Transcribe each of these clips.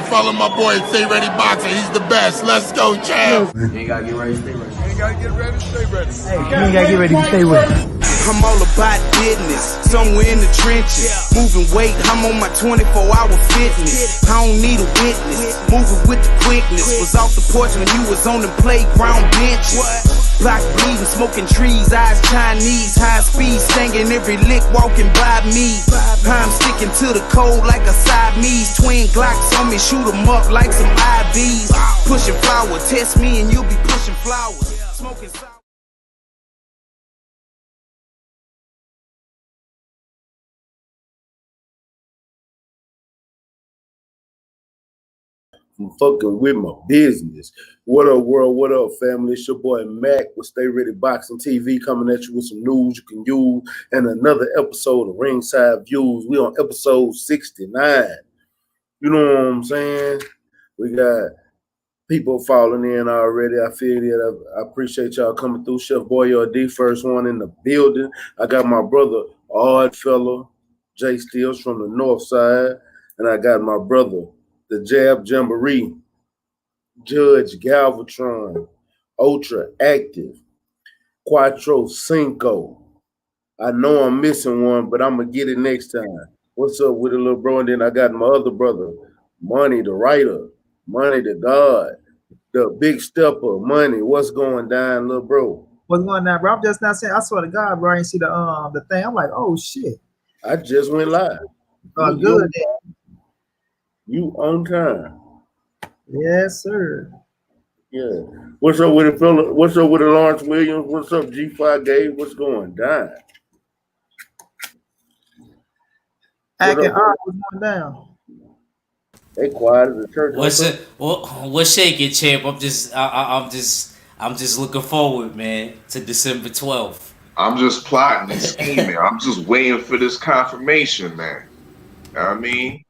Follow my boy, Stay Ready Boxer. He's the best. Let's go, champ. You ain't gotta get ready, stay ready. You ain't gotta get ready, stay ready. Hey, you ain't gotta get ready, stay ready. I'm all about business, somewhere in the trenches. Moving weight, I'm on my 24-hour fitness. I don't need a witness, moving with the quickness. Was off the porch when you was on the playground benches. Block bleeding, smoking trees, eyes Chinese. High speed, singing every lick walking by me. I'm sticking to the code like a Siamese. Twin Glocks on me, shoot 'em up like some IVs. Pushing flower, test me and you'll be pushing flowers. Smoking sour. I'm fucking with my business. What up, world? What up, family? It's your boy Mac with Stay Ready Boxing TV coming at you with some news you can use and another episode of RingSide Views. We on episode 69. You know what I'm saying? We got people falling in already. I feel it. I appreciate y'all coming through. Chef Boy D, first one in the building. I got my brother, Odd Fella, Jay Steels from the north side. And I got my brother, the Jab Jamboree, Judge Galvatron, Ultra Active, Quattro Cinco. I know I'm missing one, but I'm going to get it next time. What's up with it, little bro? And then I got my other brother, Money the Writer, Money the God, the Big Stepper, Money. What's going down, little bro? What's going on, bro? I'm just not saying, I swear to God, bro, I ain't see the thing. I'm like, oh, shit. I just went live. Good. You on time. Yes, sir. Yeah. What's up with it, fella? What's up with it, Lawrence Williams? What's up, G5 Gabe? What's going down? Acting hard, what's going down? They quiet as a church. What's shaking, champ? I'm just looking forward, man, to December 12th. I'm just plotting and scheming. I'm just waiting for this confirmation, man. You know what I mean?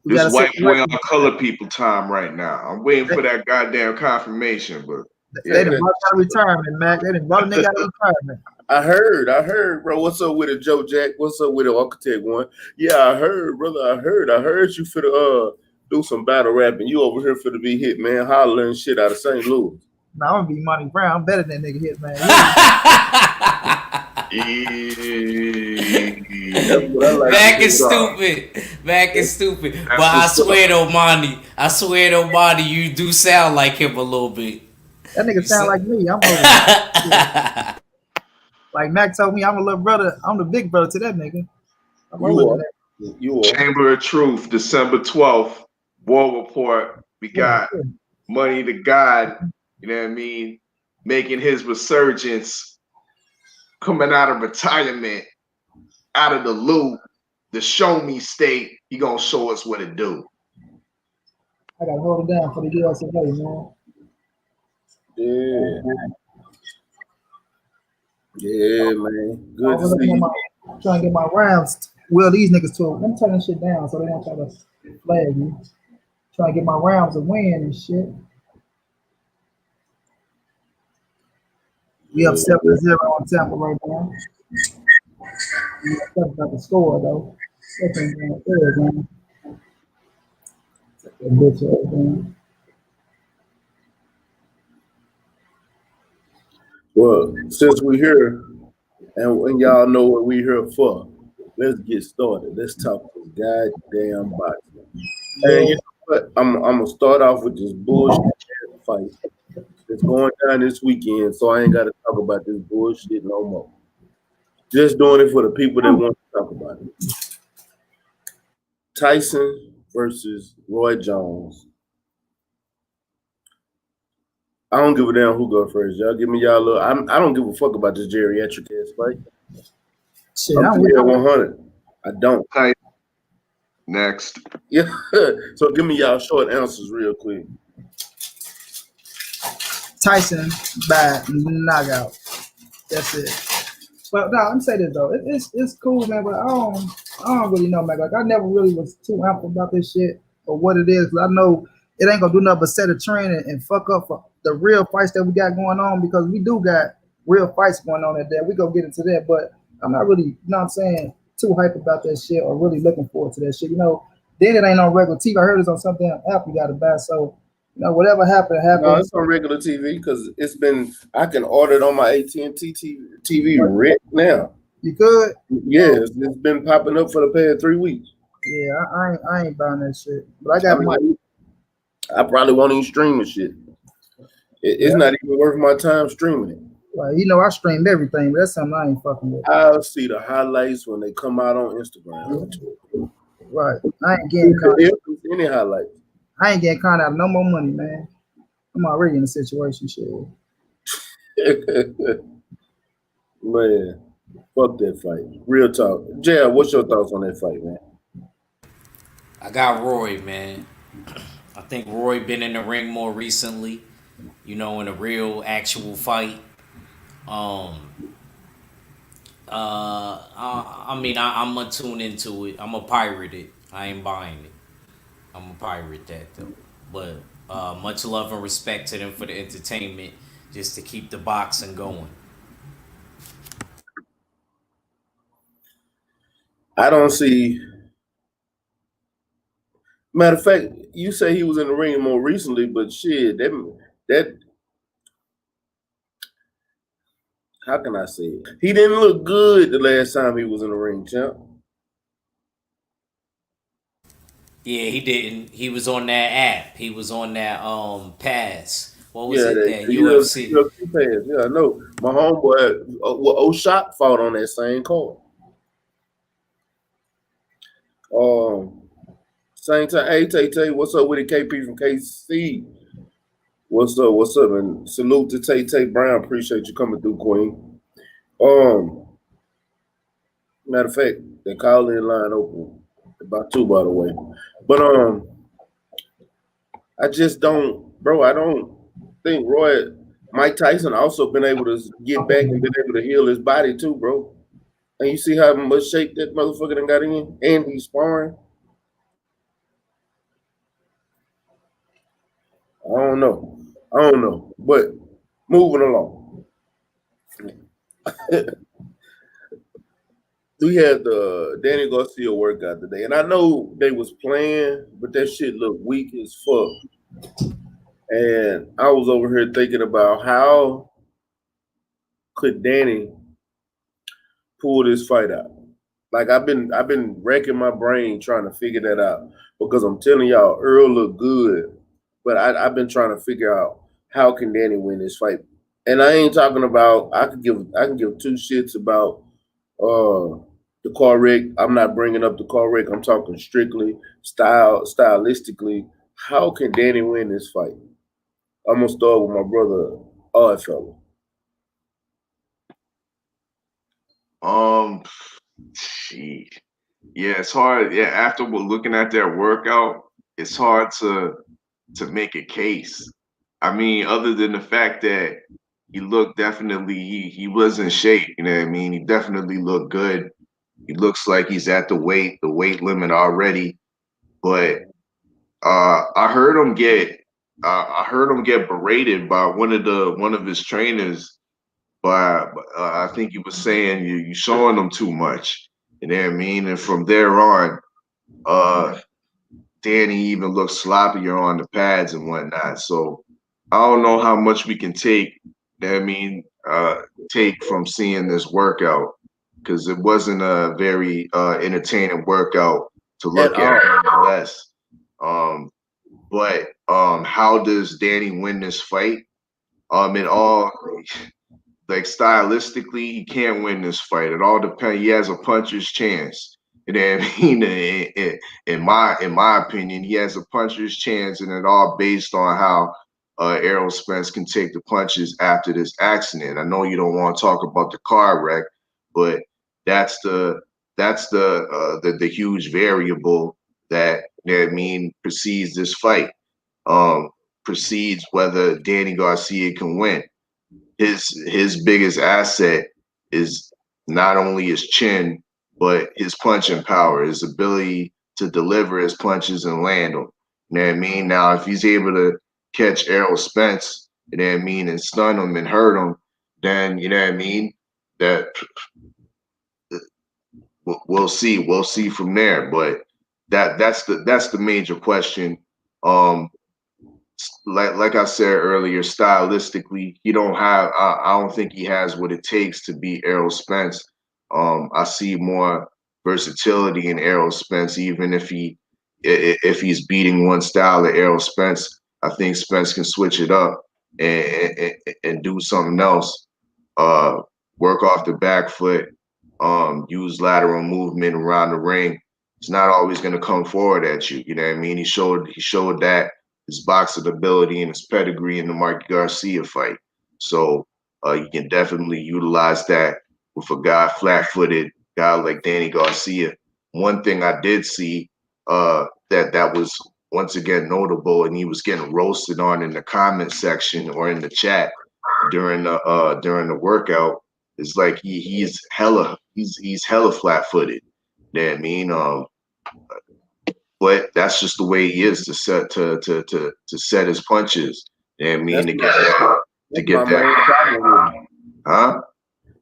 This white boy on color people time right now. I'm waiting for that goddamn confirmation, but They done brought out retirement, Mac. They done brought a nigga out of retirement. I heard, bro. What's up with it, Joe Jack? What's up with the Architect one? Yeah, I heard, brother. I heard you finna do some battle rapping. You over here finna be hit, man, hollering shit out of St. Louis. Nah, I'm gonna be Monty Brown. I'm better than that nigga hit, man. Mac is stupid. But I swear though, Monty, you do sound like him a little bit. That nigga sound like me. I'm like Mac told me I'm a little brother. I'm the big brother to that nigga. You are. Chamber of Truth, December 12th, War Report. We got Money the God, you know what I mean, making his resurgence, coming out of retirement, out of the loop, the show me state. He gonna show us what it do. I gotta hold it down for the USA, man. Yeah, man. Good to see you. Trying to get my rounds. Well, these niggas too. I'm turning shit down so they don't try to flag me. Trying to get my rounds a win and shit. We up 7-0 on Tampa right now. We got the score though. Second and third, man. Take that bitch up, man. Well, since we're here and y'all know what we're here for, let's get started. Let's talk this goddamn boxing. And you know what? I'm gonna start off with this bullshit fight that's going down this weekend, so I ain't gotta talk about this bullshit no more. Just doing it for the people that want to talk about it. Tyson versus Roy Jones. I don't give a damn who go first. Y'all give me y'all little. I don't give a fuck about this geriatric ass fight. Shit, I'm at 100. I don't. Next. Yeah. So give me y'all short answers real quick. Tyson by knockout. That's it. But no, let me say this though. It's cool, man. But I don't really know, man. Like I never really was too amped about this shit or what it is. I know it ain't gonna do nothing but set a trend and fuck up for the real fights that we got going on, because we do got real fights going on at that. We gonna get into that, but I'm not really, you know what I'm saying, too hyped about that shit or really looking forward to that shit. You know, Then it ain't on regular TV. I heard it's on some damn app you got to buy. So, whatever happened. No, it's on regular TV because it's been. I can order it on my AT&T TV right now. You could? Yeah, it's been popping up for the past 3 weeks. Yeah, I ain't buying that shit. But I got I probably won't even stream the shit. It's not even worth my time streaming it. Right, I streamed everything, but that's something I ain't fucking with. I'll see the highlights when they come out on Instagram. Right, I ain't getting caught. Any highlights. I ain't getting caught out of no more money, man. I'm already in a situation, shit. Man, fuck that fight. Real talk. Jay, what's your thoughts on that fight, man? I got Roy, man. I think Roy been in the ring more recently, in a real actual fight. I'm gonna tune into it. I'm gonna pirate it. I ain't buying it. I'm gonna pirate that though. But much love and respect to them for the entertainment, just to keep the boxing going. I don't see. Matter of fact, you say he was in the ring more recently, but shit, that how can I say it? He didn't look good the last time he was in the ring, champ. Yeah, he didn't. He was on that app. He was on that pass. What was it? That UFC. UFC pass. Yeah, I know. My homeboy, O'Shock fought on that same card. Same time. Hey, Tay, what's up with it? KP from KC. What's up? And salute to Tay Brown. Appreciate you coming through, Queen. Matter of fact, the call-in line open about 2, by the way. But I just don't, bro. I don't think Mike Tyson also been able to get back and been able to heal his body too, bro. And you see how much shape that motherfucker done got in, and he's sparring. I don't know. But moving along. We had the Danny Garcia workout today, and I know they was playing, but that shit looked weak as fuck. And I was over here thinking about how could Danny pull this fight out. Like I've been racking my brain trying to figure that out, because I'm telling y'all, Earl looked good, but I've been trying to figure out how can Danny win this fight. And I ain't talking about I can give 2 shits about the car wreck. I'm not bringing up the car wreck. I'm talking strictly stylistically. How can Danny win this fight? I'm gonna start with my brother, Oddfellow. Yeah, it's hard. Yeah, after looking at that workout, it's hard to make a case. I mean, other than the fact that he looked he was in shape, you know what I mean? He definitely looked good. He looks like he's at the weight limit already. But I heard him get berated by one of his trainers. But I think he was saying you showing them too much. You know what I mean? And from there on, Danny even looked sloppier on the pads and whatnot. So I don't know how much we can take. You know what I mean? Take from seeing this workout, because it wasn't a very entertaining workout to look at, nonetheless. But how does Danny win this fight? In all, like stylistically, he can't win this fight. It all depends. He has a puncher's chance. You know what I mean? In my opinion, he has a puncher's chance, and it all based on how Errol Spence can take the punches after this accident. I know you don't want to talk about the car wreck, but that's the huge variable that, you know what I mean, precedes this fight. Precedes whether Danny Garcia can win. His biggest asset is not only his chin, but his punching power, his ability to deliver his punches and land them. You know what I mean? Now, if he's able to catch Errol Spence, you know what I mean, and stun him and hurt him, then, you know what I mean, that we'll see from there. But that's the major question. Like I said earlier, stylistically, he don't have. I don't think he has what it takes to beat Errol Spence. I see more versatility in Errol Spence, even if he's beating one style of Errol Spence. I think Spence can switch it up and do something else. Work off the back foot. Use lateral movement around the ring. It's not always going to come forward at you. You know what I mean? He showed that his boxing ability and his pedigree in the Mark Garcia fight. So you can definitely utilize that with a flat-footed guy like Danny Garcia. One thing I did see that was once again notable, and he was getting roasted on in the comment section or in the chat during the workout, is like he's hella flat-footed. You know what I mean? But that's just the way he is to set his punches. You know what I mean? To get that. Huh?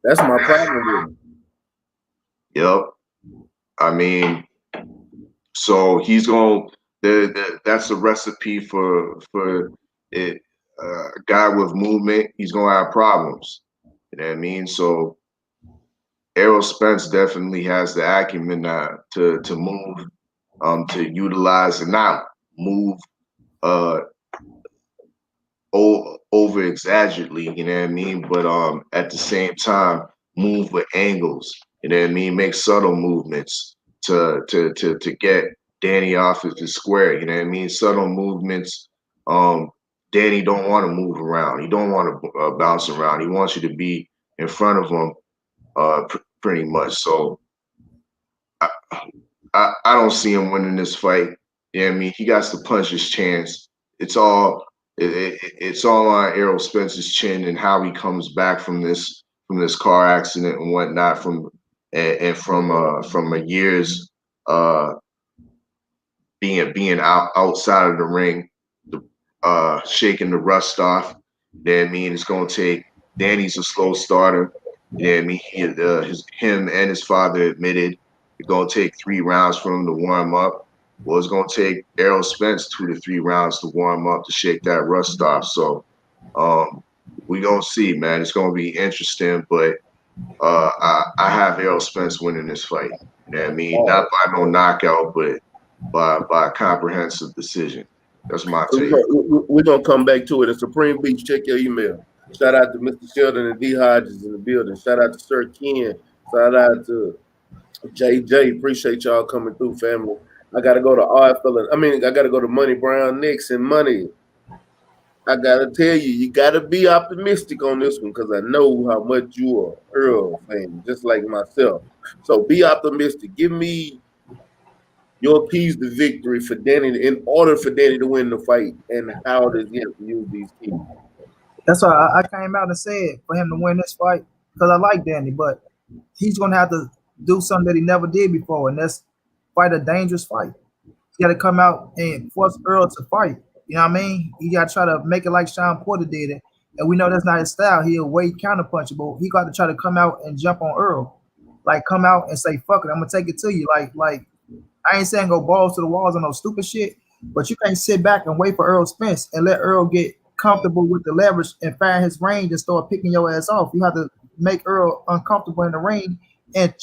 That's my problem with him. Yep. I mean, so he's going. That's a recipe for it. A guy with movement, he's gonna have problems. You know what I mean? So Errol Spence definitely has the acumen to move, to utilize and not move over exaggerately, you know what I mean? But at the same time, move with angles, you know what I mean? Make subtle movements to get Danny off of his square, you know what I mean? Subtle movements. Danny don't want to move around. He don't want to bounce around. He wants you to be in front of him, pretty much. So I don't see him winning this fight. You know what I mean? He got to punch his chance. It's all on Errol Spence's chin and how he comes back from this car accident and whatnot from a year's being outside of the ring, shaking the rust off. You know what I mean? It's gonna take. Danny's a slow starter. You know what I mean? Him and his father admitted it's gonna take 3 rounds for him to warm up. Well, it's gonna take Errol Spence 2 to 3 rounds to warm up to shake that rust off. So we gonna see, man. It's gonna be interesting, but I have Errol Spence winning this fight. You know what I mean? Not by no knockout, but by a comprehensive decision. That's my take. We're gonna come back to it. At Supreme Beach, check your email. Shout out to Mr. Sheldon and D Hodges in the building. Shout out to Sir Ken. Shout out to JJ. Appreciate y'all coming through, family. I gotta go to I gotta go to Money Brown Nicks and Money. I gotta tell you, you gotta be optimistic on this one because I know how much you are Earl fan, just like myself. So be optimistic. Give me your keys to victory for Danny in order for Danny to win the fight, and how does he have to use these keys? That's why I came out and said for him to win this fight because I like Danny, but he's gonna have to do something that he never did before, and that's fight a dangerous fight. He got to come out and force Earl to fight. You know what I mean? He got to try to make it like Sean Porter did it, and we know that's not his style. He'll wait counterpunchable. He got to try to come out and jump on Earl, like come out and say "fuck it, I'm gonna take it to you." Like I ain't saying go balls to the walls on no stupid shit, but you can't sit back and wait for Errol Spence and let Earl get comfortable with the leverage and find his range and start picking your ass off. You have to make Earl uncomfortable in the ring and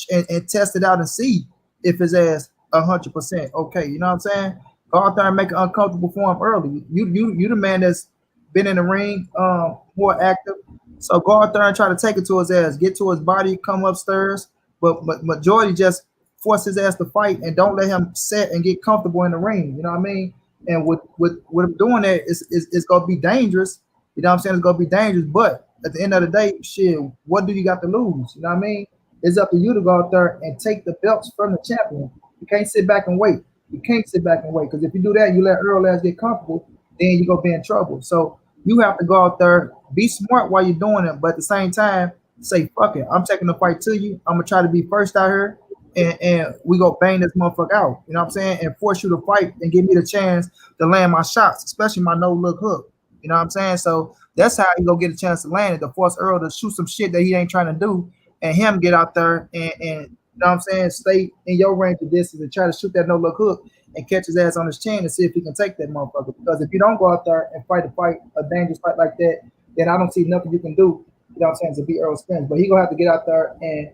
test it out and see if his ass 100% okay. You know what I'm saying? Go out there and make it uncomfortable for him early. You the man that's been in the ring, more active. So go out there and try to take it to his ass, get to his body, come upstairs. But majority just force his ass to fight and don't let him set and get comfortable in the ring. You know what I mean? And with him doing that, it's gonna be dangerous. You know what I'm saying? It's gonna be dangerous. But at the end of the day, shit, what do you got to lose? You know what I mean? It's up to you to go out there and take the belts from the champion. You can't sit back and wait. You can't sit back and wait because if you do that, you let Earl ass get comfortable, then you're gonna be in trouble. So you have to go out there, be smart while you're doing it, but at the same time, say, fuck it, I'm taking the fight to you. I'm gonna try to be first out here, and we go bang this motherfucker out. You know what I'm saying? And force you to fight and give me the chance to land my shots, especially my no-look hook. You know what I'm saying? So that's how you gonna get a chance to land it, to force Earl to shoot some shit that he ain't trying to do, and him get out there and you know what I'm saying, stay in your range of distance and try to shoot that no-look hook and catch his ass on his chin and see if he can take that motherfucker. Because if you don't go out there and fight a dangerous fight like that, then I don't see nothing you can do. You know what I'm saying, to beat Earl Spence. But he gonna have to get out there and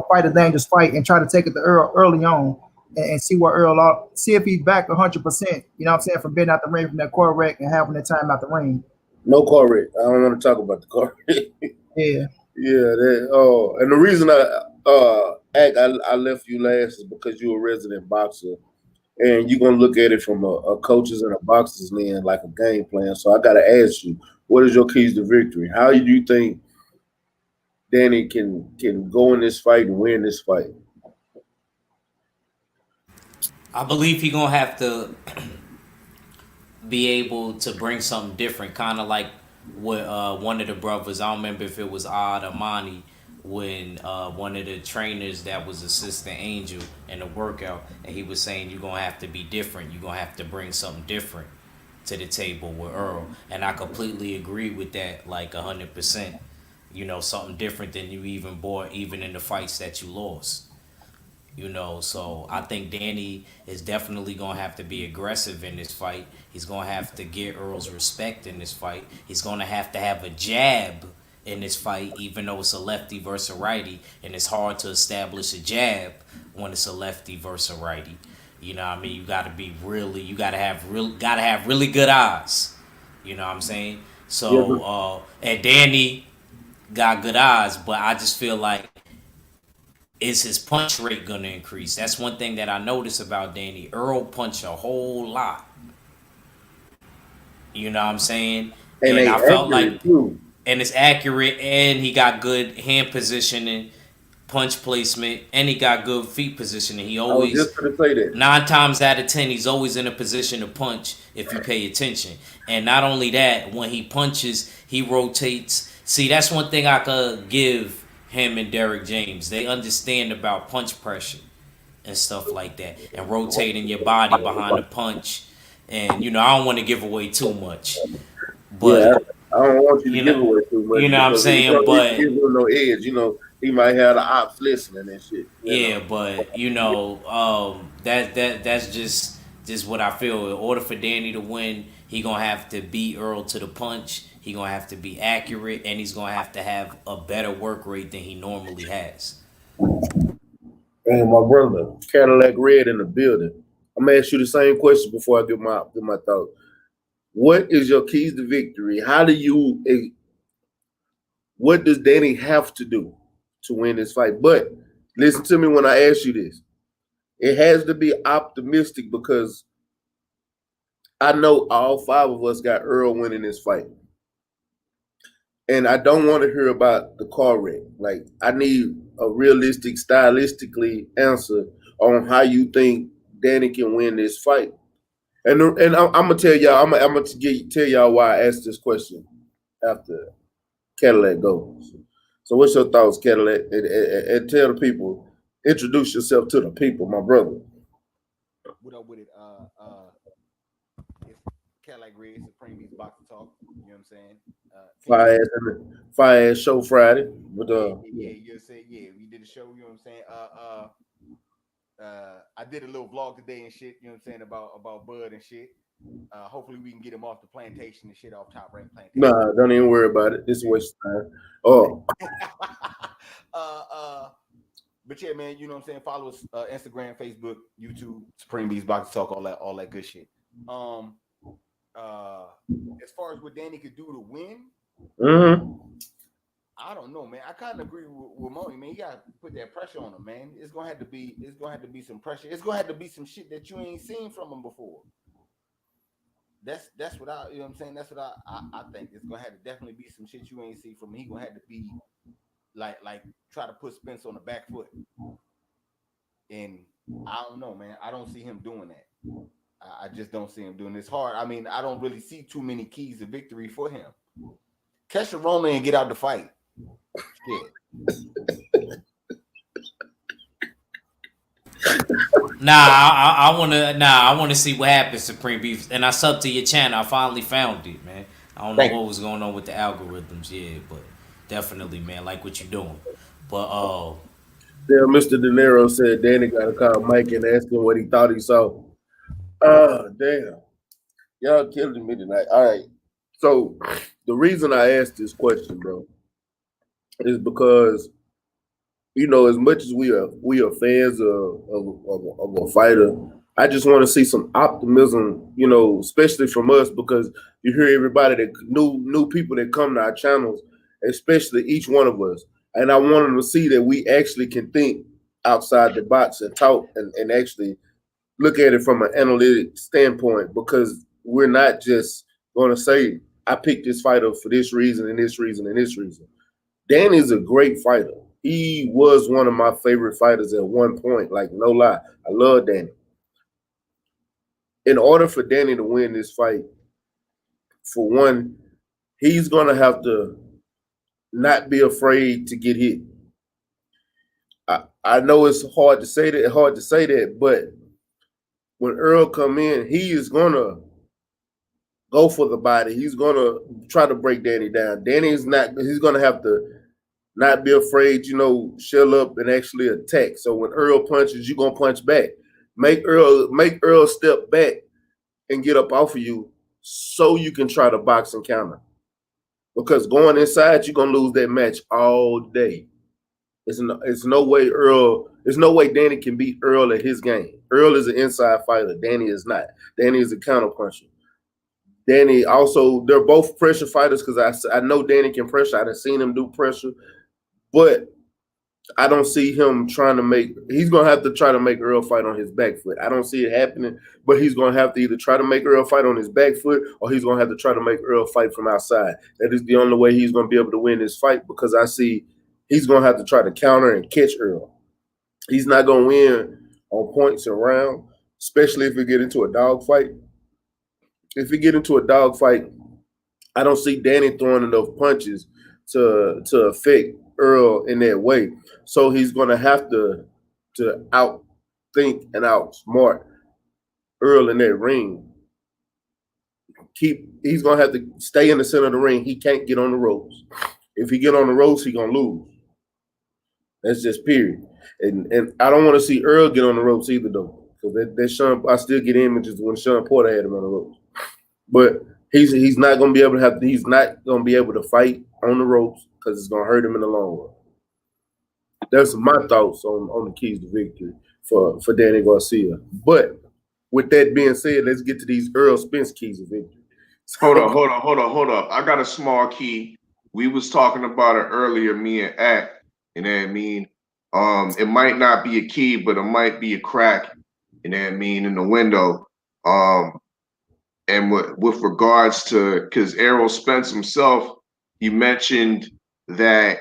fight a dangerous fight and try to take it to Earl early on and see where Earl see if he's back 100%. You know what I'm saying, from being out the ring from that car wreck and having that time out the ring. No car wreck. I don't want to talk about the car wreck. Yeah. Yeah. And the reason I left you last is because you're a resident boxer. And you're gonna look at it from a coach's and a boxer's lens, like a game plan. So I gotta ask you, what is your keys to victory? How do you think Danny can go in this fight and win this fight? I believe he gonna have to be able to bring something different, kind of like with one of the brothers. I don't remember if it was Odd or Monty, when one of the trainers that was assisting Angel in the workout, and he was saying you're gonna have to be different. You're gonna have to bring something different to the table with Earl, and I completely agree with that, like 100%. Something different than you even bought, even in the fights that you lost. So I think Danny is definitely gonna have to be aggressive in this fight. He's gonna have to get Earl's respect in this fight. He's gonna have to have a jab in this fight, even though it's a lefty versus a righty, and it's hard to establish a jab when it's a lefty versus a righty. You know what I mean? You gotta have really good eyes. You know what I'm saying? So and Danny got good eyes, but I just feel like, is his punch rate gonna increase? That's one thing that I noticed about Danny. Earl punched a whole lot. You know what I'm saying? And I felt like, and it's accurate, and he got good hand positioning, punch placement, and he got good feet positioning. He always, I was just gonna say that. 9 times out of 10, he's always in a position to punch if you pay attention. And not only that, when he punches, he rotates. See, that's one thing I could give him and Derek James. They understand about punch pressure and stuff like that, and rotating your body behind the punch. And I don't want to give away too much, but I don't want you to give away too much. You know what I'm saying? But give him no edge. He might have the ops listening and shit. But that's just what I feel. In order for Danny to win, he gonna have to beat Earl to the punch. He gonna have to be accurate, and he's gonna have to have a better work rate than he normally has. And my brother, Cadillac Red in the building. I'm gonna ask you the same question before I give my thought. What is your keys to victory? What does Danny have to do to win this fight? But listen to me when I ask you this. It has to be optimistic, because I know all 5 of us got Earl winning this fight. And I don't want to hear about the car wreck. Like, I need a realistic, stylistically answer on how you think Danny can win this fight. And I'm gonna tell y'all. I'm gonna tell y'all why I asked this question after Cadillac goes. So, what's your thoughts, Cadillac? And tell the people. Introduce yourself to the people, my brother. What up with it? It's Cadillac Red, Supreme Beats Boxing Talk. You know what I'm saying? Fire ass show Friday. With we did a show. You know what I'm saying? I did a little vlog today and shit. You know what I'm saying, about Bud and shit. Hopefully we can get him off the plantation and shit, off Top Rank Plantation. Nah, don't even worry about it. This is a waste of time. Oh. But yeah, man, you know what I'm saying? Follow us Instagram, Facebook, YouTube, Supreme Beats Boxing Talk, all that good shit. As far as what Danny could do to win, I don't know, man. I kind of agree with Moni, man. You gotta put that pressure on him, man. It's gonna have to be some pressure. It's gonna have to be some shit that you ain't seen from him before. That's what I, you know what I'm saying? That's what I think. It's gonna have to definitely be some shit you ain't seen from him. He gonna have to be like try to put Spence on the back foot. And I don't know, man. I don't see him doing that. I just don't see him doing this hard. I mean, I don't really see too many keys to victory for him. Catch the Rona and get out the fight. Shit. I wanna see what happens, Supreme Beef. And I subbed to your channel. I finally found it, man. I don't know what was going on with the algorithms, but definitely, man, like what you're doing. But Mr. De Niro said Danny gotta call Mike and ask him what he thought he saw. Oh, damn. Y'all killing me tonight. All right. So the reason I asked this question, bro, is because as much as we are fans of a fighter, I just want to see some optimism, especially from us because you hear everybody that new people that come to our channels, especially each one of us, and I want them to see that we actually can think outside the box and talk and actually look at it from an analytic standpoint because we're not just going to say I picked this fighter for this reason and this reason and this reason. Danny's a great fighter. He was one of my favorite fighters at one point. Like, no lie. I love Danny. In order for Danny to win this fight, for one, he's going to have to not be afraid to get hit. I know it's hard to say that, but when Earl come in, he is going to go for the body. He's going to try to break Danny down. He's going to have to not be afraid, shell up and actually attack. So when Earl punches, you're going to punch back. Make Earl step back and get up off of you so you can try to box and counter. Because going inside, you're going to lose that match all day. It's no way Danny can beat Earl at his game. Earl is an inside fighter. Danny is not. Danny is a counter puncher. Danny also, they're both pressure fighters because I know Danny can pressure. I've seen him do pressure. But I don't see him he's going to have to try to make Earl fight on his back foot. I don't see it happening, but he's going to have to either try to make Earl fight on his back foot or he's going to have to try to make Earl fight from outside. That is the only way he's going to be able to win this fight because I see he's going to have to try to counter and catch Earl. He's not going to win on points and round, especially if we get into a dog fight. If we get into a dog fight, I don't see Danny throwing enough punches to affect Earl in that way. So he's going to have to outthink and outsmart Earl in that ring. He's going to have to stay in the center of the ring. He can't get on the ropes. If he get on the ropes, he's going to lose. That's just period. And I don't want to see Earl get on the ropes either, though. Because I still get images when Sean Porter had him on the ropes. But he's not going to be able to he's not going to be able to fight on the ropes because it's going to hurt him in the long run. That's my thoughts on the keys to victory for Danny Garcia. But with that being said, let's get to these Earl Spence keys of victory. Hold up. I got a small key. We was talking about it earlier, me and Act. You know what I mean? It might not be a key, but it might be a crack, you know what I mean, in the window. And with regards to, because Errol Spence himself, he mentioned that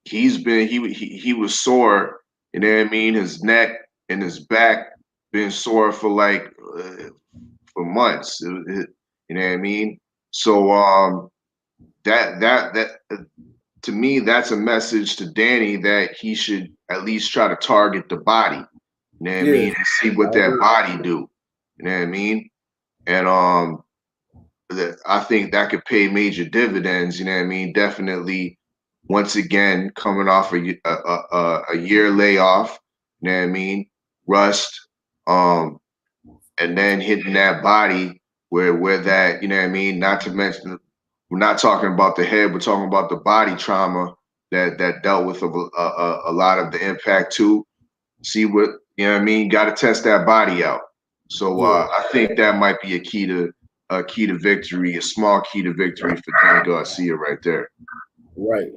he was sore, you know what I mean? His neck and his back been sore for for months, you know what I mean? So that to me, that's a message to Danny that he should at least try to target the body, you know what I mean, and see what that body do, you know what I mean? And I think that could pay major dividends, you know what I mean? Definitely, once again, coming off a year layoff, you know what I mean? Rust, and then hitting that body where that, you know what I mean? Not to mention, we're not talking about the head, we're talking about the body trauma that dealt with a lot of the impact too. See what, you know what I mean? Got to test that body out. So I think that might be a key to victory, a small key to victory for Danny Garcia right there. Right.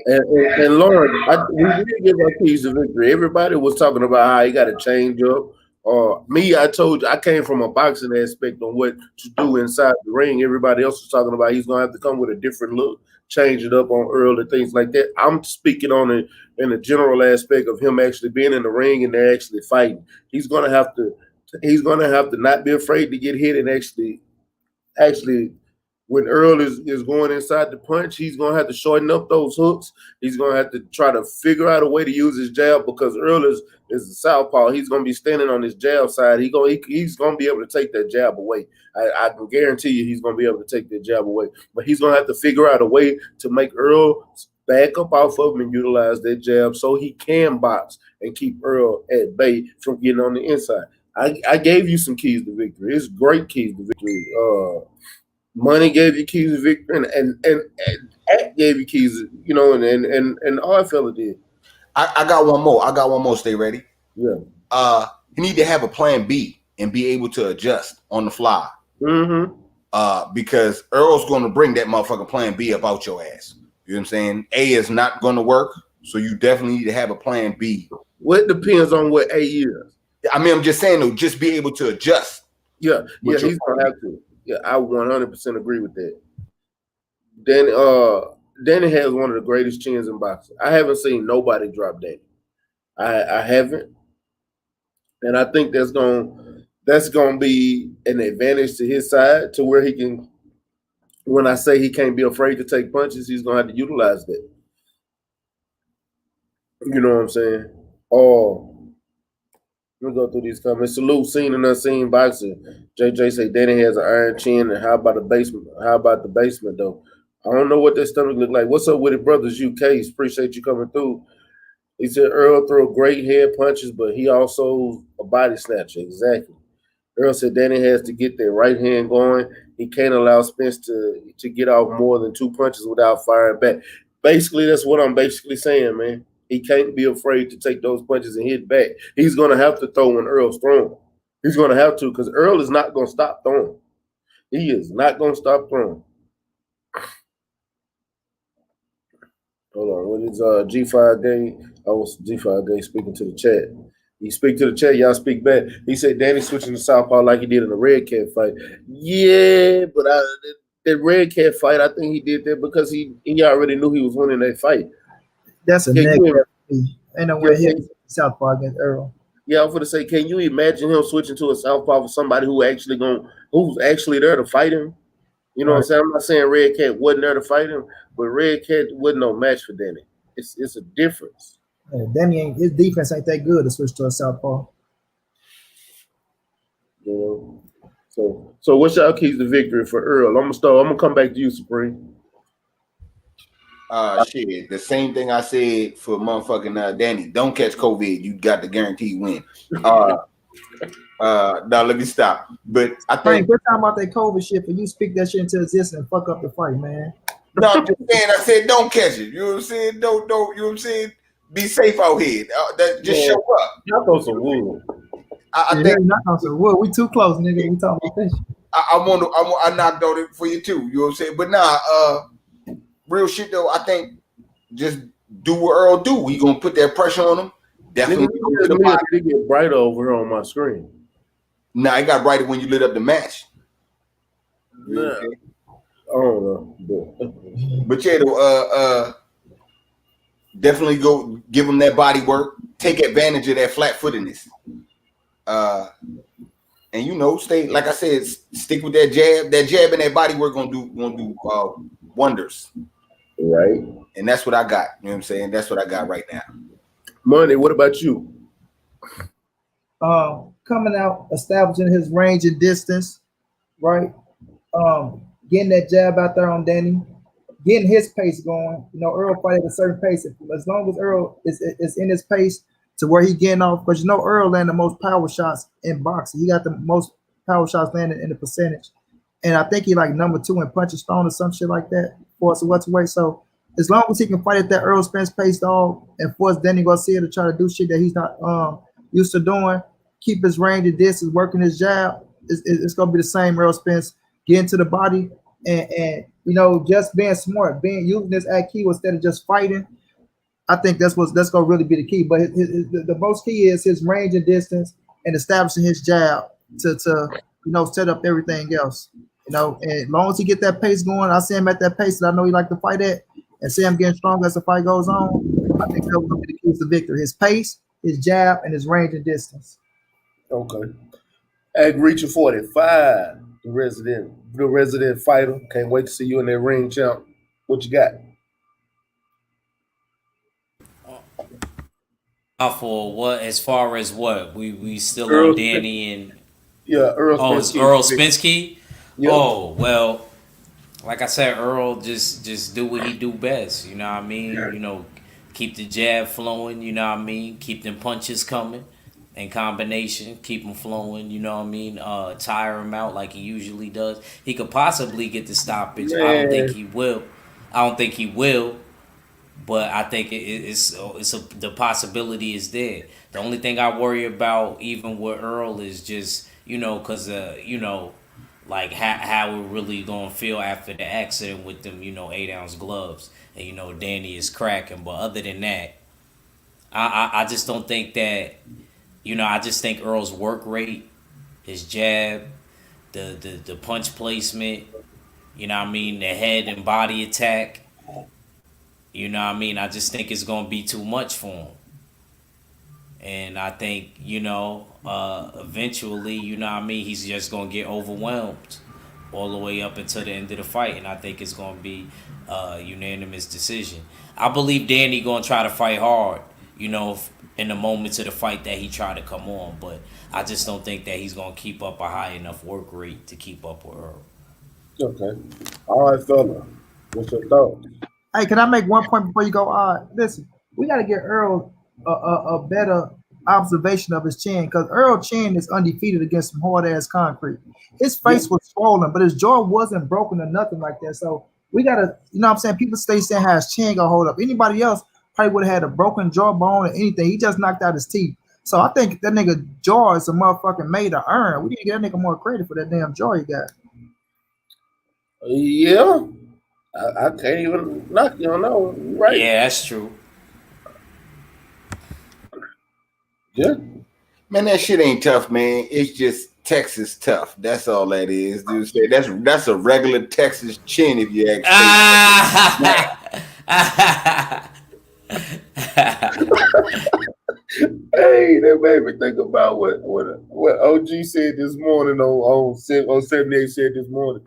And Lauren, we did give our keys to victory. Everybody was talking about how he got to change up. I told you I came from a boxing aspect on what to do inside the ring. Everybody else was talking about he's going to have to come with a different look, change it up on Earl and things like that. I'm speaking on it in a general aspect of him actually being in the ring and they're actually fighting. He's going to have to not be afraid to get hit and actually when Earl is going inside the punch, he's going to have to shorten up those hooks. He's going to have to try to figure out a way to use his jab because Earl is a southpaw. He's going to be standing on his jab side. He's going to be able to take that jab away. I can guarantee you he's going to be able to take that jab away. But he's going to have to figure out a way to make Earl back up off of him and utilize that jab so he can box and keep Earl at bay from getting on the inside. I gave you some keys to victory. It's great keys to victory. Money gave you keys to victory, and Act gave you keys, and all fella did. I got one more. Stay ready. Yeah. You need to have a plan B and be able to adjust on the fly. Mm-hmm. Because Earl's going to bring that motherfucking plan B up out your ass. You know what I'm saying? A is not going to work, so you definitely need to have a plan B. Well, it depends on what A is. I mean, I'm just saying though, just be able to adjust. Yeah, he's gonna have to. Yeah, I 100% agree with that. Danny has one of the greatest chins in boxing. I haven't seen nobody drop Danny. I haven't, and I think that's gonna be an advantage to his side, to where he can. When I say he can't be afraid to take punches, he's gonna have to utilize that. You know what I'm saying? Oh. Let me go through these comments. Salute, seen and unseen boxer. JJ say Danny has an iron chin, and how about the basement? How about the basement though? I don't know what that stomach look like. What's up with it, brothers? UK, appreciate you coming through. He said Earl throw great head punches, but he also a body snatcher. Exactly. Earl said Danny has to get that right hand going. He can't allow Spence to get off more than 2 punches without firing back. Basically, that's what I'm basically saying, man. He can't be afraid to take those punches and hit back. He's going to have to throw when Earl's throwing. He's going to have to, because Earl is not going to stop throwing. He is not going to stop throwing. Hold on. What is G5 Day? I was G5 Day speaking to the chat. You speak to the chat, y'all speak back. He said Danny switching to southpaw like he did in the Red Cat fight. Yeah, but that Red Cat fight, I think he did that because he already knew he was winning that fight. That's a negative. Ain't no way he's southpaw against Earl. Yeah, I'm gonna say, can you imagine him switching to a southpaw for somebody who's actually there to fight him? You know what I'm saying? I'm not saying Red Cat wasn't there to fight him, but Red Cat wasn't no match for Danny. It's a difference. Yeah, Danny his defense ain't that good to switch to a southpaw. You know? So what's y'all keys to victory for Earl? I'm gonna come back to you, Supreme. Shit, the same thing I said for motherfucking Danny. Don't catch COVID. You got the guaranteed win. Now let me stop. But I think we're talking about that COVID shit, but you speak that shit into existence and fuck up the fight, man. No, I'm just saying. I said don't catch it. You know what I'm saying? Don't. You know what I'm saying? Be safe out here. Just show up. Knock on some wood. I think knock on some wood. We too close, nigga. We talking about this. I knocked on it for you too. You know what I'm saying? But nah, real shit though. I think just do what Earl do. We gonna put that pressure on him. Definitely. It get brighter over here on my screen. Nah, it got brighter when you lit up the match. Yeah. I don't know. But yeah, definitely go give him that body work. Take advantage of that flat-footedness. And stay, like I said, stick with that jab. That jab and that body work gonna do wonders. Right. And that's what I got. You know what I'm saying? That's what I got right now. Money, what about you? Coming out, establishing his range and distance, right? Getting that jab out there on Danny, getting his pace going. Earl fight at a certain pace. As long as Earl is in his pace to where he getting off, because Earl landed the most power shots in boxing. He got the most power shots landed in the percentage. And I think he like number 2 in punches thrown or some shit like that for us welterweight. So as long as he can fight at that Earl Spence pace, dog, and force Danny Garcia to try to do shit that he's not used to doing, keep his range and distance, working his jab, it's gonna be the same Earl Spence. Get into the body and just being smart, using this IQ instead of just fighting. I think that's gonna really be the key. But the most key is his range and distance and establishing his jab to set up everything else. And as long as he get that pace going, I see him at that pace that I know he like to fight at, and see him getting stronger as the fight goes on. I think that will be the keys to victory: his pace, his jab, and his range and distance. Okay. Ag reaching 45. The resident fighter. Can't wait to see you in that ring, champ. What you got? For what? As far as what? We still Earl on Danny and Earl Spence. Earl Spensky. Yep. Oh well, like I said, Earl just do what he do best. You know what I mean? Keep the jab flowing. You know what I mean? Keep them punches coming, in combination, keep him flowing, you know what I mean? Tire him out like he usually does. He could possibly get the stoppage. I don't think Man, he will. I don't think he will, but I think the possibility is there. The only thing I worry about, even with Earl, is just because like how we're really gonna feel after the accident with them 8-ounce gloves, and Danny is cracking. But other than that, I just don't think that I just think Earl's work rate, his jab, the punch placement, what I mean, the head and body attack. What I mean? I just think it's gonna be too much for him. And I think, eventually, what I mean, he's just gonna get overwhelmed all the way up until the end of the fight. And I think it's gonna be a unanimous decision. I believe Danny gonna try to fight hard, in the moments of the fight that he tried to come on, but I just don't think that he's gonna keep up a high enough work rate to keep up with Earl. okay. All right, fella. What's your thought? Hey, can I make one point before you go? Listen, we got to get Earl a better observation of his chin, because Earl chin is undefeated against some hard ass concrete. His face was swollen, but his jaw wasn't broken or nothing like that. So we got to, what I'm saying? People stay saying how his chin gonna hold up. Anybody else probably would have had a broken jawbone or anything. He just knocked out his teeth. So I think that nigga jaw is a motherfucking made to earn. We need to get that nigga more credit for that damn jaw he got. Yeah. I can't even knock you on that one. Right. Yeah, that's true. Yeah. Man, that shit ain't tough, man. It's just Texas tough. That's all that is. Dude, say that's a regular Texas chin, if you ask Hey, that made me think about what OG said this morning on 78 said this morning.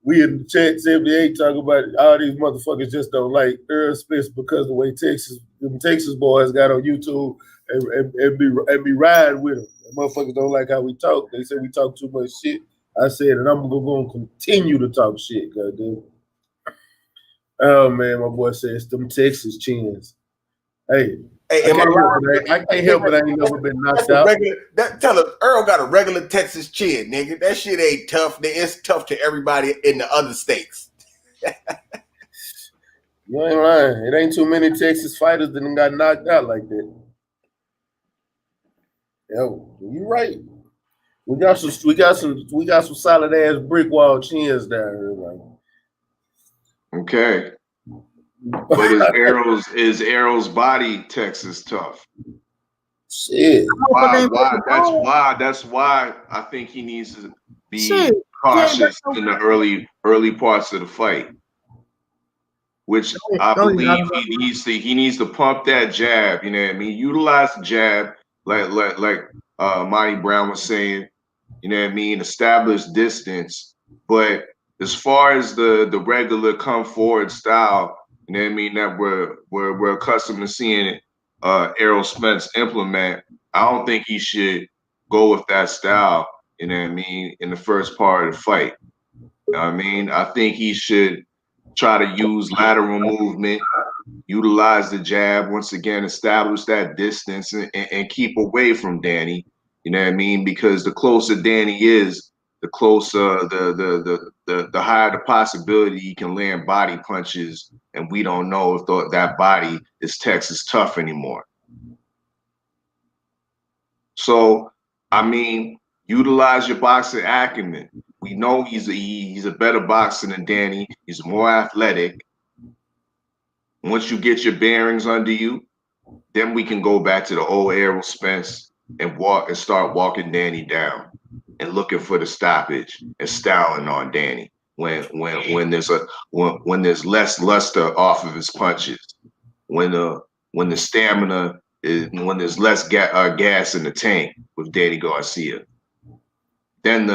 We in the chat 78 talking about all these motherfuckers just don't like Earl Spence because the way Texas boys got on YouTube and be riding with them. Motherfuckers don't like how we talk. They say we talk too much shit. I said, and I'm going to continue to talk shit, goddamn. Oh man, my boy says them Texas chins. Hey, I can't help it. I ain't never been knocked out. Tell us, Earl got a regular Texas chin, nigga. That shit ain't tough. It's tough to everybody in the other states. You ain't lying. It ain't too many Texas fighters that got knocked out like that. Yo, you right. We got some solid ass brick wall chins down here, like. Okay. But is Errol's body Texas tough? Shit. That's why I think he needs to be cautious in the early parts of the fight. Which I believe he needs to pump that jab, you know what I mean? Utilize the jab, like Monty Brown was saying, you know what I mean, establish distance. But as far as the regular come forward style, you know what I mean, that we're accustomed to seeing Errol Spence implement, I don't think he should go with that style, you know what I mean, in the first part of the fight. You know what I mean? I think he should try to use lateral movement, utilize the jab, once again, establish that distance and keep away from Danny. You know what I mean? Because the closer Danny is, the closer the higher the possibility he can land body punches, and we don't know if that body is Texas tough anymore. So, I mean, utilize your boxing acumen. We know he's a better boxer than Danny. He's more athletic. Once you get your bearings under you, then we can go back to the old Errol Spence and start walking Danny down and looking for the stoppage and styling on Danny when there's less luster off of his punches, when the stamina is, when there's less gas in the tank with Danny Garcia. Then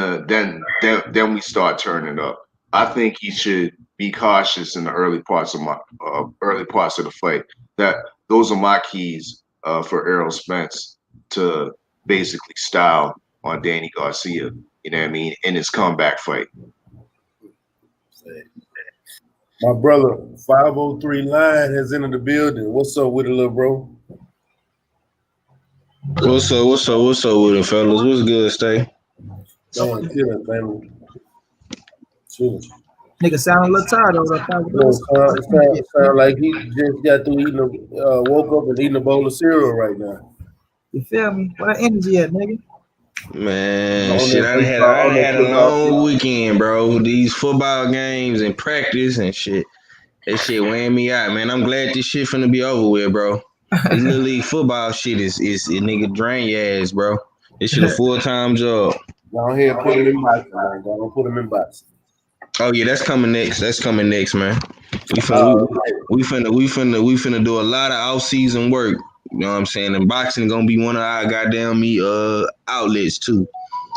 we start turning up. I think he should be cautious in the early parts of the fight. Those are my keys for Errol Spence to basically style on Danny Garcia. You know what I mean? In his comeback fight. My brother 503 Line has entered the building. What's up with it, little bro? What's up? What's up? What's up with it, fellas? What's good, Stay? Man, chilling, family. Chilling. Nigga sound a little tired though. I thought No, we sound like he just got through eating woke up and eating a bowl of cereal right now. You feel me? Where that energy at, nigga? Man, On shit, that football, I on done that had a football long shit. weekend, bro. These football games and practice and shit. That shit weighing me out, man. I'm glad this shit finna be over with, bro. This little league football shit is a nigga drain your ass, bro. This shit a full-time job. Go ahead and put him in boxing, man. Go ahead, put him in boxing. Oh yeah, that's coming next. That's coming next, man. We finna Uh, we finna do a lot of off-season work. You know what I'm saying? And boxing gonna be one of our goddamn outlets too.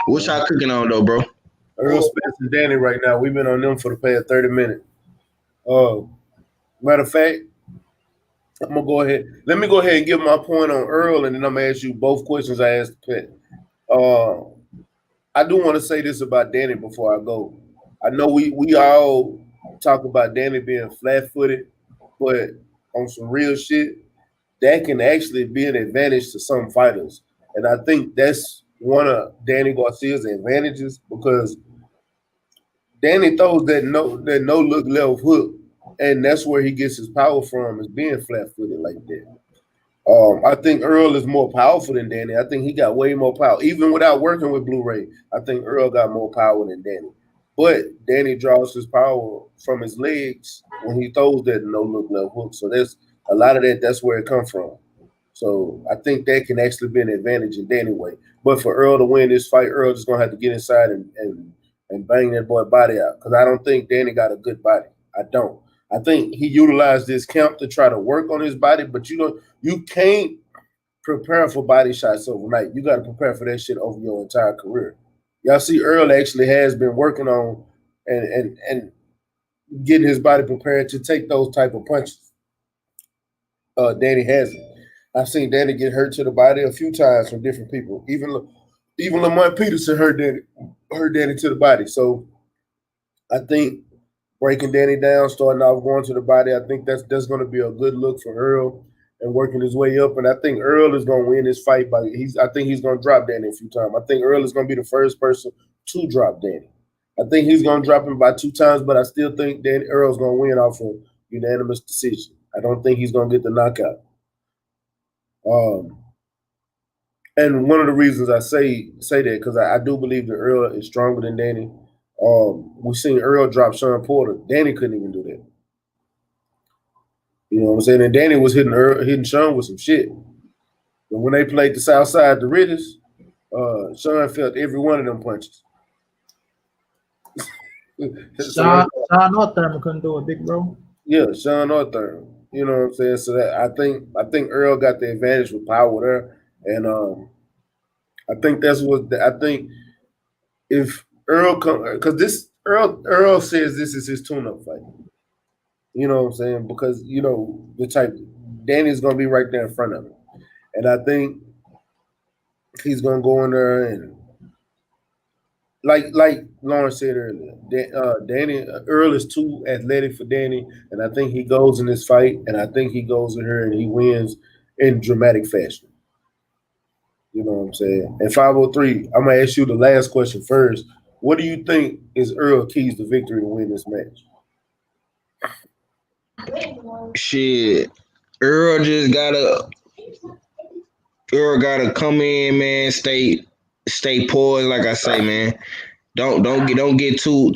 What y'all cooking on though, bro? Earl Spence and Danny right now. We've been on them for the past 30 minutes. Matter of fact, I'm gonna go ahead. Let me go ahead and give my point on Earl, and then I'm gonna ask you both questions I asked Pet. Uh, I do want to say this about Danny before I go. I know we all talk about Danny being flat-footed, but on some real shit, that can actually be an advantage to some fighters. And I think that's one of Danny Garcia's advantages because Danny throws that no look left hook, and that's where he gets his power from is being flat-footed like that. I think Earl is more powerful than Danny. I think he got way more power. Even without working with Blu-ray, I think Earl got more power than Danny. But Danny draws his power from his legs when he throws that no look left hook. So there's a lot of that. That's where it comes from. So I think that can actually be an advantage in Danny way. But for Earl to win this fight, Earl just gonna have to get inside and bang that boy body out. Because I don't think Danny got a good body. I don't. I think he utilized this camp to try to work on his body, but you can't prepare for body shots overnight. You got to prepare for that shit over your entire career. Y'all see, Earl actually has been working on and getting his body prepared to take those type of punches. Danny hasn't. I've seen Danny get hurt to the body a few times from different people. Even Lamont Peterson hurt Danny to the body. So I think breaking Danny down, starting off going to the body, I think that's going to be a good look for Earl and working his way up. And I think Earl is going to win this fight I think he's going to drop Danny a few times. I think Earl is going to be the first person to drop Danny. I think he's going to drop him by 2 times, but I still think Earl's going to win off a unanimous decision. I don't think he's going to get the knockout. And one of the reasons I say that because I do believe that Earl is stronger than Danny. We've seen Earl drop Sean Porter. Danny couldn't even do that. You know what I'm saying? And Danny was hitting Sean with some shit. But when they played the South Side, the Ritters, Sean felt every one of them punches. Sean Northurman couldn't do it, big bro. Yeah, Sean Northurman. You know what I'm saying? So that I think Earl got the advantage with power there, and I think that's what I think. If Earl because this Earl says this is his tune-up fight. You know what I'm saying? Because the type Danny's gonna be right there in front of him, and I think he's gonna go in there and like Lawrence said earlier, Earl is too athletic for Danny, and I think he goes in this fight, and I think he goes in here and he wins in dramatic fashion. You know what I'm saying? And 503, I'm gonna ask you the last question first. What do you think is Earl keys to victory to win this match? Shit, Earl gotta come in, man. Stay poised, like I say, man. Don't get too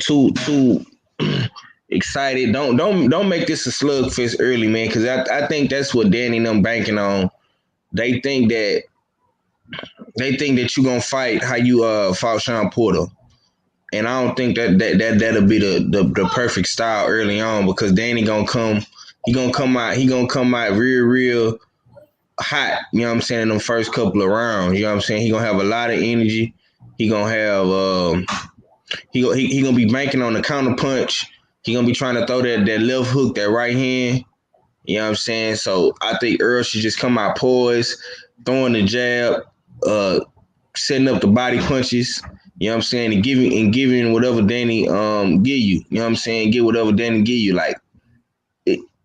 excited. Don't make this a slugfest early, man. Because I think that's what Danny and them banking on. They think that you're gonna fight how you fought Sean Porter. And I don't think that'll be the perfect style early on because Danny gonna come out real hot, you know what I'm saying, in them first couple of rounds. You know what I'm saying? He gonna have a lot of energy. He gonna have he gonna be banking on the counter punch. He gonna be trying to throw that left hook, that right hand. You know what I'm saying? So I think Earl should just come out poised, throwing the jab, setting up the body punches, you know what I'm saying, and giving whatever Danny give you. You know what I'm saying? Get whatever Danny give you. Like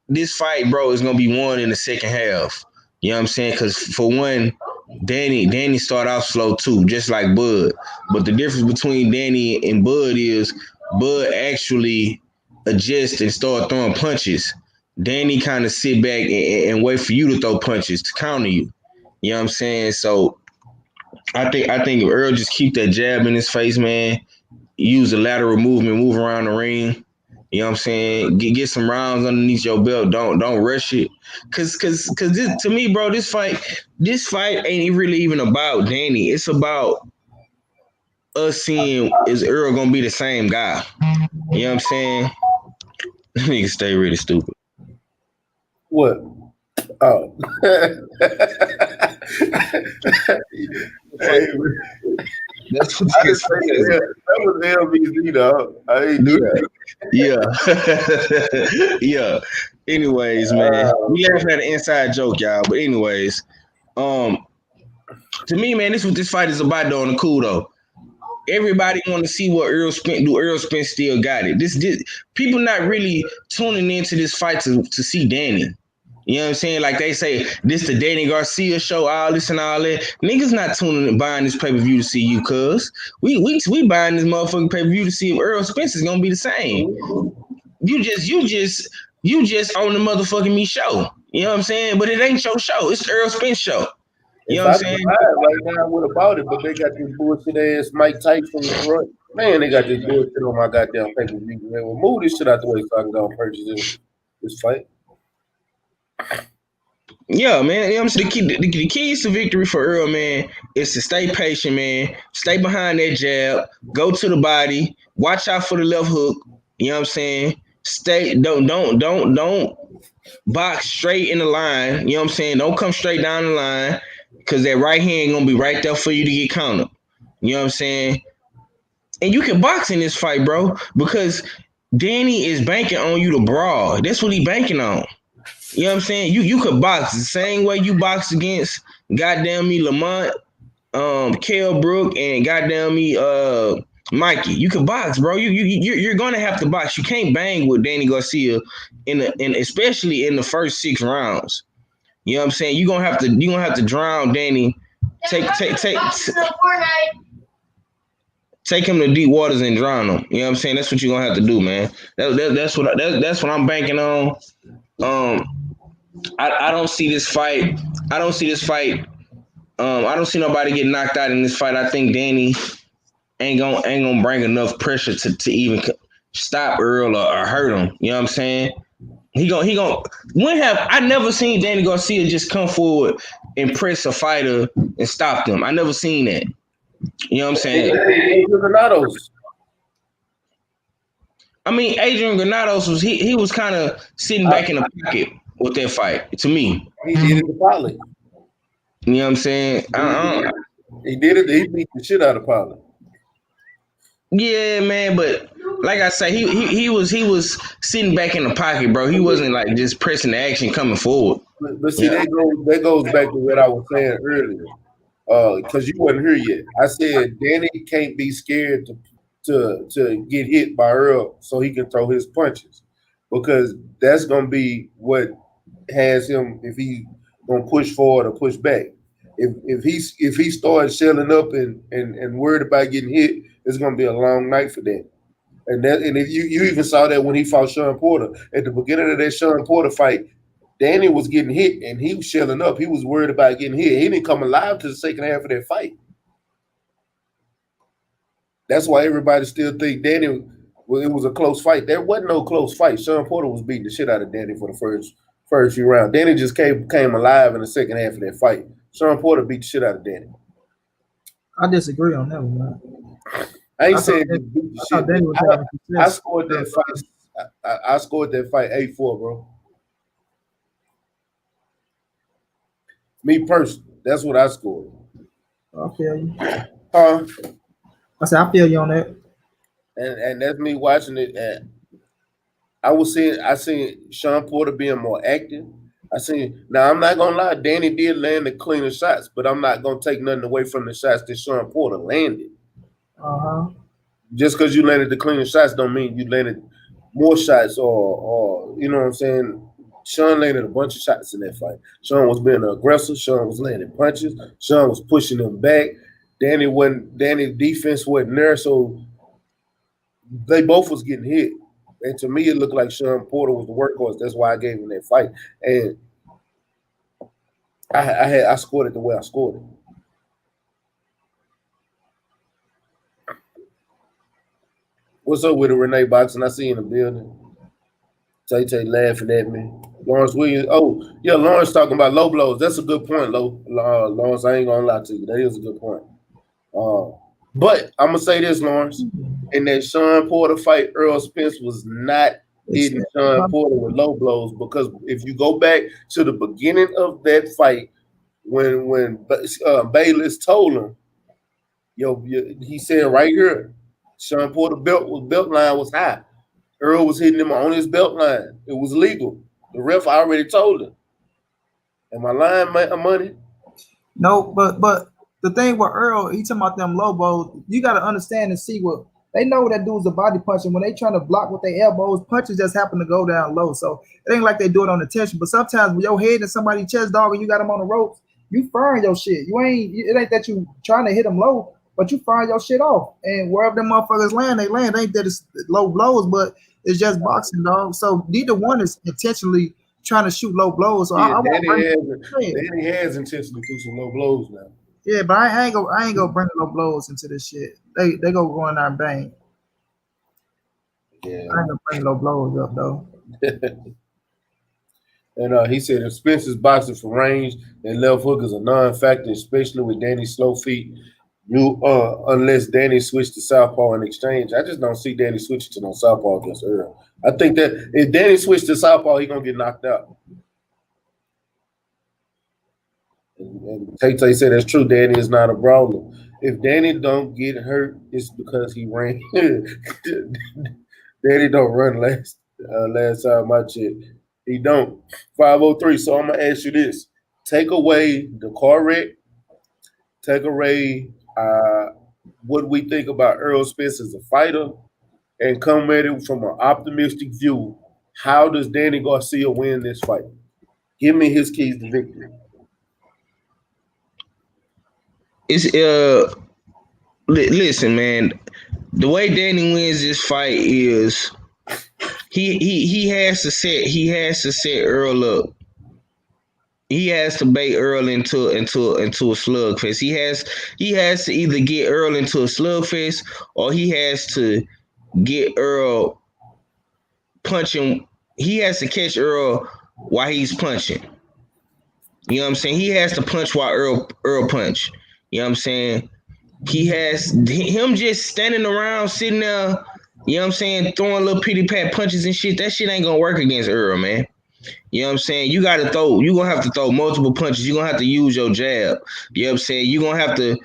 this fight, bro, is gonna be won in the second half. You know what I'm saying? Because for one, Danny started off slow too, just like Bud. But the difference between Danny and Bud is Bud actually adjusts and start throwing punches. Danny kind of sit back and wait for you to throw punches to counter you. You know what I'm saying? So I think if Earl just keep that jab in his face, man, use the lateral movement, move around the ring. You know what I'm saying? Get some rounds underneath your belt. Don't rush it. Cause this, to me, bro, this fight ain't really even about Danny. It's about us seeing is Earl gonna be the same guy. You know what I'm saying? Nigga stay really stupid. What? Oh. Hey, That's what I didn't say that. That was LBZ, dog. I ain't do that. Yeah. Anyways, man, we laughing at an inside joke, y'all. But anyways, to me, man, this is what this fight is about, though. On the cool, though. Everybody want to see what Earl Spence do. Earl Spence still got it. This people not really tuning into this fight to see Danny. You know what I'm saying? Like they say, this the Danny Garcia show, all this and all that. Niggas not tuning and buying this pay-per-view to see you, cuz. We buying this motherfucking pay-per-view to see if Earl Spence is gonna be the same. You just on the motherfucking me show. You know what I'm saying? But it ain't your show. It's the Earl Spence show. You know what I'm saying? Right now, what about it? But they got this bullshit ass Mike Tyson run. Man, they got this bullshit on my goddamn pay-per-view. Man, well, move this shit out the way so I can go and purchase this fight. Yeah, man. You know what I'm saying? The keys to victory for Earl, man, is to stay patient, man. Stay behind that jab. Go to the body. Watch out for the left hook. You know what I'm saying? Don't box straight in the line. You know what I'm saying? Don't come straight down the line, because that right hand gonna be right there for you to get countered. You know what I'm saying? And you can box in this fight, bro, because Danny is banking on you to brawl. That's what he banking on. You know what I'm saying? You could box the same way you box against goddamn me Lamont, Kell Brook, and goddamn me Mikey. You could box, bro. You're gonna have to box. You can't bang with Danny Garcia in especially in the first 6 rounds. You know what I'm saying? You're gonna have to drown Danny. Take him to deep waters and drown him. You know what I'm saying? That's what you're gonna have to do, man. That's what I'm banking on. I don't see this fight. I don't see nobody getting knocked out in this fight. I think Danny ain't gonna bring enough pressure to even stop Earl or hurt him. You know what I'm saying? He gonna. I never seen Danny Garcia just come forward and press a fighter and stop them. I never seen that. You know what I'm saying? I mean, Adrian Granados was kind of sitting back in the pocket with that fight. To me, he did it to Pollard. You know what I'm saying? He did it. He beat the shit out of Pollard. Yeah, man, but like I say, he was sitting back in the pocket, bro. He wasn't like just pressing the action coming forward. But see, that goes back to what I was saying earlier. Because you wasn't here yet. I said Danny can't be scared to get hit by Earl so he can throw his punches, because that's gonna be what has him if he gonna push forward or push back. If he starts shelling up and worried about getting hit, it's gonna be a long night for that. And if you even saw that when he fought Sean Porter at the beginning of that Sean Porter fight, Danny was getting hit and he was shelling up. He was worried about getting hit. He didn't come alive to the second half of that fight. That's why everybody still think Danny, it was a close fight. There wasn't no close fight. Sean Porter was beating the shit out of Danny for the first few rounds. Danny just came alive in the second half of that fight. Sean Porter beat the shit out of Danny. I disagree on that one, man. I ain't saying he beat the shit. I scored that fight. I scored that fight 8-4, bro. Me personally, that's what I scored. I feel you. Huh? I said I feel you on that. And that's me watching it. And I seen Sean Porter being more active. Now I'm not gonna lie, Danny did land the cleaner shots, but I'm not gonna take nothing away from the shots that Sean Porter landed. Just because you landed the cleaner shots don't mean you landed more shots or you know what I'm saying. Sean landed a bunch of shots in that fight. Sean was being an aggressor. Sean was landing punches. Sean was pushing them back. Danny's defense wasn't there, so they both was getting hit. And to me, it looked like Sean Porter was the workhorse. That's why I gave him that fight. And I scored it the way I scored it. What's up with it, Renee Boxing? I see you in the building. Tay laughing at me. Lawrence Williams. Oh, yeah, Lawrence talking about low blows. That's a good point, Lawrence. I ain't gonna lie to you. That is a good point. But I'm gonna say this, Lawrence. In that Sean Porter fight, Earl Spence was not hitting Sean Porter with low blows, because if you go back to the beginning of that fight, when Bayless told him, he said right here, Sean Porter belt line was high. Earl was hitting him on his belt line. It was legal. The ref already told him. Am I lying, money? No, but the thing with Earl, he talking about them low blows. You got to understand and see what they know. That dude's a body puncher. When they trying to block with their elbows, punches just happen to go down low. So it ain't like they do it on attention. But sometimes when your head in somebody's chest, dog, and you got them on the ropes, you firing your shit. It ain't that you trying to hit them low, but you firing your shit off. And wherever them motherfuckers land, they land. They ain't that it's low blows, but it's just boxing, dog. So neither one is intentionally trying to shoot low blows. So yeah, Danny has intentionally threw some low blows now. Yeah, but I ain't gonna bring low blows into this shit. They go in there and bang. Yeah, I ain't gonna bring low blows up though. And he said if Spence is boxing for range, and left hook is a non-factor, especially with Danny's slow feet. Unless Danny switched to southpaw in exchange. I just don't see Danny switching to no southpaw against Earl. I think that if Danny switched to southpaw, he's gonna get knocked out. And Tay said that's true. Danny is not a brawler. If Danny don't get hurt, it's because he ran. Danny don't run last time I checked. He don't. 503. So I'm gonna ask you this: take away the car wreck. Take away what we think about Earl Spence as a fighter, and come at it from an optimistic view. How does Danny Garcia win this fight? Give me his keys to victory. It's listen, man. The way Danny wins this fight is he has to set Earl up. He has to bait Earl into a slugfest. He has to either get Earl into a slugfest, or he has to get Earl punching. He has to catch Earl while he's punching. You know what I'm saying? He has to punch while Earl punch. You know what I'm saying? He has him just standing around, sitting there, you know what I'm saying, throwing little pity pat punches and shit. That shit ain't gonna work against Earl, man. You know what I'm saying? You're gonna have to throw multiple punches. You're gonna have to use your jab. You know what I'm saying? You're gonna have to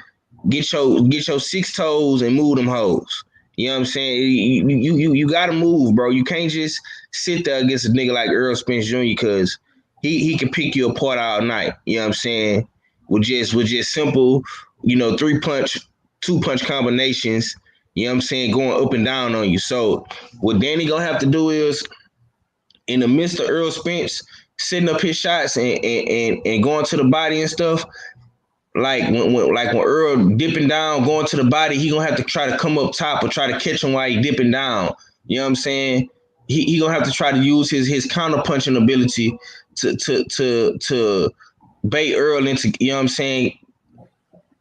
get your 6 toes and move them hoes. You know what I'm saying? You gotta move, bro. You can't just sit there against a nigga like Earl Spence Jr. because he can pick you apart all night. You know what I'm saying? With just simple, 3-punch, 2-punch combinations, you know what I'm saying, going up and down on you. So what Danny gonna have to do is, in the midst of Earl Spence setting up his shots and going to the body and stuff, like when Earl dipping down, going to the body, he gonna have to try to come up top or try to catch him while he dipping down. You know what I'm saying? He gonna have to try to use his counter punching ability to bait Earl into, you know what I'm saying,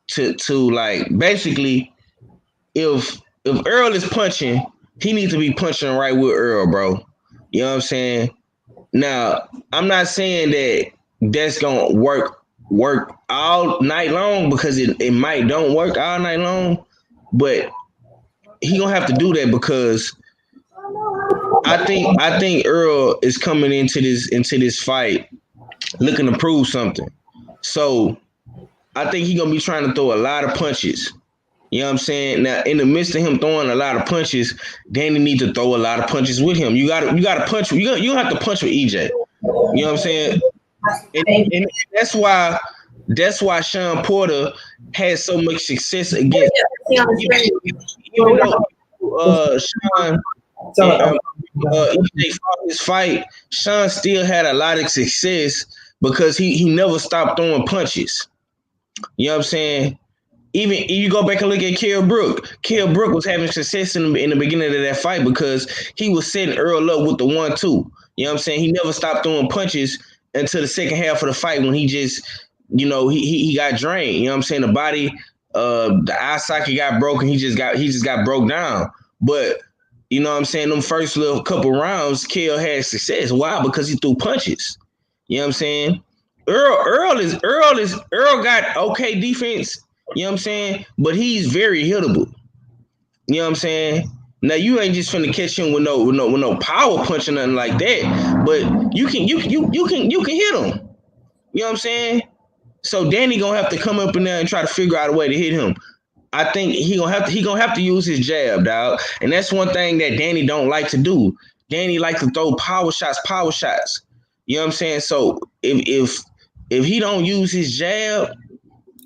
to like basically if Earl is punching, he needs to be punching right with Earl, bro. You know what I'm saying? Now, I'm not saying that that's gonna work all night long, because it might don't work all night long, but he gonna have to do that because I think Earl is coming into this fight looking to prove something. So I think he's gonna be trying to throw a lot of punches. You know what I'm saying? Now, in the midst of him throwing a lot of punches, Danny needs to throw a lot of punches with him. You gotta punch. You have to punch with EJ. You know what I'm saying? And that's why Sean Porter has so much success against. Even though Sean EJ fought his fight, Sean still had a lot of success because he never stopped throwing punches. You know what I'm saying? Even you go back and look at Kell Brook. Kell Brook was having success in the beginning of that fight because he was setting Earl up with the 1-2. You know what I'm saying? He never stopped throwing punches until the second half of the fight when he just, he got drained. You know what I'm saying? The body, the eye socket got broken. He just got broke down. But you know what I'm saying? Them first little couple rounds, Kell had success. Why? Because he threw punches. You know what I'm saying? Earl got okay defense. You know what I'm saying? But he's very hittable. You know what I'm saying? Now you ain't just finna catch him with no power punch or nothing like that. But you can hit him. You know what I'm saying? So Danny gonna have to come up in there and try to figure out a way to hit him. I think he gonna have to use his jab, dog. And that's one thing that Danny don't like to do. Danny like to throw power shots. You know what I'm saying? So if he don't use his jab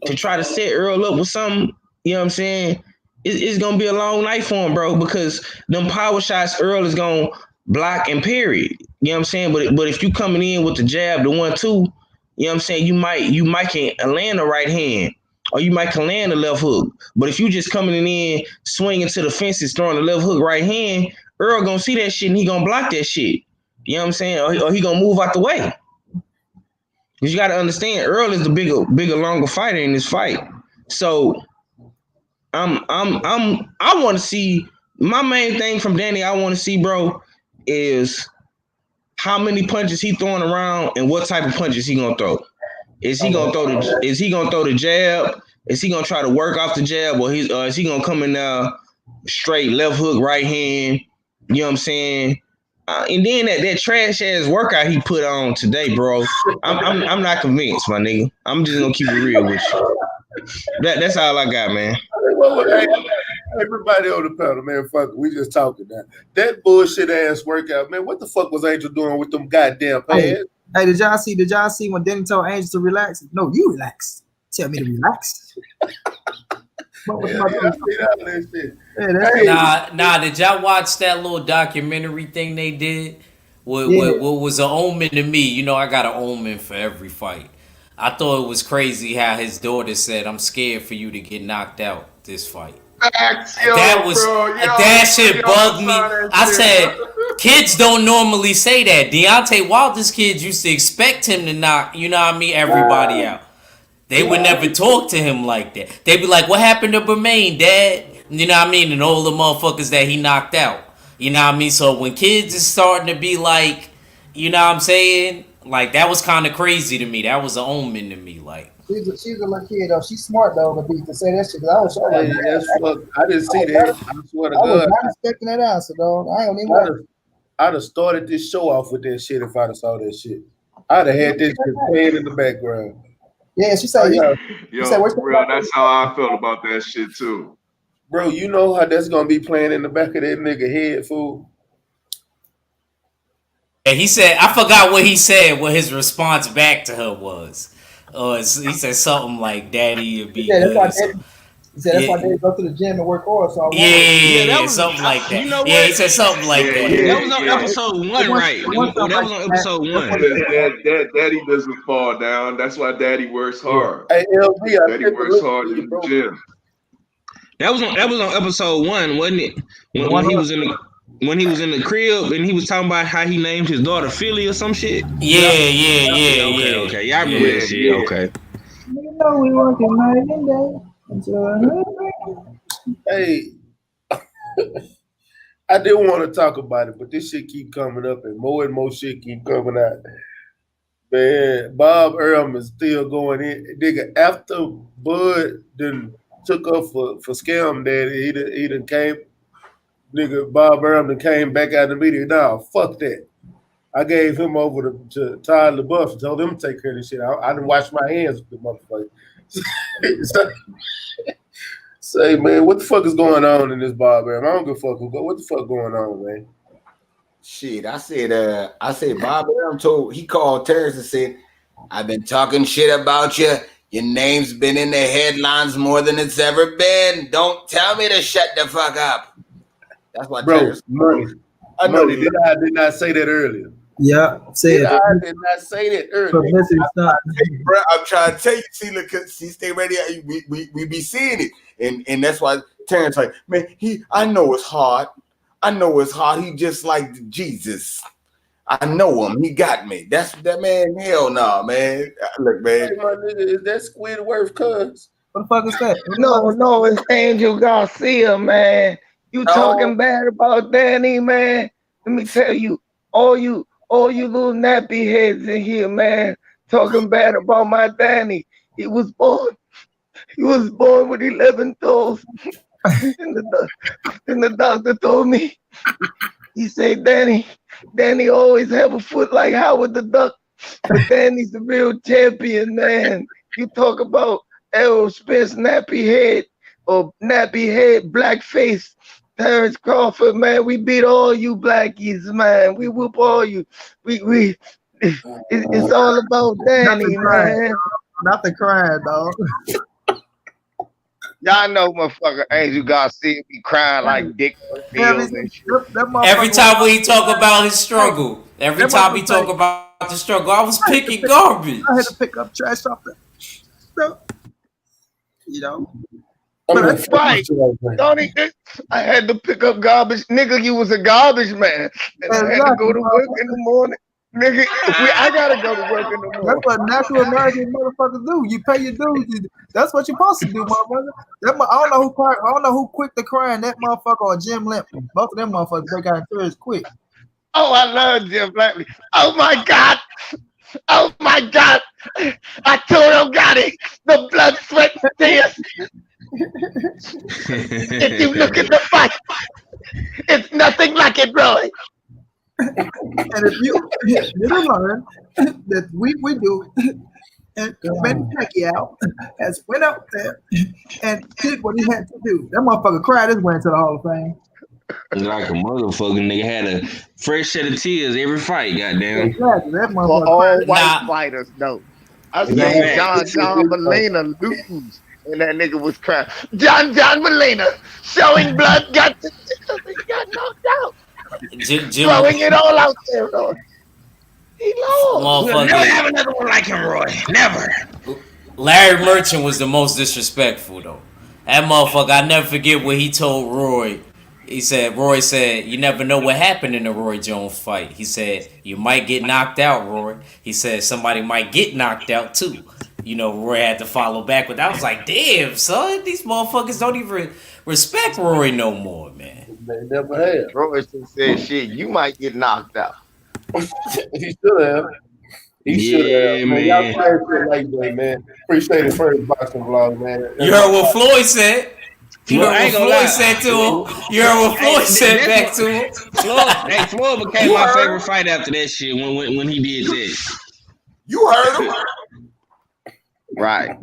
to try to set Earl up with something, you know what I'm saying? It's gonna be a long night for him, bro, because them power shots Earl is gonna block and parry. You know what I'm saying? But if you coming in with the jab, the 1-2, you know what I'm saying? You might can land the right hand, or you might can land the left hook. But if you just coming in swinging to the fences, throwing the left hook right hand, Earl gonna see that shit and he gonna block that shit. You know what I'm saying? Or he gonna move out the way. Because you got to understand, Earl is the bigger, longer fighter in this fight. So I want to see, my main thing from Danny I want to see, bro, is how many punches he throwing around and what type of punches he gonna throw. Is he gonna throw the jab? Is he gonna try to work off the jab, or is he gonna come in there straight left hook, right hand? You know what I'm saying? And then that trash ass workout he put on today, bro. I'm not convinced, my nigga. I'm just gonna keep it real with you. That's all I got, man. Hey, everybody on the panel, man. Fuck it. We just talking now. That bullshit ass workout, man. What the fuck was Angel doing with them goddamn pads? Hey, did y'all see when Danny told Angel to relax? No, you relax. Tell me to relax. Nah. Did y'all watch that little documentary thing they did? What was an omen to me? You know, I got an omen for every fight. I thought it was crazy how his daughter said, "I'm scared for you to get knocked out this fight." That shit bugged me. I said, kids don't normally say that. Deontay Wilder's kids used to expect him to knock, everybody out. They would never talk to him like that. They'd be like, "What happened to Bermain, Dad?" You know what I mean? And all the motherfuckers that he knocked out. You know what I mean? So when kids is starting to be like, you know what I'm saying? Like, that was kind of crazy to me. That was an omen to me. Like, she's a little kid though. She's smart though to say that shit. I was I didn't see that. I swear to God. I was not expecting that answer, dog. I don't even. I'd have started this show off with that shit if I'd have saw that shit. I'd have had this shit playing in the background. Yeah, she said. Real, that's how I felt about that shit too. Bro, you know how that's gonna be playing in the back of that nigga head, fool. And he said, I forgot what he said. What his response back to her was. He said something like, "Daddy, would be good." He said that's why they go to the gym and work hard. So that was something like that. You know what? He said something like that. That was on episode 1, right? That was on episode 1. Daddy doesn't fall down. That's why Daddy works hard. Hey, LB, Daddy works hard in the gym. That was on episode 1, wasn't it? When he was in the crib and he was talking about how he named his daughter Philly or some shit. Yeah. Okay. Y'all remember that shit? Yeah. Okay. You know we working night and day. Hey, I didn't want to talk about it, but this shit keep coming up and more shit keep coming out. Man, Bob Earl is still going in. Nigga, after Bud then took up for Scam Daddy, he done came. Nigga, Bob Earl came back out of the media. Nah, fuck that. I gave him over to Todd LaBeouf and told him to take care of this shit. I didn't wash my hands with the motherfucker. Say, man, what the fuck is going on in this Bob Earl? I don't give a fuck what the fuck going on, man. Shit, I said Bob Earl he called Terrence and said, "I've been talking shit about you. Your name's been in the headlines more than it's ever been. Don't tell me to shut the fuck up." That's why bro, I know. Money, did not say that earlier? Yeah, say it. I did not say that earlier. Publicity stunt. I'm trying to tell you, see, look, see, stay ready. We be seeing it, and that's why Terrence like, man, I know it's hard. I know it's hard. He just like Jesus. I know him. He got me. That's that man. Hell no, man. Look, man. Hey, my nigga, is that Squidward, cuz? What the fuck is that? No, it's Angel Garcia, man. You No. talking bad about Danny, man? Let me tell you, all you little nappy heads in here, man, talking bad about my Danny. He was born with 11 toes. and the doctor told me, he said, Danny always have a foot like Howard the Duck. But Danny's the real champion, man. You talk about Errol Spence nappy head or nappy head black face. Terrence Crawford, man, we beat all you blackies, man. We whoop all you. It's all about Danny, man. Not the crying, dog. Y'all know motherfucker Angel Garcia be crying like Dick Fields and shit. Every time we talk about his struggle, every time we talk about the struggle, I was picking garbage. I had to pick up trash off the you know. But that's right. I had to pick up garbage. Nigga, you was a garbage man. And I had to go to work in the morning. Nigga, I gotta go to work in the morning. That's what natural American motherfuckers do. You pay your dues. That's what you're supposed to do, motherfucker. I don't know who quick to crying, that motherfucker or Jim Lampton. Both of them motherfuckers break out in tears quick. Oh, I love Jim Lampton. Oh my God. Oh my God. Arturo got it. The blood, sweat, and tears. If you look at the fight, it's nothing like it, Roy. And if you learn that we do, and Manny Pacquiao has went out there and did what he had to do. That motherfucker cried his way into the Hall of Fame. Like a motherfucking nigga had a fresh set of tears every fight, goddamn. Exactly. That For motherfucker all white fighters, though. I seen John Molina lose, and that nigga was crying. John Molina showing blood, got knocked out. Jim, throwing it all out there, Roy. He lost. We'll never have another one like him, Roy. Never. Larry Merchant was the most disrespectful, though. That motherfucker, I never forget what he told Roy. Roy said, you never know what happened in the Roy Jones fight. He said, you might get knocked out, Roy. He said, somebody might get knocked out, too. You know, Roy had to follow back. But I was like, damn, son, these motherfuckers don't even respect Roy no more, man. They never have. Roy said, shit, you might get knocked out. He should have. He should have. Man. Y'all playing shit like that, man. Appreciate it for his boxing vlog, man. You heard what Floyd said? You heard what Floyd said to him? You heard what Floyd said back to him? Floyd became my favorite fight after that shit when he did that. You heard him. Right.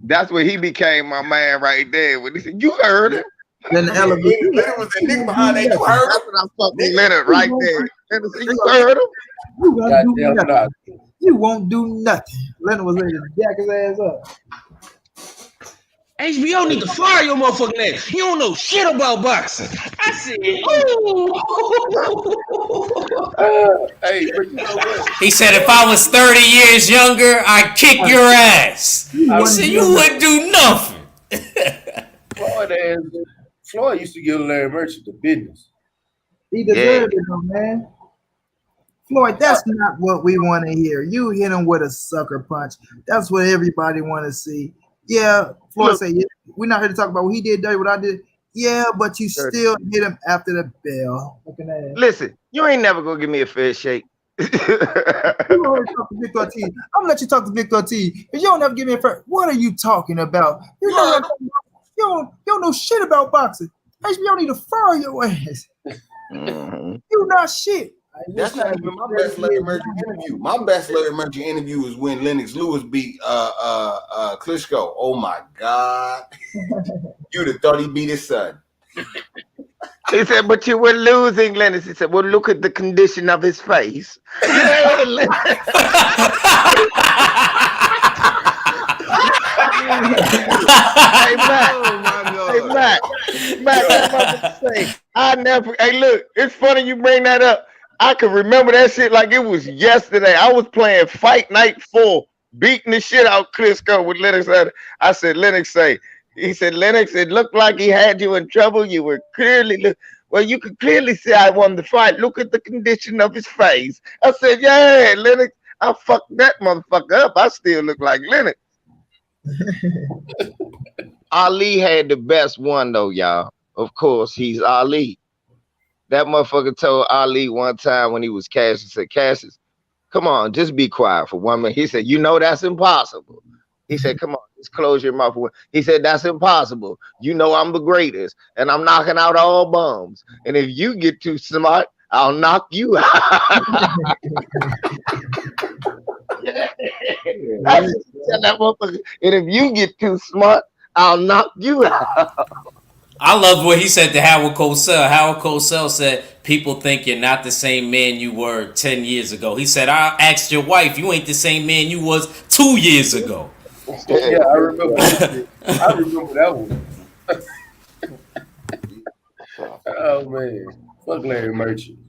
That's when he became my man right there. When he said, you heard him. Then the elevator. Leonard was the nigga behind that. You heard him. That's when I fucking Leonard right there. You heard him. You won't do nothing. Leonard was ready to jack his ass up. HBO need to fire your motherfucking ass. You don't know shit about boxing. I said, hey, but you know what? He said, if I was 30 years younger, I'd kick your ass. He said, you wouldn't do nothing. Floyd used to give Larry Merchant the business. He deserved it, though, man. Floyd, that's not what we want to hear. You hit him with a sucker punch. That's what everybody want to see. Yeah, Floyd said, yeah, we're not here to talk about what he did, what I did. Yeah, but you still hit him after the bell. Listen, you ain't never gonna give me a fair shake. You always talk to Victor T. I'm gonna let you talk to Victor T. Because you don't ever give me a fair. What are you talking about? You don't know shit about boxing. HBO need to fire your ass. You not shit. That's not even my best Larry Merchant interview. My best Larry Merchant interview was when Lennox Lewis beat Klitschko. Oh my God. You'd have thought he beat his son. He said, but you were losing, Lennox. He said, well, look at the condition of his face. Hey, Matt, I'm about to say, I I never. Hey, look, it's funny you bring that up. I can remember that shit like it was yesterday. I was playing Fight Night 4, beating the shit out Clisco with Lennox. I said, Lennox he said, Lennox, it looked like he had you in trouble. You were clearly, well, you could clearly see I won the fight. Look at the condition of his face. I said, yeah, Lennox, I fucked that motherfucker up. I still look like Lennox. Ali had the best one though, y'all. Of course, he's Ali. That motherfucker told Ali one time when he was Cassius, said, Cassius, come on, just be quiet for 1 minute. He said, you know that's impossible. He said, come on, just close your mouth. He said, that's impossible. You know I'm the greatest, and I'm knocking out all bums. And if you get too smart, I'll knock you out. That motherfucker. And if you get too smart, I'll knock you out. I love what he said to Howard Cosell. Howard Cosell said, people think you're not the same man you were 10 years ago. He said, I asked your wife, you ain't the same man you was 2 years ago. Yeah, I remember that. I remember that one. Oh, man. Fuck Larry Merchant.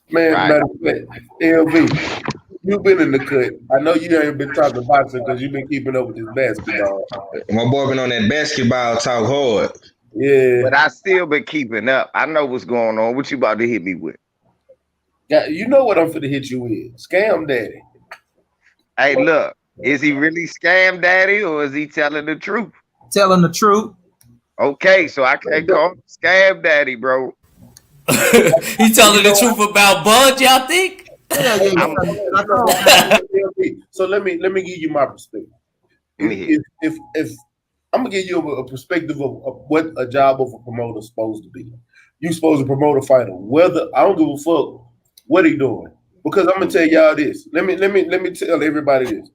Man, matter of fact, LV, you've been in the cut. I know you ain't been talking boxing because you've been keeping up with this basketball. My boy been on that basketball talk hard. Yeah. But I still been keeping up. I know what's going on. What you about to hit me with? Yeah, you know what I'm finna hit you with. Scam Daddy. Hey, look. Is he really Scam Daddy or is he telling the truth? Telling the truth. Okay, so I can't call him Scam Daddy, bro. He telling the truth about Bud, y'all think? So let me give you my perspective. If I'm gonna give you a perspective of what a job of a promoter is supposed to be. You're supposed to promote a fighter. Whether I don't give a fuck what he doing. Because I'm gonna tell y'all this. Let me tell everybody this.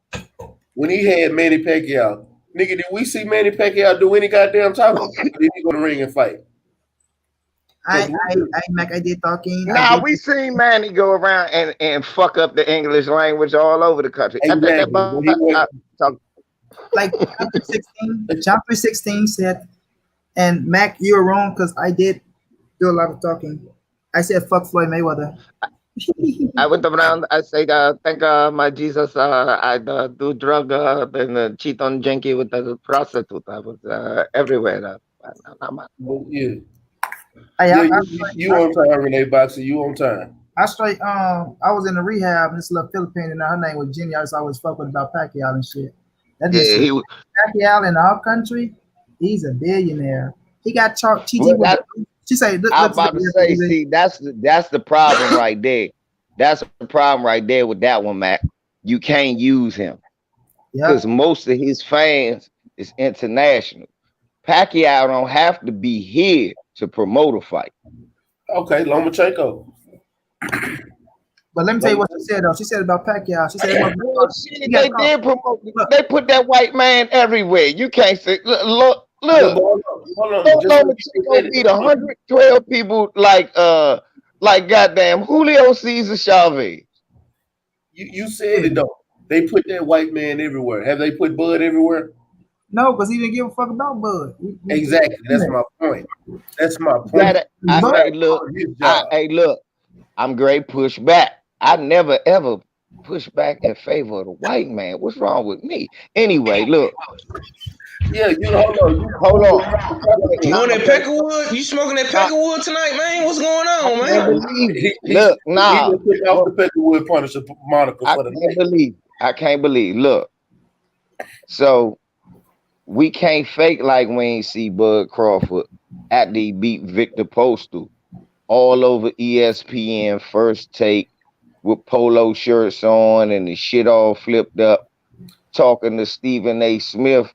When he had Manny Pacquiao, nigga, did we see Manny Pacquiao do any goddamn talking? Did he go to the ring and fight? I did talking. Nah, we seen Manny go around and fuck up the English language all over the country. Exactly. Like John 3:16 said, and Mac, you're wrong because I did do a lot of talking. I said fuck Floyd Mayweather. I went around. I said, "Thank my Jesus. I do drug and cheat on Jenky with the prostitute. I was everywhere. You on time, Renee Boxer. You on time. I was in the rehab, and this little Philippine, and her name was Jenny. I was always fucking about Pacquiao and shit. He was Pacquiao in our country. He's a billionaire. He got charged. She said, I'm about to say, see, that's the problem right there. That's the problem right there with that one, Mac. You can't use him because most of his fans is international. Pacquiao don't have to be here to promote a fight. Okay, Lomachenko. But let me tell you what she said though. She said about Pacquiao. She said they did promote. They put that white man everywhere. You can't say look. Lomachenko beat 112 people like goddamn Julio Cesar Chavez. You said it though. They put that white man everywhere. Have they put Bud everywhere? No, because he didn't give a fuck about Bud. Exactly. That's my point. That's my point. Hey, look. I'm great pushback. I never ever push back in favor of the white man. What's wrong with me? Anyway, look. Yeah, hold on. You on that Peckerwood? You smoking that Peckerwood tonight, man? What's going on, man? Look, nah. He took off the Peckerwood Punisher moniker for the night. I can't believe. Look. So we can't fake like we ain't see Bud Crawford after he beat Victor Postal all over ESPN First Take with polo shirts on and the shit all flipped up, talking to Stephen A. Smith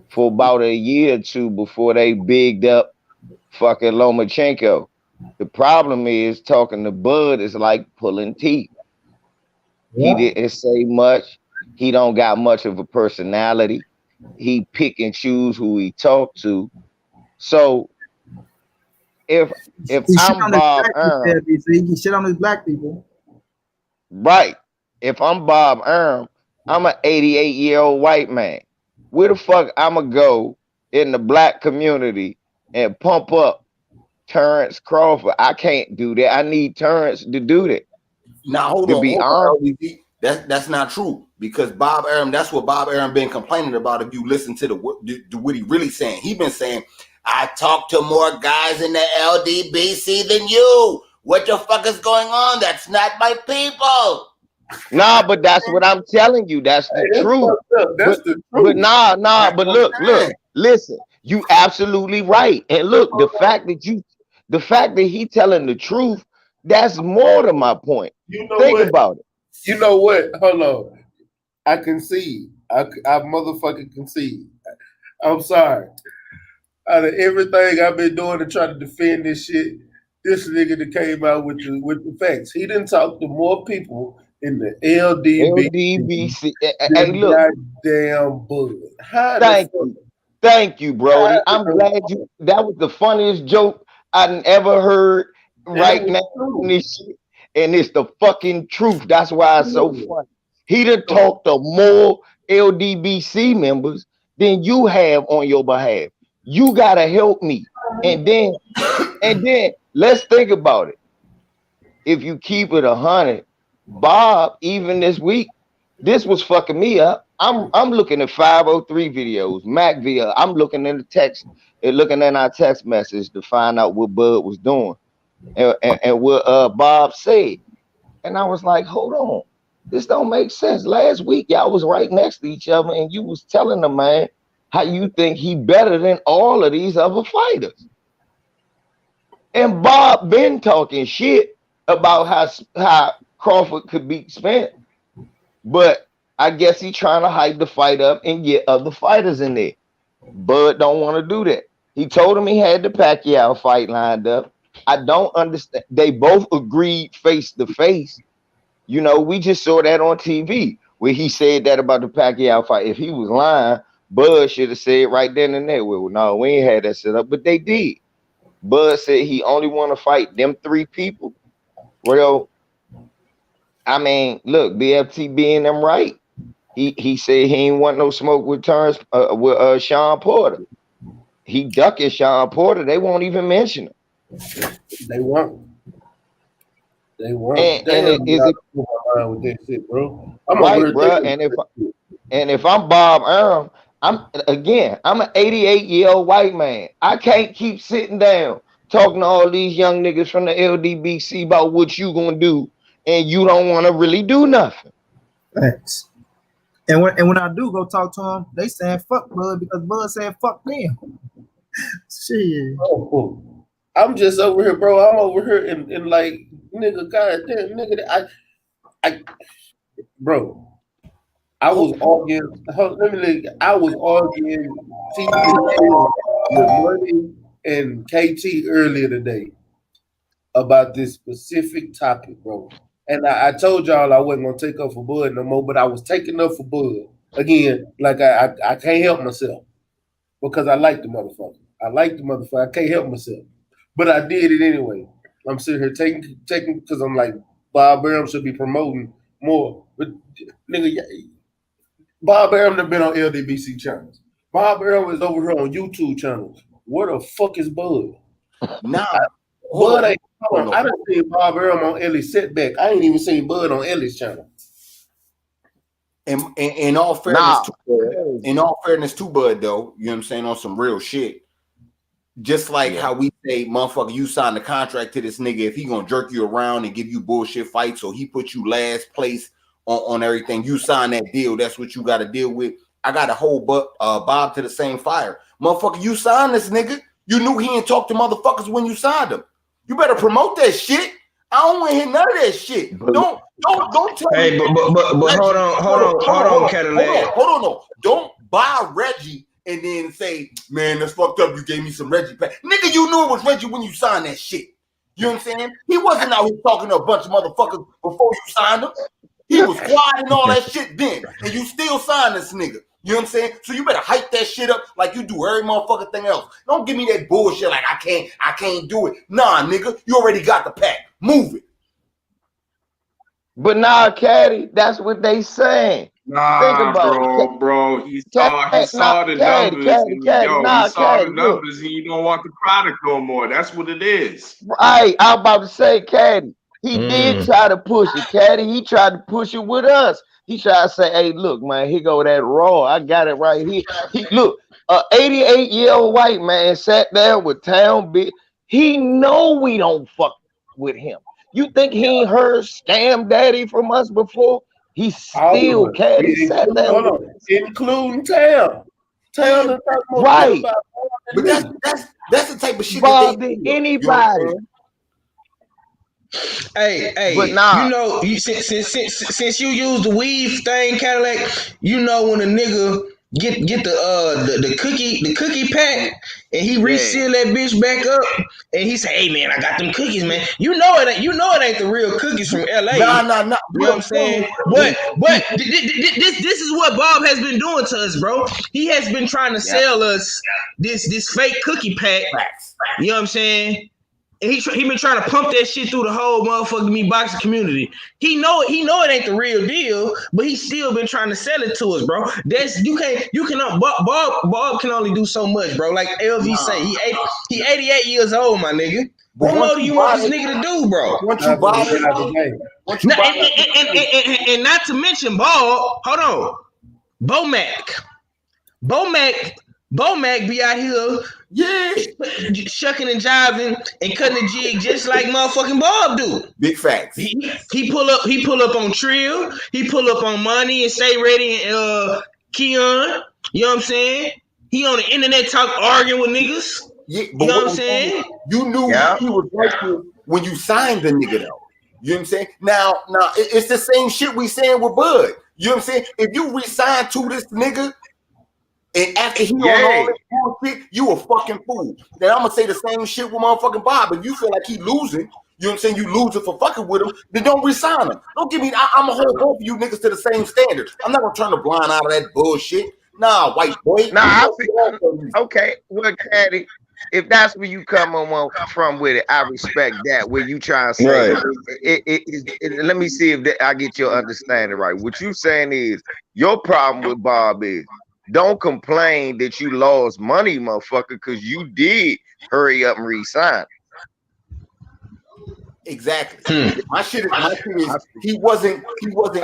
for about a year or two before they bigged up fucking Lomachenko. The problem is talking to Bud is like pulling teeth. He didn't say much. He don't got much of a personality. He pick and choose who he talk to. So if I'm Bob Arum, he shit on his black people. Right. If I'm Bob Arum, I'm an 88-year-old white man. Where the fuck I'ma go in the black community and pump up Terrence Crawford. I can't do that. I need Terrence to do that. Now hold To on, be hold honest. on, LBG. That's not true, because Bob Arum, that's what Bob Arum been complaining about. If you listen to what he really saying, he been saying, I talk to more guys in the LDBC than you. What the fuck is going on? That's not my people. Nah, but that's what I'm telling you. That's the truth. That's the truth. But nah. That's But what I'm look, saying. listen. You absolutely right. And look, the fact that he telling the truth, that's more to my point. You know Think what? about it. You know what? Hold on. I concede. I motherfucking concede. I'm sorry. Out of everything I've been doing to try to defend this shit, this nigga that came out with the facts. He didn't talk to more people in the LDBC. Hey, than look. goddamn Bud. How the Thank fuck? you. Thank you, Brody. I'm glad you. That was the funniest joke I'd ever heard right now in this shit. And it's the fucking truth. That's why it's so funny. He done talked to more LDBC members than you have on your behalf. You gotta help me. And then let's think about it. If you keep it 100, Bob, even this week, this was fucking me up. I'm looking at 503 videos, Mac video. I'm looking in the text and looking at our text message to find out what Bud was doing and what Bob said. And I was like, hold on, this don't make sense. Last week y'all was right next to each other and you was telling the man how you think he better than all of these other fighters. And Bob been talking shit about how Crawford could beat Spence, but I guess he trying to hype the fight up and get other fighters in there. Bud don't want to do that. He told him he had the Pacquiao fight lined up. I don't understand. They both agreed face to face. You know, we just saw that on TV where he said that about the Pacquiao fight. If he was lying, Bud should have said right then and there, well, no, we ain't had that set up, but they did. Bud said he only want to fight them 3 people. Well, I mean, look, BFT being them right. He said he ain't want no smoke with Terrence with Sean Porter. He ducking Sean Porter. They won't even mention him. They won't. They won't. And is it my mind with that shit, bro? I'm right, bro? And if I'm Bob Arum, I'm an 88-year-old white man. I can't keep sitting down talking to all these young niggas from the LDBC about what you gonna do, and you don't want to really do nothing. Thanks. And when I do go talk to them, they saying fuck Bud because Bud said fuck them. Shit. Oh, I'm just over here, bro. I'm over here and like, nigga, goddamn, nigga, bro. I was arguing. I was arguing with Money and KT earlier today about this specific topic, bro. And I told y'all I wasn't gonna take up for Bud no more, but I was taking up for Bud again. Like I can't help myself because I like the motherfucker. I can't help myself, but I did it anyway. I'm sitting here taking because I'm like Bob Arum should be promoting more, but nigga, Bob Arum have been on LDBC channels. Bob Arum is over here on YouTube channels. Where the fuck is Bud? Nah, Bud ain't. I done seen Bob Arum on Ellie's Setback. I ain't even seen Bud on Ellie's channel. In all fairness, to Bud, though, you know what I'm saying, on some real shit. Just like how we say, motherfucker, you signed a contract to this nigga if he gonna jerk you around and give you bullshit fights, so he put you last place on everything. You sign that deal, that's what you got to deal with. I got to hold Bob to the same fire. Motherfucker, you signed this nigga. You knew he ain't talk to motherfuckers when you signed him. You better promote that shit. I don't want to hear none of that shit. Don't tell me. Hey, but hold on, Cadillac. Hold on, no. Don't buy Reggie and then say, man, that's fucked up. You gave me some Reggie pack. Nigga, you knew it was Reggie when you signed that shit. You know what I'm saying? He wasn't out here talking to a bunch of motherfuckers before you signed him. He was quiet and all that shit then. And you still signed this nigga. You know what I'm saying? So you better hype that shit up like you do every motherfucking thing else. Don't give me that bullshit like I can't do it. Nah, nigga, you already got the pack. Move it. But nah, Caddy, that's what they saying. Nah, about it. bro. He saw the numbers, and he saw the numbers, and you don't want the product no more. That's what it is. Right, I'm about to say, Caddy. He did try to push it, Caddy. He tried to push it with us. He tried to say, "Hey, look, man, here go that raw. I got it right here." He look, 88-year-old white man sat there with Town Big. He know we don't fuck with him. You think he ain't heard Scam Daddy from us before? He still Caddy sat there, including Town. Town right? But that's the type of shit Bob that they than anybody. Hey, but nah, you know, since you use the weave thing, Cadillac, you know when a nigga get the cookie pack and he reseal that bitch back up and he say, "Hey man, I got them cookies, man." You know it ain't the real cookies from LA. Nah. You know what I'm saying? But this is what Bob has been doing to us, bro. He has been trying to sell us this fake cookie pack. You know what I'm saying? And he been trying to pump that shit through the whole motherfucking me boxing community. He know it ain't the real deal, but he still been trying to sell it to us, bro. Bob can only do so much, bro. Like LV say, he 88 years old, my nigga. What more do you want this nigga to do, bro? And not to mention Bob, hold on. Bomac be out here, shucking and jiving and cutting the jig just like motherfucking Bob do. Big facts. He pull up on Trill. He pull up on Money and Stay Ready and Keon. You know what I'm saying? He on the internet arguing with niggas. Yeah, you know what I'm saying? You knew he was right when you signed the nigga though. You know what I'm saying? Now it's the same shit we saying with Bud. You know what I'm saying? If you resign to this nigga. And after he on all this bullshit, you a fucking fool. Then I'm gonna say the same shit with motherfucking Bob. If you feel like he losing, you know what I'm saying? You losing for fucking with him, then don't resign him. Don't give me. I'm gonna hold both of you niggas to the same standard. I'm not gonna turn the blind out of that bullshit. Nah, white boy. Nah, I feel okay. Well, Caddy, if that's where you come on from with it, I respect that. Where you trying to say let me see if I get your understanding right. What you saying is your problem with Bob is. Don't complain that you lost money, motherfucker, because you did hurry up and resign. Exactly. My shit is he wasn't in the public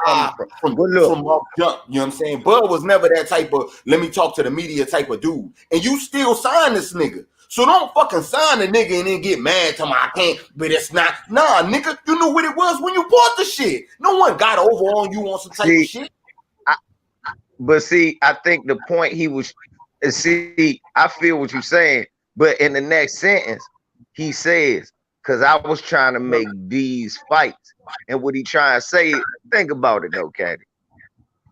eye from off jump. You know what I'm saying? Bud was never that type of let me talk to the media type of dude. And you still sign this nigga. So don't fucking sign the nigga and then get mad to me. I can't, but it's not. Nah, nigga, you knew what it was when you bought the shit. No one got over on you on some type of shit. But see, I think the point he was I feel what you're saying, but in the next sentence, he says, because I was trying to make these fights. And what he trying to say, think about it though, Caddy.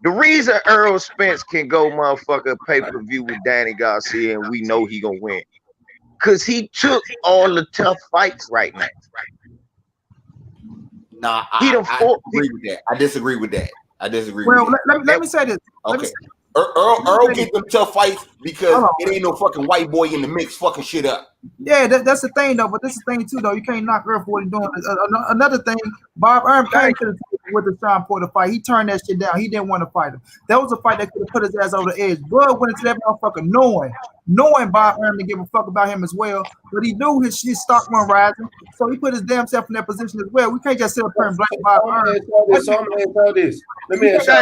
The reason Earl Spence can go motherfucker pay-per-view with Danny Garcia and we know he gonna win. Because he took all the tough fights right now. Nah, I disagree with that. I disagree with that. Well, let me say this. Okay. Earl get them tough fights because it ain't no fucking white boy in the mix fucking shit up. Yeah, that's the thing though. But this is the thing too though. You can't knock Earl for what he's doing. Another thing, Bob Earl came to the with the Sean Porter fight. He turned that shit down. He didn't want to fight him. That was a fight that could have put his ass over the edge. Bud went into that motherfucker knowing Bob Earl to give a fuck about him as well. But he knew his stock wasn't rising, so he put his damn self in that position as well. We can't just sit up here and blame Bob Earl. Let me ask you.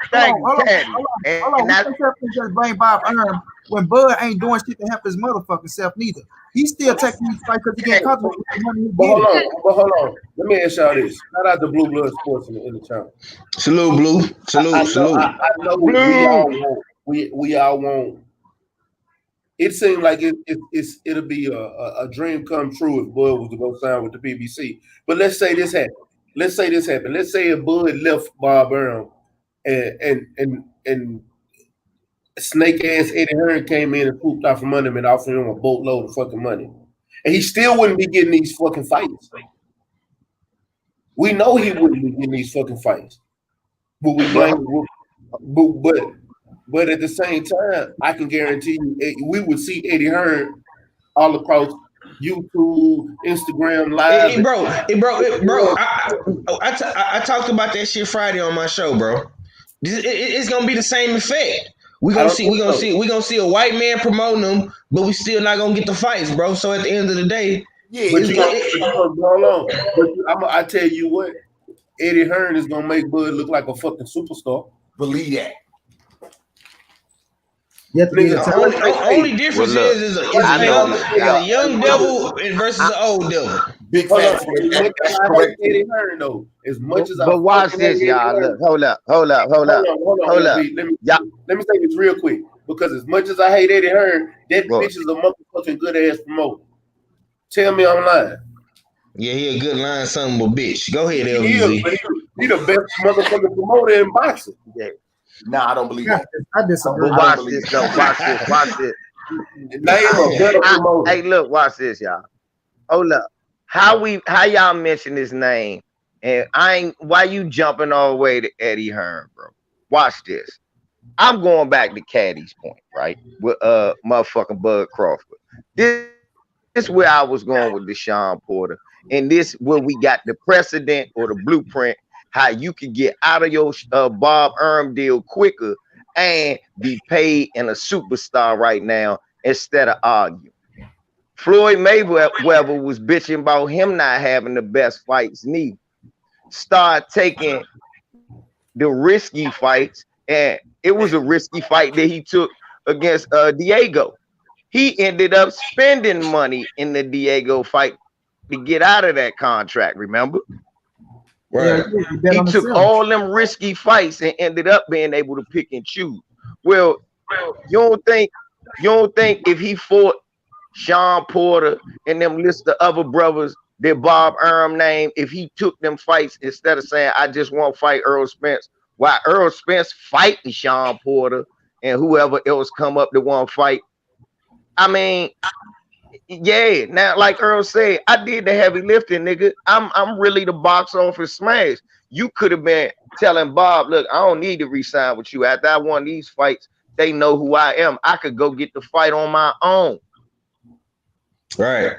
Hold on. We can't just blame Bob Earl when Bud ain't doing shit to help his motherfucking self neither. He's still taking these fights because he getting comfortable with the money he getting. Hold on. Let me ask y'all this. Shout out to Blue Blood Sports in the channel. Salute, Blue. Salute. I know we all want. It seems like it'll be a dream come true if Bud was to go sign with the PBC. But let's say this happened. Let's say if Bud left Bob Earl and snake ass Eddie Hearn came in and pooped out from under him and offered him a boatload of fucking money. And he still wouldn't be getting these fucking fights. We know he wouldn't be getting these fucking fights. But we blame but at the same time, I can guarantee you we would see Eddie Hearn all across YouTube, Instagram Live. Bro. I talked about that shit Friday on my show, bro. It's gonna be the same effect. We're gonna see a white man promoting them, but we still not gonna get the fights, bro. So at the end of the day, but hold on. But I tell you what, Eddie Hearn is gonna make Bud look like a fucking superstar. Believe that. Only difference is a young devil versus an old devil. Big facts. Correct. Eddie Hearn though, as much as but watch this, y'all. Look, hold up. Let me say this real quick, because as much as I hate Eddie Hearn, that bitch is a motherfucking good ass promoter. Tell me I'm lying. Yeah, he a good line son of a bitch. Go ahead, LVZ. He the best motherfucking promoter in boxing. Yeah. Nah, I don't believe that. I disagree. But watch this though. Watch this. Hey, look, watch this, y'all. Hold up. How y'all mention his name? And why you jumping all the way to Eddie Hearn, bro? Watch this. I'm going back to Caddy's point, right? With motherfucking Bud Crawford. This is where I was going with Deshaun Porter. And this where we got the precedent or the blueprint how you could get out of your Bob Arum deal quicker and be paid in a superstar right now instead of arguing. Floyd Mayweather was bitching about him not having the best fights neither. Start taking the risky fights, and it was a risky fight that he took against Diego. He ended up spending money in the Diego fight to get out of that contract, remember? Right. He took all them risky fights and ended up being able to pick and choose. Well, you don't think if he fought Sean Porter and them list of other brothers that Bob Arum named, if he took them fights instead of saying I just want to fight Earl Spence, while Earl Spence fighting Sean Porter and whoever else come up to want to fight. I mean, yeah. Now, like Earl said, I did the heavy lifting, nigga. I'm really the box office smash. You could have been telling Bob, look, I don't need to re-sign with you. After I won these fights, they know who I am. I could go get the fight on my own. Right.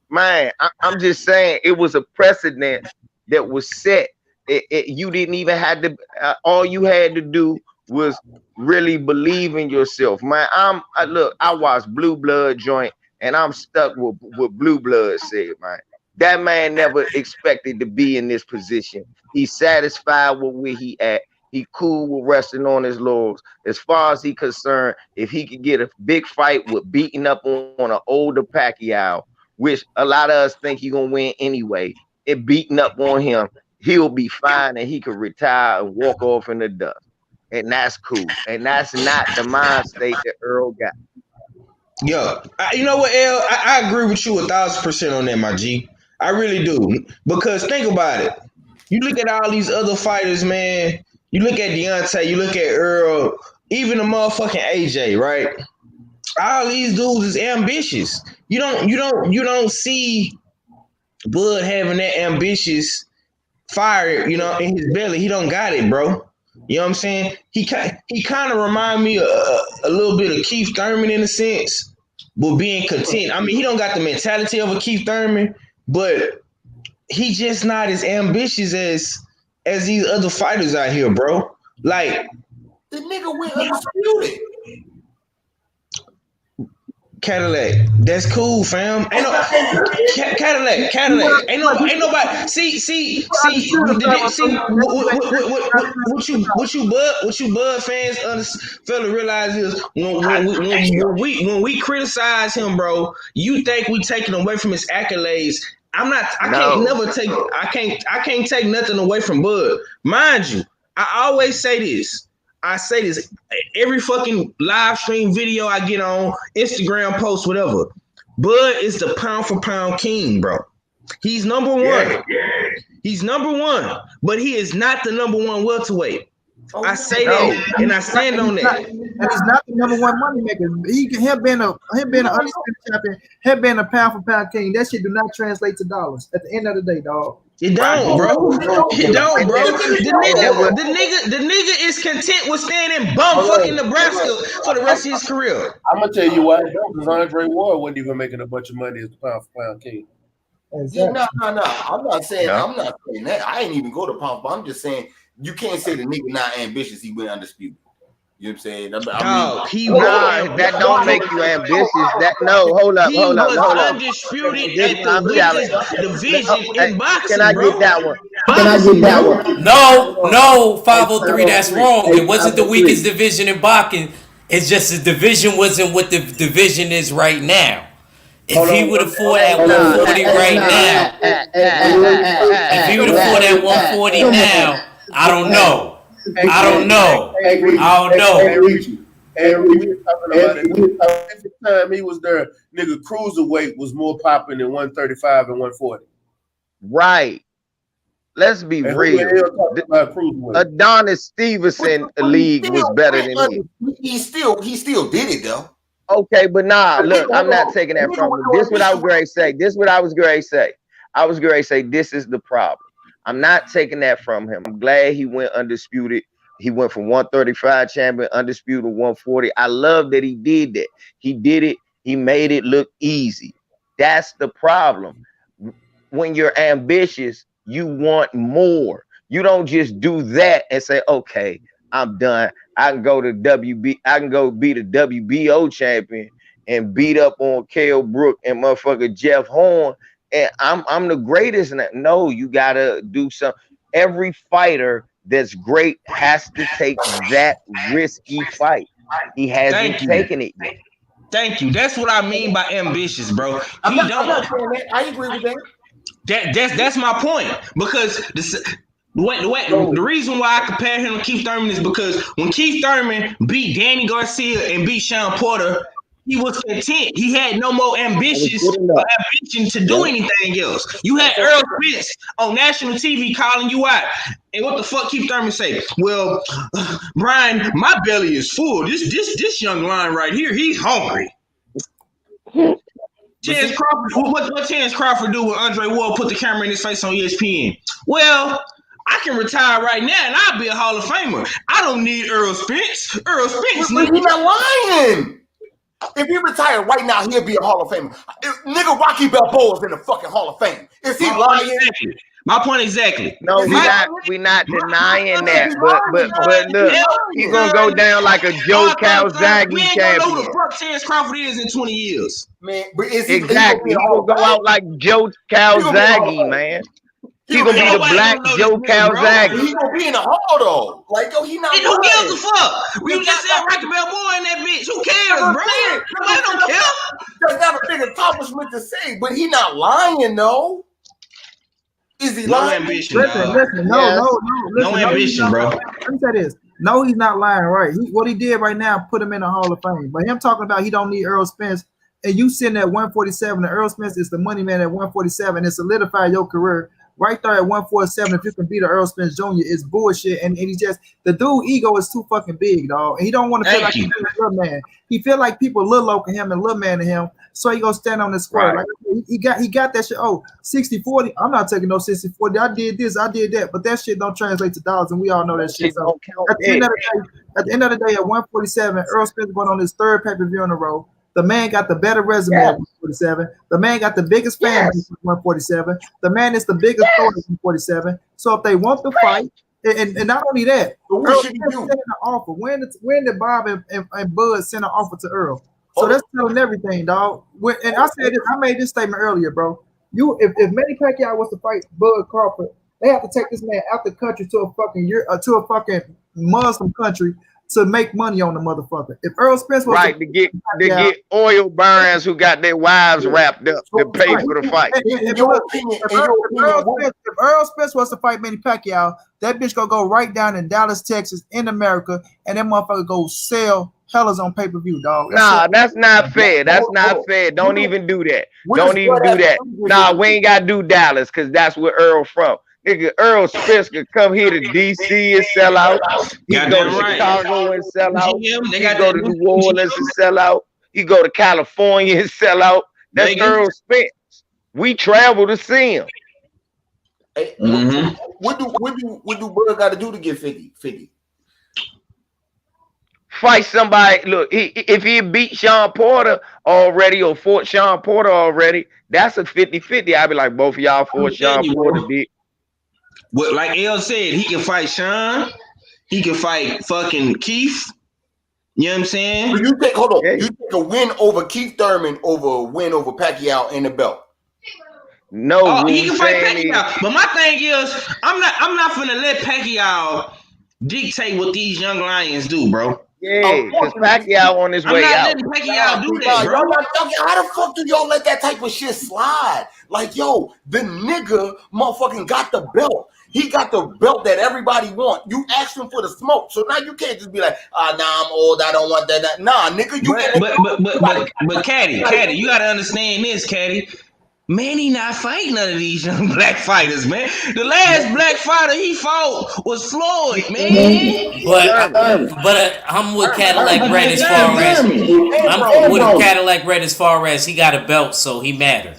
Man, I'm just saying it was a precedent that was set. You didn't even have to. All you had to do was really believe in yourself, man. I watched Blue Blood joint, and I'm stuck with what Blue Blood said, man. That man never expected to be in this position. He's satisfied with where he at. He cool with resting on his laurels. As far as he concerned, if he could get a big fight with beating up on an older Pacquiao, which a lot of us think he's gonna win anyway, it beating up on him, he'll be fine and he could retire and walk off in the dust. And that's cool. And that's not the mind state that Earl got. Yo, you know what, L? I agree with you 1,000% on that, my G. I really do. Because think about it. You look at all these other fighters, man. You look at Deontay, you look at Earl, even the motherfucking AJ, right? All these dudes is ambitious. You don't see Bud having that ambitious fire, in his belly. He don't got it, bro. You know what I'm saying? He kind of remind me a little bit of Keith Thurman in a sense, but being content. I mean, he don't got the mentality of a Keith Thurman, but he just not as ambitious as these other fighters out here, bro. Like the nigga went undisputed. Cadillac, that's cool, fam. Ain't no Cadillac. Ain't nobody. See. What you Bud fans fail to realize is when we criticize him, bro. You think we taking away from his accolades? I can't take nothing away from Bud. Mind you, I always say this. I say this every fucking live stream video I get on, Instagram post, whatever. Bud is the pound for pound king, bro. He's number one. Yeah. He's number one, but he is not the number one welterweight. I say that, and I stand on that. And he's not the number one money maker. Him being an undisputed champion, him being a pound for pound king, that shit do not translate to dollars. At the end of the day, dog. It don't, bro. It don't, bro. The nigga is content with staying in bumfucking Nebraska for the rest of his career. I'm gonna tell you why. Because Andre Ward wasn't even making a bunch of money as the pound for pound king. Exactly. Yeah, no. I'm not saying that. I ain't even go to pound. I'm just saying you can't say the nigga not ambitious. He went undisputed. You know what I'm saying? That don't make you ambitious. Hold up. He was undisputed at the weakest division in boxing, Can I bro. get that one? No, 503, that's wrong. It wasn't the weakest division in boxing. It's just the division wasn't what the division is right now. If he would have fought at 140 right now, if he would have fought at 140 now, I don't know. Every time he was there, nigga, cruiserweight was more popping than 135 and 140. Right. Let's be real. Adonis Stevenson league was better than him. He still did it though. Okay, but look, I'm not taking that from him. This is what I was going to say. I was going to say this is the problem. I'm not taking that from him. I'm glad he went undisputed. He went from 135 champion, undisputed 140. I love that he did that. He did it. He made it look easy. That's the problem. When you're ambitious, you want more. You don't just do that and say, okay, I'm done. I can go to I can go be the WBO champion and beat up on Kell Brook and motherfucker Jeff Horn. And I'm the greatest. No, you gotta do something. Every fighter that's great has to take that risky fight. He hasn't taken it yet. Thank you. That's what I mean by ambitious, bro. I'm not saying that. I agree with that. That's my point. Because the reason why I compare him to Keith Thurman is because when Keith Thurman beat Danny Garcia and beat Sean Porter, he was content. He had no more ambition to do anything else. You had Earl Spence on national TV calling you out. And what the fuck Keith Thurman say? Well, Brian, my belly is full. This young lion right here, he's hungry. Terrence Crawford, what Terrence Crawford do when Andre Ward put the camera in his face on ESPN? Well, I can retire right now and I'll be a Hall of Famer. I don't need Earl Spence. Earl Spence. He's not lying. If he retired right now, he'll be a Hall of Famer. Nigga, Rocky Balboa's in the fucking Hall of Fame. Is he lying? My point exactly. No, we not denying that, but look, he's gonna go down like a Joe Calzaghe champion. Know who the fuck Terrence Crawford is in 20 years. Man, but is he exactly? He's gonna go out like Joe Calzaghe, man. He's gonna be the black Joe Calzaghe. He's gonna be in the hall though. Like, yo, he not. Who gives a fuck? We just said Rocky Balboa in that bitch. Who cares, bro? Nobody don't care. That's not a big accomplishment to say, but he not lying though. Is he lying? Listen, no ambition, bro. Let me say this. No, he's not lying, right? What he did right now put him in the Hall of Fame. But him talking about he don't need Earl Spence, and you sitting at 147, and Earl Spence is the money man at 147, and solidify your career right there at 147. If you can beat Earl Spence Jr., it's bullshit. And he's just, the dude ego is too fucking big, dog. And he don't want to feel like he's a little man. He feel like people little low to him and little man to him. So he gonna stand on the square. Right. Like he got that shit. Oh, 60-40. I'm not taking no 60-40. I did this, I did that, but that shit don't translate to dollars, and we all know that shit. So at the end of the day, at 147, Earl Spence going on his third pay-per-view in a row. The man got the better resume at 147. The man got the biggest fan base at 147. The man is the biggest thrower at 147. So if they want to fight, and not only that, Earl sent an offer. When did Bob and Bud send an offer to Earl? So that's telling everything, dog. And I said this, I made this statement earlier, bro. If Manny Pacquiao was to fight Bud Crawford, they have to take this man out the country to a fucking Muslim country to make money on the motherfucker. If Earl Spence was to get oil barons who got their wives wrapped up to pay for the fight. If Earl Spence was to fight Manny Pacquiao, that bitch gonna go right down in Dallas, Texas, in America, and that motherfucker go sell hellas on pay-per-view, dog. That's not fair. That's not fair. Don't even do that. Don't even do that. Nah, we ain't gotta do Dallas because that's where Earl from. Nigga, Earl Spence could come here to DC and sell out. He go to Chicago and sell out. He go to New Orleans and sell out. He go to California and sell out. That's Earl Spence. We travel to see him. Hey, what do Bud got to do to get 50? Fight somebody. Look, if he beat Sean Porter already or fought Sean Porter already, that's a 50-50. I'd be like, both of y'all fought Sean Porter, did. What, like El said, he can fight Sean. He can fight fucking Keith. You know what I'm saying? So you take you Yeah. take a win over Keith Thurman over a win over Pacquiao in the belt. No, Oh, what he we can fight saying Pacquiao. is, But my thing is, I'm not finna let Pacquiao dictate what these young lions do, bro. yeah, because Pacquiao on his I'm way not out. letting Pacquiao do Nah, that, bro. y'all not talking. How the fuck do y'all let that type of shit slide? Like, yo, the nigga motherfucking got the belt. He got the belt that everybody want. You asked him for the smoke, so now you can't just be like, nah, I'm old, I don't want that. Nah, nigga, you But Caddy, you gotta understand this, Caddy. Manny not fighting none of these young black fighters, man. The last black fighter he fought was Floyd, man. But I'm with Cadillac Red as far as I'm with Cadillac Red as far as he got a belt, so he matter.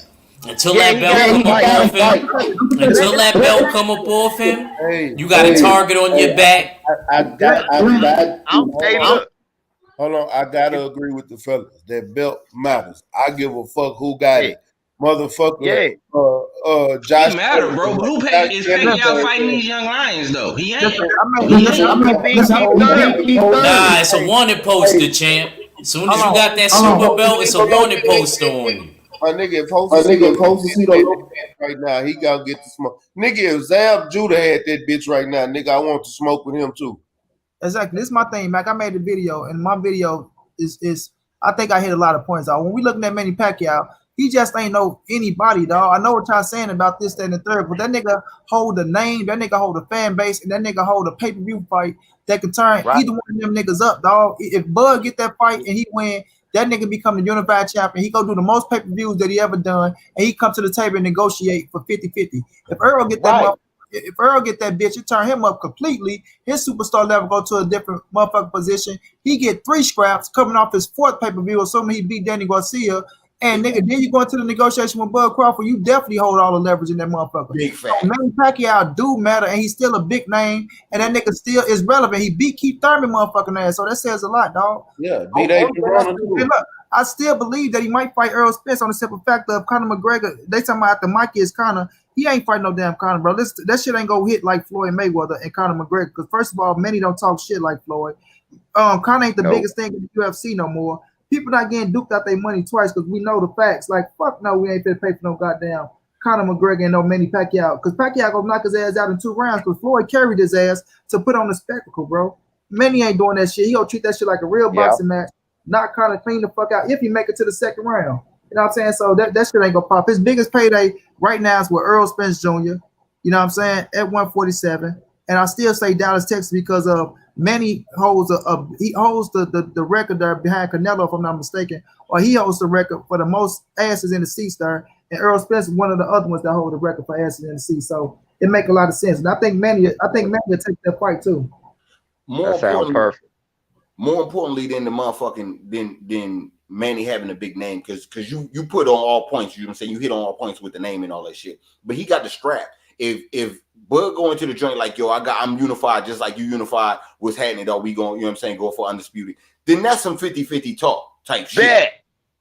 Until Yeah, that he belt got come to up fight. off him, until that belt come up off him, you got a target on your back. I got Hey, look. hold on. I gotta agree with the fellas. That belt matters. I give a fuck who got it. Motherfucker, Josh. It matter, bro. But who is Pacquiao fighting these young lions though? He ain't. Nah, it's a wanted poster, champ. As soon as you got that super belt, it's a wanted poster on you. My nigga, if Josecito right now, he gotta get the smoke. Nigga, if Zab Judah had that bitch right now, nigga, I want to smoke with him too. Exactly. This is my thing, Mac. I made a video, and my video is I think I hit a lot of points out. When we looking at Manny Pacquiao, he just ain't know anybody, dog. I know what y'all saying about this, that, and the third, but that nigga hold the name, that nigga hold a fan base, and that nigga hold a pay-per-view fight that can turn either one of them niggas up, dog. If Bud get that fight and he win, that nigga become the unified champion. He go do the most pay-per-views that he ever done, and he come to the table and negotiate for 50-50. If Earl get that if Earl get that bitch, it turn him up completely. His superstar level go to a different motherfucking position. He get 3 scraps coming off his 4th pay-per-view, assuming he beat Danny Garcia. And nigga, then you go into the negotiation with Bud Crawford, you definitely hold all the leverage in that motherfucker. Big fact. Manny Pacquiao do matter, and he's still a big name, and that nigga still is relevant. He beat Keith Thurman motherfucking ass, so that says a lot, dog. Yeah, I still believe that he might fight Earl Spence on the simple fact of Conor McGregor. They talking about the Mikey is Conor. He ain't fighting no damn Conor, bro. That shit ain't gonna hit like Floyd Mayweather and Conor McGregor. Because first of all, many don't talk shit like Floyd. Conor ain't the biggest thing in the UFC no more. People not getting duped out their money twice because we know the facts. Like, fuck no, we ain't finna pay for no goddamn Conor McGregor and no Manny Pacquiao. Because Pacquiao gonna knock his ass out in 2 rounds because Floyd carried his ass to put on the spectacle, bro. Manny ain't doing that shit. He gonna treat that shit like a real boxing match. Not Conor clean the fuck out if he make it to the 2nd round. You know what I'm saying? So that shit ain't gonna pop. His biggest payday right now is with Earl Spence Jr. You know what I'm saying? At 147. And I still say Dallas, Texas because of Manny holds the record there behind Canelo, if I'm not mistaken, or he holds the record for the most asses in the seats there. And Earl Spence is one of the other ones that hold the record for asses in the seats. So it make a lot of sense. And I think Manny will take that fight too. That sounds perfect. More importantly than the motherfucking than Manny having a big name, because you put on all points, you know what I'm saying? You hit on all points with the name and all that shit. But he got the strap. If Bud going to the joint like, yo, I'm unified just like you unified, what's happening, though? We going, you know what I'm saying, go for undisputed. Then that's some 50-50 talk type shit.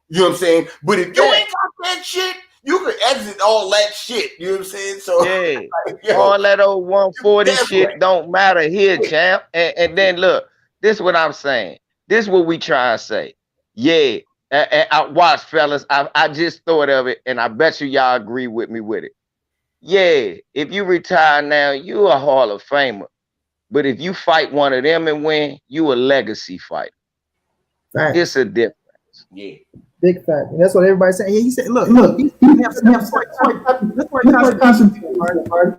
You know what I'm saying? But if you ain't got that shit, you can exit all that shit. You know what I'm saying? So like, all that old 140 shit don't matter here, champ. And then look, this is what I'm saying. This is what we try to say. Yeah. I watch, fellas. I just thought of it, and I bet y'all agree with me with it. Yeah, if you retire now, you a Hall of Famer. But if you fight one of them and win, you a legacy fighter. Right. It's a difference. Yeah. Big fact. And that's what everybody's saying. He said, look, he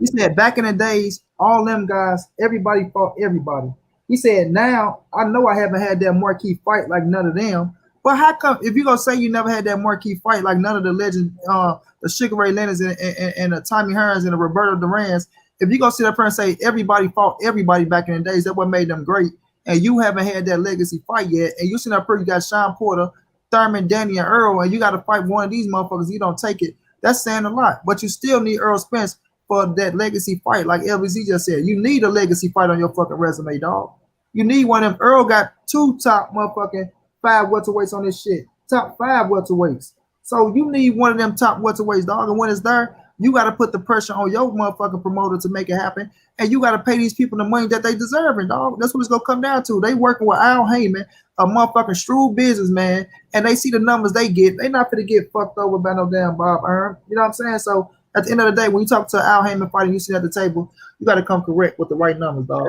said back in the days, all them guys, everybody fought everybody. He said, now I know I haven't had that marquee fight like none of them. But how come if you're gonna say you never had that marquee fight like none of the legends, the Sugar Ray Leonards and the Tommy Hearns and the Roberto Durans, if you're gonna sit up here and say everybody fought everybody back in the days, that's what made them great, and you haven't had that legacy fight yet, and you sit up here, you got Sean Porter, Thurman, Danny, and Earl, and you got to fight one of these motherfuckers, you don't take it. That's saying a lot. But you still need Earl Spence for that legacy fight, like LBZ just said. You need a legacy fight on your fucking resume, dog. You need one of them. Earl got 2 top motherfucking 5 welterweights on this shit. Top 5 welterweights. So you need one of them top welterweights, dog. And when it's there, You got to put the pressure on your motherfucking promoter to make it happen, and you got to pay these people the money that they deserve, and dog. That's what it's gonna come down to. They working with Al Heyman, a motherfucking shrewd businessman, and they see the numbers they get. They not gonna get fucked over by no damn Bob Arum. You know what I'm saying? So at the end of the day, when you talk to Al Heyman fighter, you sit at the table, you got to come correct with the right numbers, dog.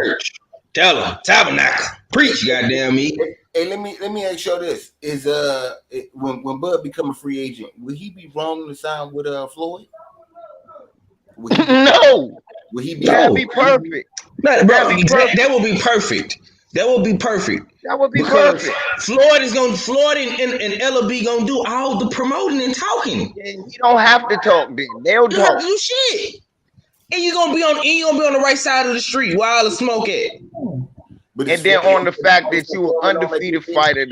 Tell him, tabernacle, preach, goddamn me. Hey, let me ask you this: Is when Bud become a free agent, will he be wrong to sign with Floyd? No. Will he be? That'd be perfect. Bro, that will be perfect. That will be perfect. That would be because perfect. Floyd and LB gonna do all the promoting and talking. Yeah, you don't have to talk then. They'll You don't have talk. to do shit. And you're gonna be on the right side of the street where all the smoke at. And then on the fact that you an undefeated fighter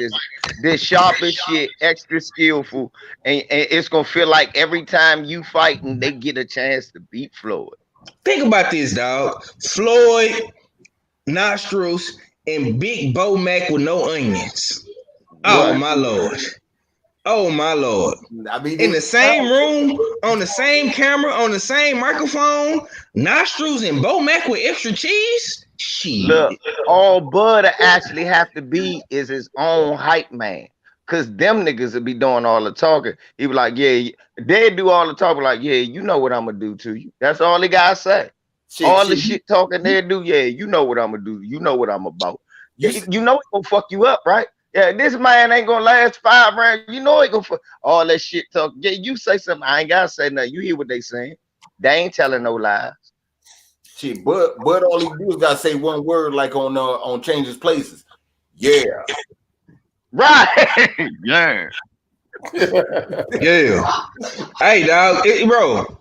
that's sharp as shit, extra skillful, and it's gonna feel like every time you fighting, they get a chance to beat Floyd. Think about this, dog. Floyd, nostrils, and Big Bo Mac with no onions. Oh my lord. Oh my lord. I mean, in the same room, on the same camera, on the same microphone, nostrils and Bo Mac with extra cheese. Shit. Look, all Bud actually have to be is his own hype man. Cause them niggas will be doing all the talking. He be like, yeah, they do all the talking, like, yeah, you know what I'm gonna do to you. That's all they gotta say. The shit talking they do, yeah, you know what I'm gonna do. You know what I'm about. You know it gonna fuck you up, right? Yeah, this man ain't gonna last 5 rounds. You know it gonna fuck all that shit talk. Yeah, you say something, I ain't gotta say nothing. You hear what they saying. They ain't telling no lies. Shit, but all he do is gotta say one word, like on Changes Places. Yeah. Right. Yeah. Yeah. Hey, dog, bro.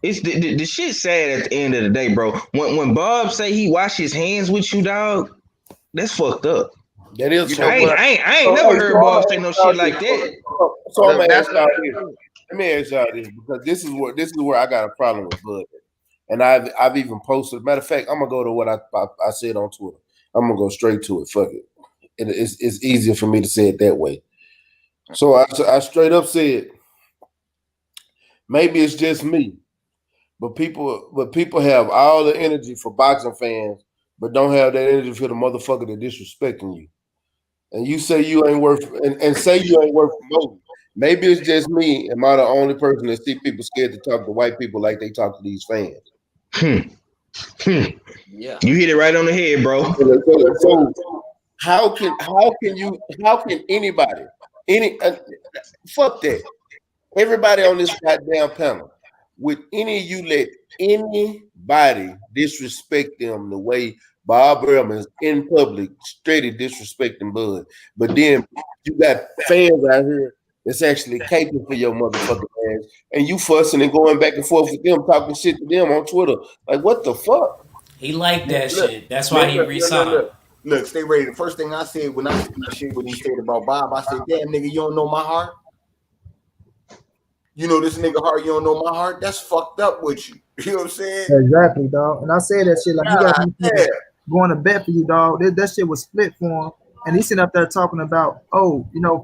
It's the shit sad at the end of the day, bro. When Bob say he wash his hands with you, dog, that's fucked up. That is. I ain't never heard Bob say no shit like that. So let me ask y'all this, because this is where I got a problem with Bud. And I've even posted. Matter of fact, I'm gonna go to what I said on Twitter. I'm gonna go straight to it. Fuck it. It's easier for me to say it that way. So I straight up said, maybe it's just me, but people have all the energy for boxing fans, but don't have that energy for the motherfucker that disrespecting you. And you say you ain't worth and say you ain't worth promoting. Maybe it's just me. Am I the only person that see people scared to talk to white people like they talk to these fans? Yeah, you hit it right on the head, bro. So how can anybody fuck that? Everybody on this goddamn panel, would any of you let anybody disrespect them the way Bob Ehrman is in public, straight disrespecting Bud? But then you got fans out here that's actually caping for your motherfucking ass, and you fussing and going back and forth with them, talking shit to them on Twitter. Like, what the fuck? He liked that shit. That's why he resigned. Look, stay ready. The first thing I said when I seen the shit when he said about Bob, I said, damn nigga, you don't know my heart? You know this nigga heart, you don't know my heart? That's fucked up with you. You know what I'm saying? Exactly, dog. And I said that shit like you got going to bet for you, dog. That shit was split for him. And he's sitting up there talking about,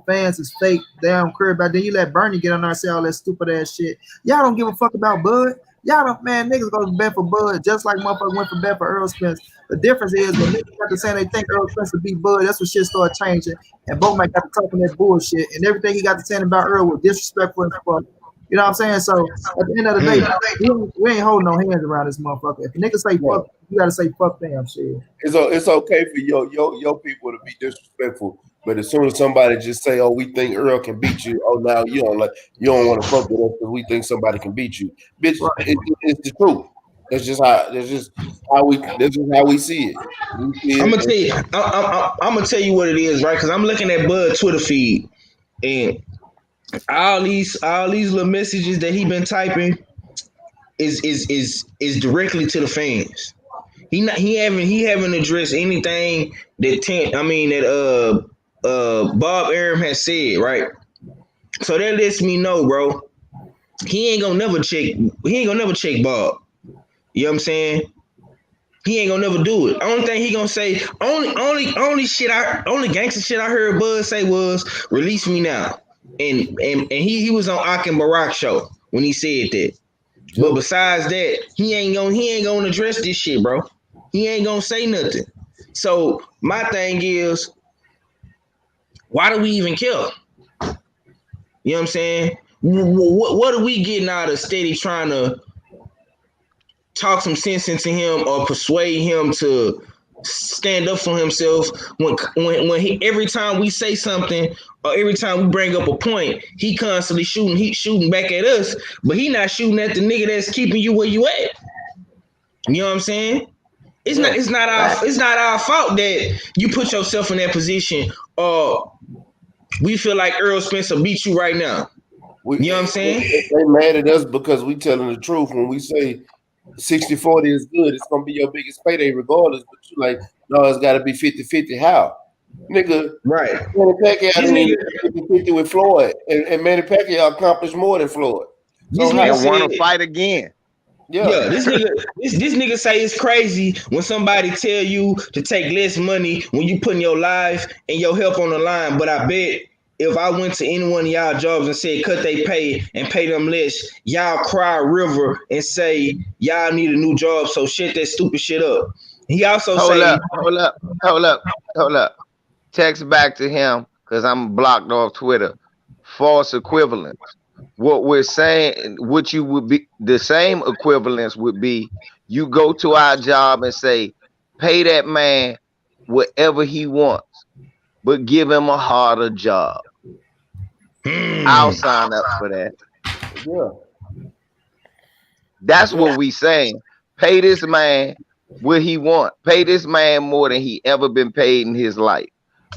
fans is fake. They don't care about. Then you let Bernie get on there and say all that stupid ass shit. Y'all don't give a fuck about Bud. Y'all don't, man. Niggas go to bet for Bud just like motherfuckers went for bet for Earl Spence. The difference is when niggas got to saying they think Earl Spence would beat Bud, that's when shit started changing. And Bowman got to talking that bullshit, and everything he got to saying about Earl was disrespectful and fuck. You know what I'm saying? So at the end of the day, we ain't holding no hands around this motherfucker. If a nigga say fuck, you gotta say fuck them shit. It's okay for your people to be disrespectful, but as soon as somebody just say, "Oh, we think Earl can beat you," oh, now you don't want to fuck with us because we think somebody can beat you, bitch. Right. It's the truth. That's just how we see it. I'm gonna tell you. I'm gonna tell you what it is, right? Because I'm looking at Bud's Twitter feed and all these little messages that he been typing is directly to the fans. He haven't addressed anything that Bob Arum has said, right? So that lets me know, bro, he ain't gonna never check Bob. You know what I'm saying? He ain't gonna never do it. Only thing he gonna say, only gangster shit I heard Bud say was release me now. And he was on Ak and Barack show when he said that. But besides that, he ain't gonna address this shit, bro. He ain't gonna say nothing. So my thing is, why do we even care? You know what I'm saying? What are we getting out of steady trying to talk some sense into him or persuade him to stand up for himself when he, every time we say something or every time we bring up a point, he constantly shooting back at us, but he not shooting at the nigga that's keeping you where you at. You know what I'm saying? It's not our fault that you put yourself in that position, or we feel like Earl Spencer beat you right now. You know what I'm saying? They mad at us because we telling the truth when we say 60-40 is good. It's gonna be your biggest payday regardless. But you like, no, it's got to be 50-50. How, nigga? Right. Manny Pacquiao didn't 50-50 with Floyd, and Manny Pacquiao accomplished more than Floyd. So and want to fight again. Yeah, this nigga say it's crazy when somebody tell you to take less money when you putting your life and your health on the line. But I bet if I went to any one of y'all jobs and said cut they pay and pay them less, y'all cry a river and say y'all need a new job. So shut that stupid shit up. He also hold up. Text back to him because I'm blocked off Twitter. False equivalence. What we're saying, what you would be, the same equivalence would be you go to our job and say, pay that man whatever he wants, but give him a harder job. I'll sign up for that. Yeah. That's what we saying. Pay this man what he want. Pay this man more than he ever been paid in his life.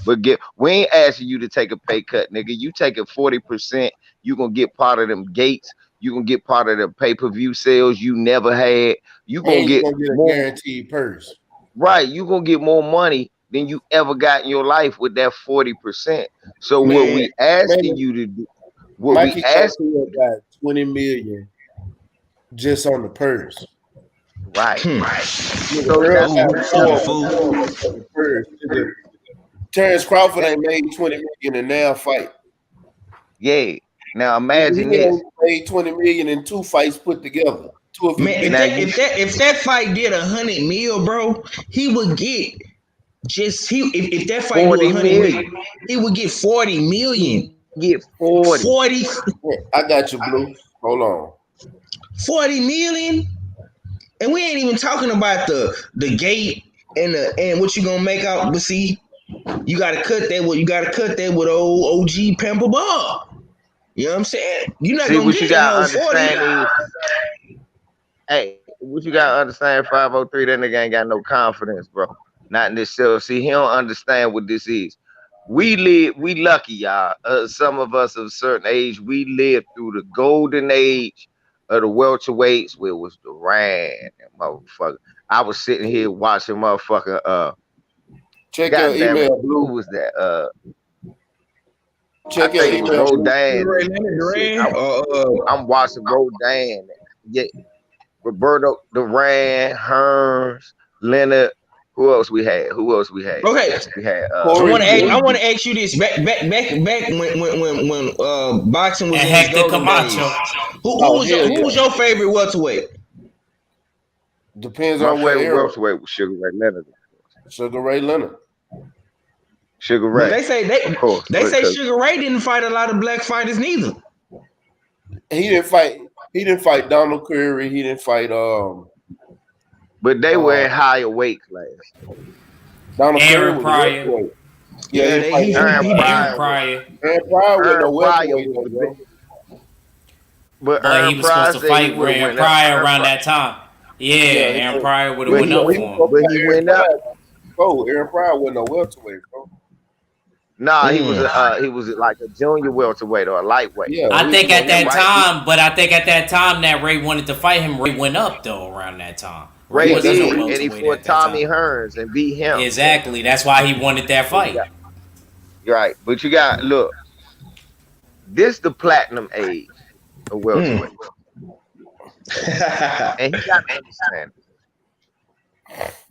But we ain't asking you to take a pay cut, nigga. You take it 40%, you gonna get part of them gates. You gonna get part of the pay-per-view sales you never had. You gonna get a more, guaranteed purse. right? You gonna get more money than you ever got in your life with that 40%. So what we asking you to do, what Mikey we asking you got 20 million just on the purse. Right. So that's the purse. Terrence Crawford ain't made 20 million in their fight. Yeah. Now imagine this. He made 20 million in 2 fights put together. Man, if that fight did 100 mil, bro, he would get if that fight do 100 million, he would get 40 million. Get 40. I got you, Blue. Hold on. 40 million, and we ain't even talking about the gate and what you gonna make out. But see, you gotta cut that with old OG Pamper Bob. You know what I'm saying? You're not gonna get that whole 40. Hey, what you gotta understand, 503, that nigga ain't got no confidence, bro. Not in this self. See, he don't understand what this is. We lucky, y'all. Some of us of a certain age, we lived through the golden age of the welterweights, where it was Durant and motherfucker. I was sitting here watching motherfucker. Check your email, Blue. Who was that? Check your email. I'm watching Rodan. Yeah, Roberto Duran, Hearns, Leonard. Who else we had? Okay, we had. I want to ask you this. Back when boxing was in its golden days. Who was your favorite welterweight? Depends My on what favorite era. welterweight was Sugar Ray Leonard. Sugar Ray Leonard. Sugar Ray. But they say Sugar Ray didn't fight a lot of black fighters neither. He didn't fight Donald Curry. He didn't fight But they were in higher weight class. Donald Aaron Curry Pryor. was Aaron Pryor. Aaron Pryor was no welterweight, bro. But he was supposed to fight Aaron Pryor around that time. Yeah, Aaron Pryor would have went up for him. But he went up. Oh, Aaron Pryor wasn't no welterweight, bro. Nah, he was like a junior welterweight or a lightweight. Yeah, I think at that time that Ray wanted to fight him, Ray went up though around that time. Ray did, and he fought Tommy Hearns and beat him. Exactly, that's why he wanted that fight. Right, but you got look. This the platinum age of welterweight, and he got to understand.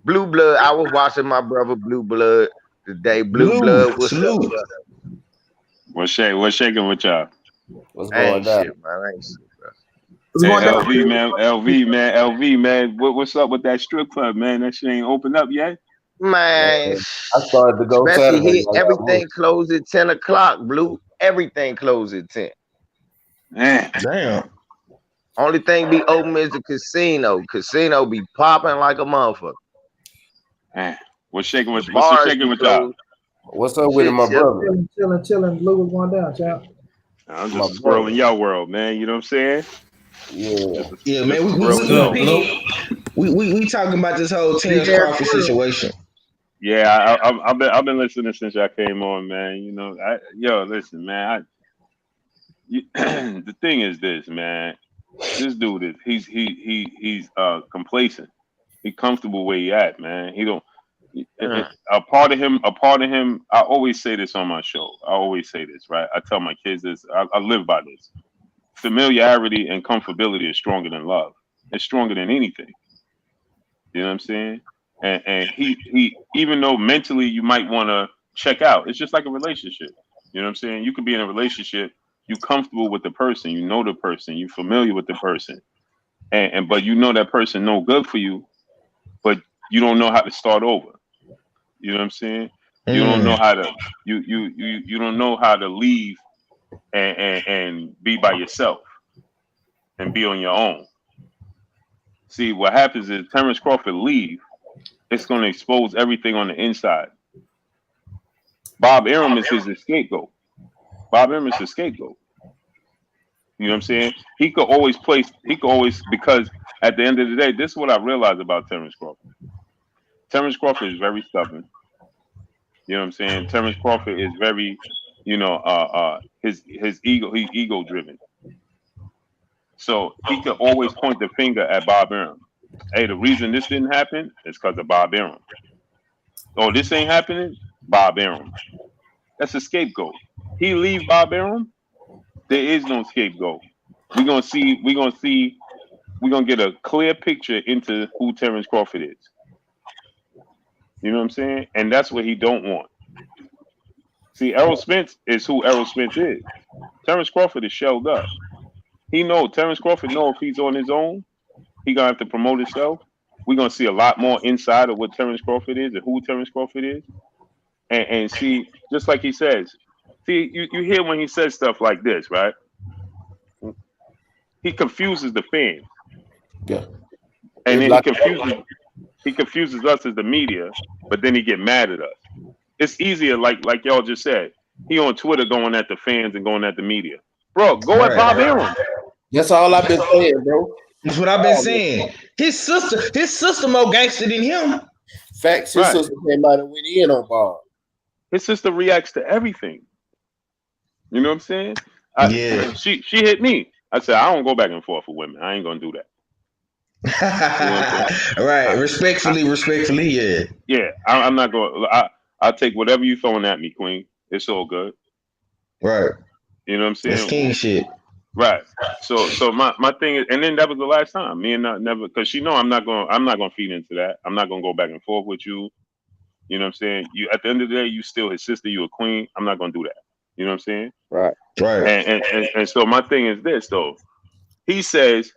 Blue Blood. I was watching my brother Blue Blood today. Blue Blood was salute. What's shaking with y'all? What's going down? Shit, man. I ain't shit, bro. What's Hey, going down? LV, man. What's up with that strip club, man? That shit ain't opened up yet. Man, I started to go especially Saturday. here, everything closed at 10 o'clock, Blue. Everything closed at 10. Man. Damn. Only thing be open is the casino. Casino be popping like a motherfucker. Man. What's shaking with Bars shaking be with y'all? closed. What's up with it, my brother? Chilling. Blue, what's going down, child? I'm My just a squirrel in your world, man. You know what I'm saying? Yeah. Yeah, man. We talking about this whole Terrence Crawford situation. Yeah, I've been listening since y'all came on, man. You know, listen, man. The thing is this, man. This dude is he's complacent. He's comfortable where he at, man. He don't. A part of him. I always say this on my show. I always say this, right? I tell my kids this. I live by this. Familiarity and comfortability is stronger than love. It's stronger than anything. You know what I'm saying? And he even though mentally you might want to check out, it's just like a relationship. You know what I'm saying? You could be in a relationship, you comfortable with the person, you know the person, you familiar with the person, and but you know that person no good for you, but you don't know how to start over. You know what I'm saying? You don't know how to you don't know how to leave and be by yourself and be on your own. See, what happens is Terrence Crawford leave, it's going to expose everything on the inside. Bob Arum is his scapegoat. Bob Arum is the scapegoat. You know what I'm saying? He could always, because at the end of the day, this is what I realized about Terrence Crawford. Terrence Crawford is very stubborn. You know what I'm saying? Terrence Crawford is very, his ego, he's ego driven. So he could always point the finger at Bob Arum. Hey, the reason this didn't happen is because of Bob Arum. Oh, this ain't happening? Bob Arum. That's a scapegoat. He leave Bob Arum, there is no scapegoat. We're gonna get a clear picture into who Terrence Crawford is. You know what I'm saying? And that's what he don't want. See, Errol Spence is who Errol Spence is. Terrence Crawford is shelled up. Terrence Crawford know if he's on his own, he gonna have to promote himself. We're gonna see a lot more inside of what Terrence Crawford is and who Terrence Crawford is. And see, just like he says, see, you hear when he says stuff like this, right? He confuses the fans. Yeah. And then he confuses us as the media, but then he get mad at us. It's easier, like y'all just said. He on Twitter going at the fans and going at the media. Bro, go at Bob Arum. That's all I've been saying, bro. That's what I've been saying. His sister more gangster than him. Facts, his sister came out and went in on Bob. His sister reacts to everything. You know what I'm saying? Yeah. She hit me. I said, I don't go back and forth with women. I ain't gonna do that. You know what I'm saying? Right. Respectfully, yeah. Yeah, I'm not going. I'll take whatever you throwing at me, Queen. It's all good. Right. You know what I'm saying? That's king shit. Right. So my thing is, and then that was the last time. Me and never, because she know I'm not gonna feed into that. I'm not gonna go back and forth with you. You know what I'm saying? You at the end of the day, you still his sister. You a queen. I'm not gonna do that. You know what I'm saying? Right. And so my thing is this though. He says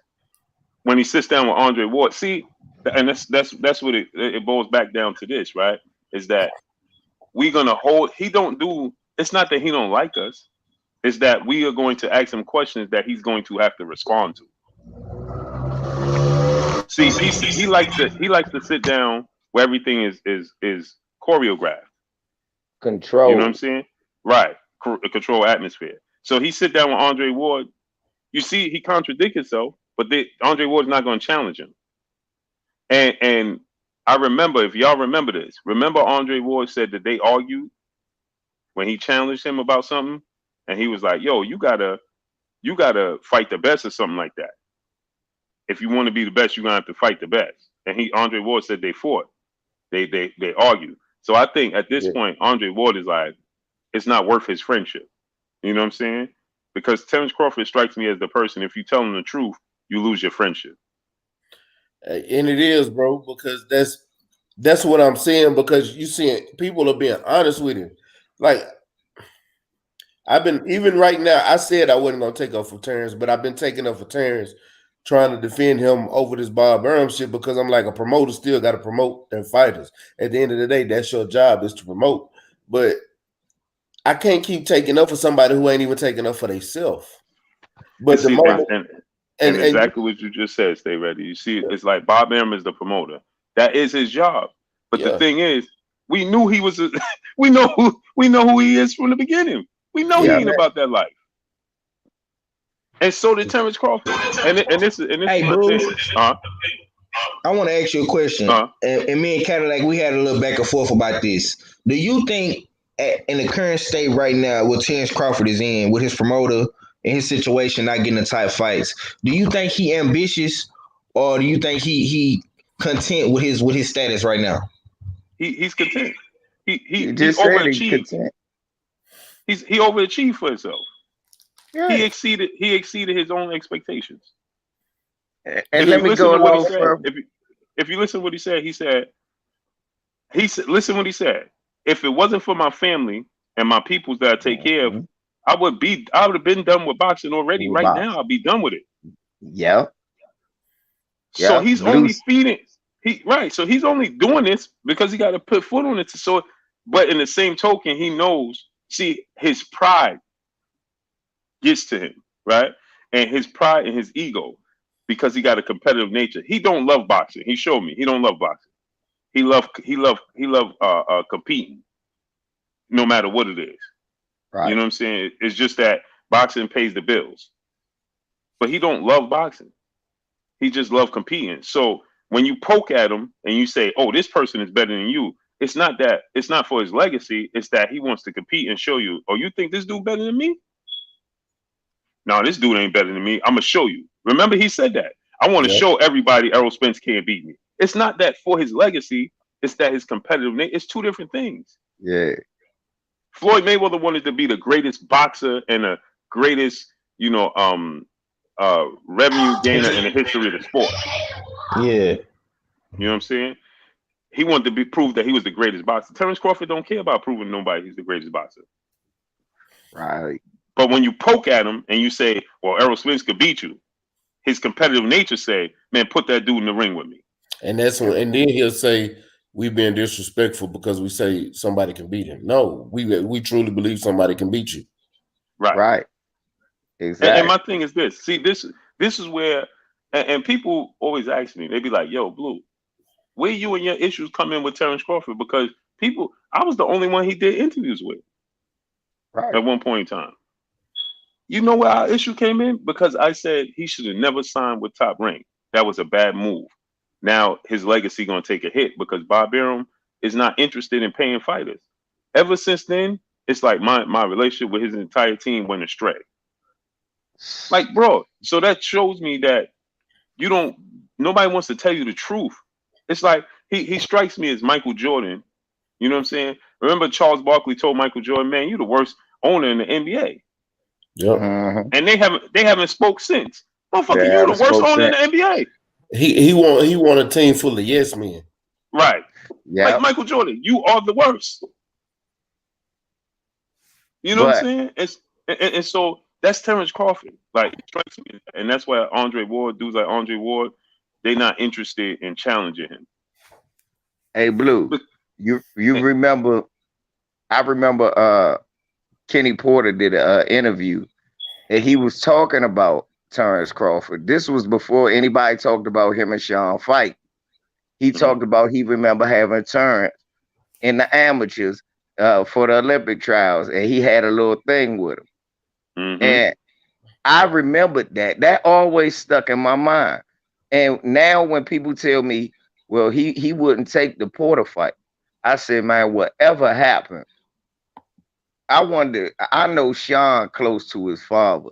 when he sits down with Andre Ward, see, and that's what it boils back down to this, right? Is that we're gonna hold. He don't do. It's not that he don't like us. It's that we are going to ask him questions that he's going to have to respond to. See, he likes to sit down where everything is choreographed. Control. You know what I'm saying? Right. Control atmosphere. So he sit down with Andre Ward. You see, he contradicts himself, but Andre Ward's not going to challenge him. And I remember, if y'all remember this, remember Andre Ward said that they argued when he challenged him about something, and he was like, "Yo, you gotta fight the best," or something like that. If you want to be the best, you're gonna have to fight the best. And Andre Ward said they fought. They argued. So I think at this point, Andre Ward is like, it's not worth his friendship. You know what I'm saying? Because Terrence Crawford strikes me as the person, if you tell him the truth, you lose your friendship. And it is, bro, because that's what I'm saying, because you see people are being honest with him. Like, I've been, even right now, I said I wasn't going to take up for Terrence, but I've been taking up for Terrence trying to defend him over this Bob Arum shit because I'm like, a promoter still got to promote their fighters. At the end of the day, that's your job, is to promote. But I can't keep taking up for somebody who ain't even taking up for themselves. But the moment and exactly what you just said, stay ready. You see, it's like Bob Arum is the promoter. That is his job. But the thing is, we knew he was. We know who he is from the beginning. We know he ain't about that life. And so did Terrence Crawford. And this is hey, my bro. thing. I want to ask you a question. And me and Cadillac, we had a little back and forth about this. Do you think, in the current state right now, what Terrence Crawford is in, with his promoter and his situation, not getting the tight fights, do you think he ambitious, or do you think he content with his status right now? He's content. He just said he's overachieved. content. He overachieved for himself. Yeah. He exceeded his own expectations. And let me go a little further. If you listen to what he said, listen what he said. If it wasn't for my family and my peoples that I take care of, I would have been done with boxing already. Right now, I'll be done with it. Yeah. So he's only feeding. So he's only doing this because he got to put foot on it. So, but in the same token, he knows. See, his pride gets to him, right? And his pride and his ego, because he got a competitive nature. He don't love boxing. He showed me he don't love boxing. He love competing, no matter what it is. Right. You know what I'm saying? It's just that boxing pays the bills, but he don't love boxing. He just love competing. So when you poke at him and you say, "Oh, this person is better than you," it's not that. It's not for his legacy. It's that he wants to compete and show you. Oh, you think this dude better than me? No, this dude ain't better than me. I'm gonna show you. Remember, he said that. I want to show everybody Errol Spence can't beat me. It's not that for his legacy. It's that his competitive nature. It's two different things. Yeah. Floyd Mayweather wanted to be the greatest boxer and the greatest, revenue gainer in the history of the sport. Yeah. You know what I'm saying? He wanted to prove that he was the greatest boxer. Terrence Crawford don't care about proving nobody he's the greatest boxer. Right. But when you poke at him and you say, "Well, Errol Spence could beat you," his competitive nature say, "Man, put that dude in the ring with me." And that's when, and then he'll say, "We being disrespectful because we say somebody can beat him." No, we truly believe somebody can beat you. Right. Exactly. And my thing is this. See, this is where, and people always ask me, they be like, "Yo, Blue, where you and your issues come in with Terrence Crawford?" Because I was the only one he did interviews with at one point in time. You know where our issue came in? Because I said he should have never signed with Top Rank. That was a bad move. Now his legacy gonna take a hit because Bob Arum is not interested in paying fighters. Ever since then, it's like my relationship with his entire team went astray. Like, bro, so that shows me that nobody wants to tell you the truth. It's like he strikes me as Michael Jordan. You know what I'm saying? Remember Charles Barkley told Michael Jordan, "Man, you're the worst owner in the NBA." Yep. And they haven't spoke since. Motherfucker, you the worst owner in the NBA. He want a team full of yes men. Right. Yeah. Like Michael Jordan, you are the worst. You know what I'm saying? And so that's Terrence Crawford. Like, it strikes me. And that's why dudes like Andre Ward, they're not interested in challenging him. Hey, Blue, you remember? I remember Kenny Porter did an interview, and he was talking about Terrence Crawford. This was before anybody talked about him and Sean fight. He talked about he remember having Terrence in the amateurs for the Olympic trials, and he had a little thing with him. And I remembered that. That always stuck in my mind. And now when people tell me, well, he wouldn't take the Porter fight, I said, man, whatever happened, I wonder, I know Sean close to his father.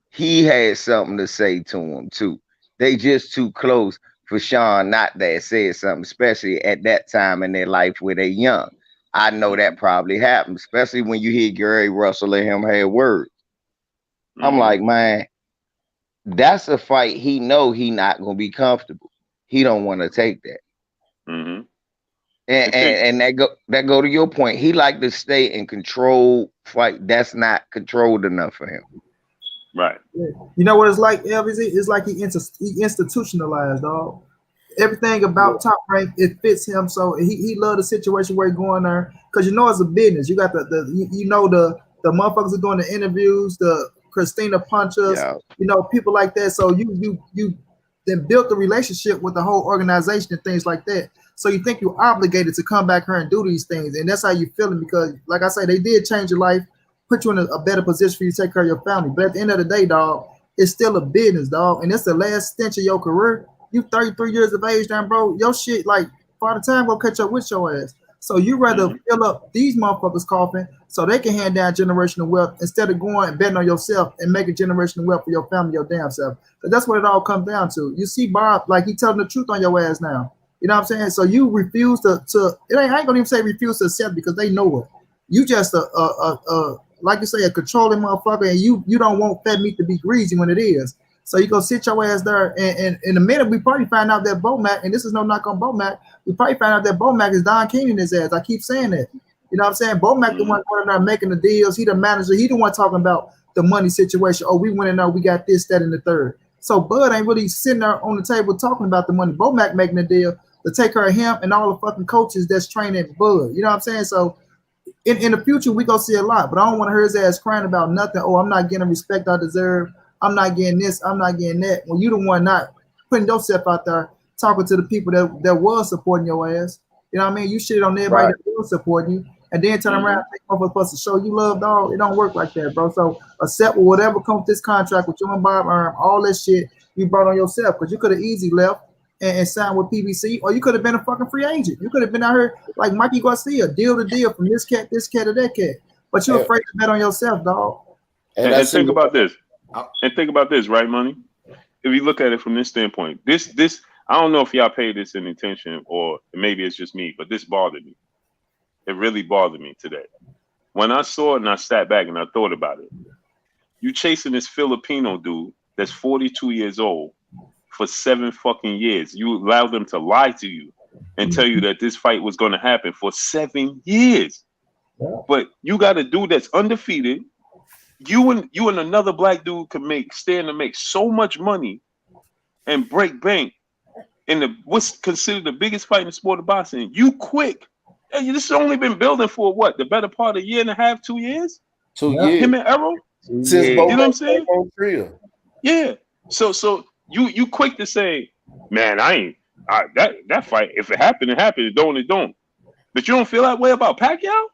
He had something to say to him too. They just too close for Sean not to have said something, especially at that time in their life where they're young. I know that probably happened, especially when you hear Gary Russell and him had words. I'm like, man, that's a fight he know he not gonna be comfortable. He don't want to take that. And that go to your point. He like to stay in control fight. That's not controlled enough for him. Right. You know what it's like, Elvis? It's like he institutionalized, dog. Everything about Top Rank, it fits him. So he loved the situation where he's going there because you know it's a business. You got the motherfuckers are doing the interviews, the Christina Punchers, people like that. So you then built the relationship with the whole organization and things like that. So you think you're obligated to come back here and do these things, and that's how you feeling because, like I say, they did change your life, put you in a better position for you to take care of your family. But at the end of the day, dog, it's still a business, dog, and it's the last stench of your career. You 33 years of age now, bro. Your shit, like, by the time will catch up with your ass. So you rather fill up these motherfuckers' coffin so they can hand down generational wealth instead of going and betting on yourself and making generational wealth for your family, your damn self. Because that's what it all comes down to. You see Bob, like, he telling the truth on your ass now. You know what I'm saying? So you refuse to I ain't gonna even say refuse to accept because they know it. You just like you say, a controlling motherfucker, and you don't want fat meat to be greasy when it is. So you go sit your ass there, and in a minute we probably find out that Bomac, and this is no knock on Bomac, we probably find out that Bomac is Don King in his ass. I keep saying that. You know what I'm saying? Bomac the one going there making the deals. He the manager. He the one talking about the money situation. Oh, we went in there, we got this, that, and the third. So Bud ain't really sitting there on the table talking about the money. Bomac making the deal to take care of him and all the fucking coaches that's training Bud. You know what I'm saying? So in the future, we gonna see a lot, but I don't want to hear his ass crying about nothing. Oh, I'm not getting the respect I deserve. I'm not getting this. I'm not getting that. When you the one not putting yourself out there, talking to the people that was supporting your ass. You know what I mean? You shit on everybody that was supporting you, and then turn around and take over for us to show you love, dog. It don't work like that, bro. So accept whatever comes with this contract with you and Bob Earn, all that shit you brought on yourself, because you could have easily left and signed with PBC, or you could have been a fucking free agent. You could have been out here like Mikey Garcia, deal to deal from this cat to that cat. But you're afraid to bet on yourself, dog. And think about this. And think about this, right, Money? If you look at it from this standpoint, this I don't know if y'all paid this any attention or maybe it's just me, but this bothered me. It really bothered me today. When I saw it and I sat back and I thought about it, you chasing this Filipino dude that's 42 years old for 7 fucking years. You allowed them to lie to you and tell you that this fight was going to happen for 7 years. But you got a dude that's undefeated. You and another black dude could stand to make so much money and break bank in what's considered the biggest fight in the sport of boxing. You quick. Hey, this has only been building for what? The better part of a year and a half, 2 years? 2 years. Him and Errol? Since you know what I'm saying? Real. Yeah. So you quick to say, man, that fight, if it happened, it happened. It don't. But you don't feel that way about Pacquiao?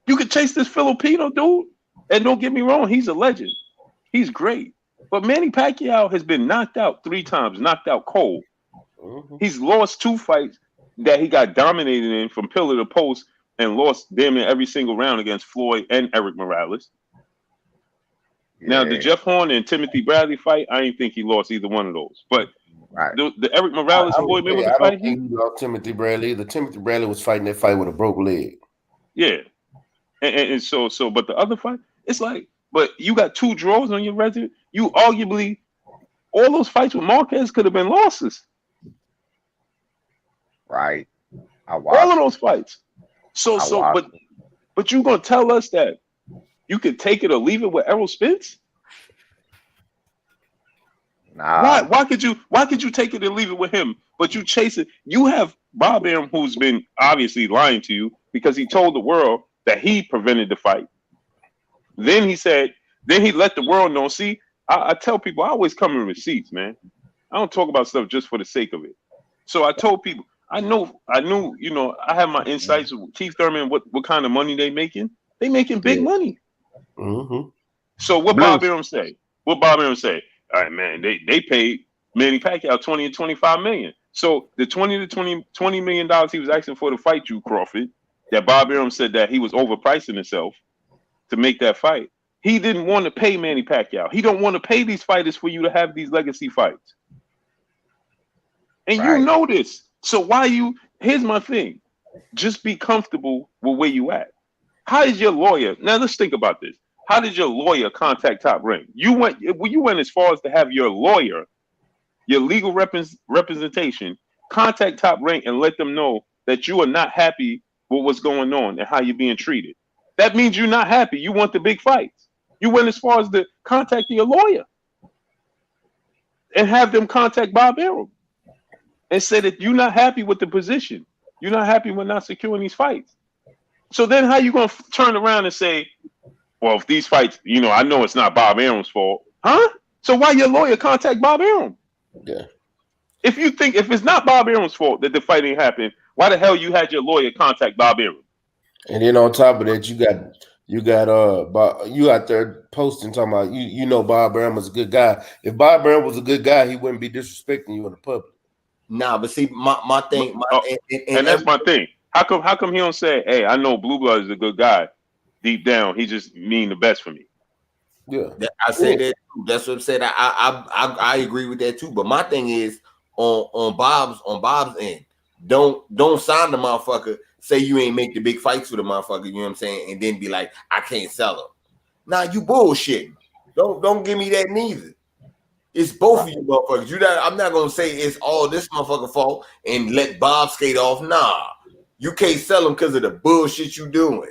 You could chase this Filipino dude, and don't get me wrong, he's a legend. He's great. But Manny Pacquiao has been knocked out 3 times, knocked out cold. He's lost 2 fights that he got dominated in from pillar to post and lost damn near every single round against Floyd and Eric Morales. Now, the Jeff Horn and Timothy Bradley fight, I didn't think he lost either one of those. But the Eric Morales Floyd Mayweather fight, I don't think he lost Timothy Bradley either. Timothy Bradley was fighting that fight with a broke leg. Yeah. And so, but the other fight, it's like, but you got 2 draws on your record. You arguably, all those fights with Marquez could have been losses. Right. All of those fights. But you gonna tell us that you could take it or leave it with Errol Spence? Nah. Why could you take it and leave it with him? But you chase it. You have Bob Arum, who's been obviously lying to you because he told the world that he prevented the fight. Then he let the world know. See, I tell people I always come in receipts, man. I don't talk about stuff just for the sake of it. So I told people, I knew, I have my insights with Keith Thurman, what kind of money they making. They making big money. Mm-hmm. So what Bob Arum say? All right, man, they paid Manny Pacquiao $20 and $25 million. So the $20 million he was asking for to fight you, Crawford, that Bob Arum said that he was overpricing himself to make that fight. He didn't want to pay Manny Pacquiao. He don't want to pay these fighters for you to have these legacy fights. And you know this. So here's my thing. Just be comfortable with where you at. How did your lawyer, now let's think about this. How did your lawyer contact Top Rank? You went as far as to have your lawyer, your legal representation, contact Top Rank and let them know that you are not happy with what's going on and how you're being treated. That means you're not happy. You want the big fights. You went as far as to contact your lawyer and have them contact Bob Arum and say that you're not happy with the position. You're not happy with not securing these fights. So then how you going to turn around and say, well, if these fights, I know it's not Bob Arum's fault. Huh? So why your lawyer contact Bob Arum? Yeah. If it's not Bob Arum's fault that the fight ain't happened, why the hell you had your lawyer contact Bob Arum? And then on top of that, you out there posting talking about you know Bob Arum was a good guy. If Bob Arum was a good guy, he wouldn't be disrespecting you in the public. Nah, but see, my thing, and that's my thing. How come he don't say, hey, I know Blue Blood is a good guy. Deep down, he just mean the best for me. Yeah, I said that too. That's what I'm saying. I agree with that too. But my thing is on Bob's end, don't sign the motherfucker. Say you ain't make the big fights with the motherfucker. You know what I'm saying? And then be like, I can't sell him. Nah, you bullshit. Don't give me that neither. It's both of you motherfuckers. I'm not gonna say it's all this motherfucker fault and let Bob skate off. Nah, you can't sell him because of the bullshit you doing.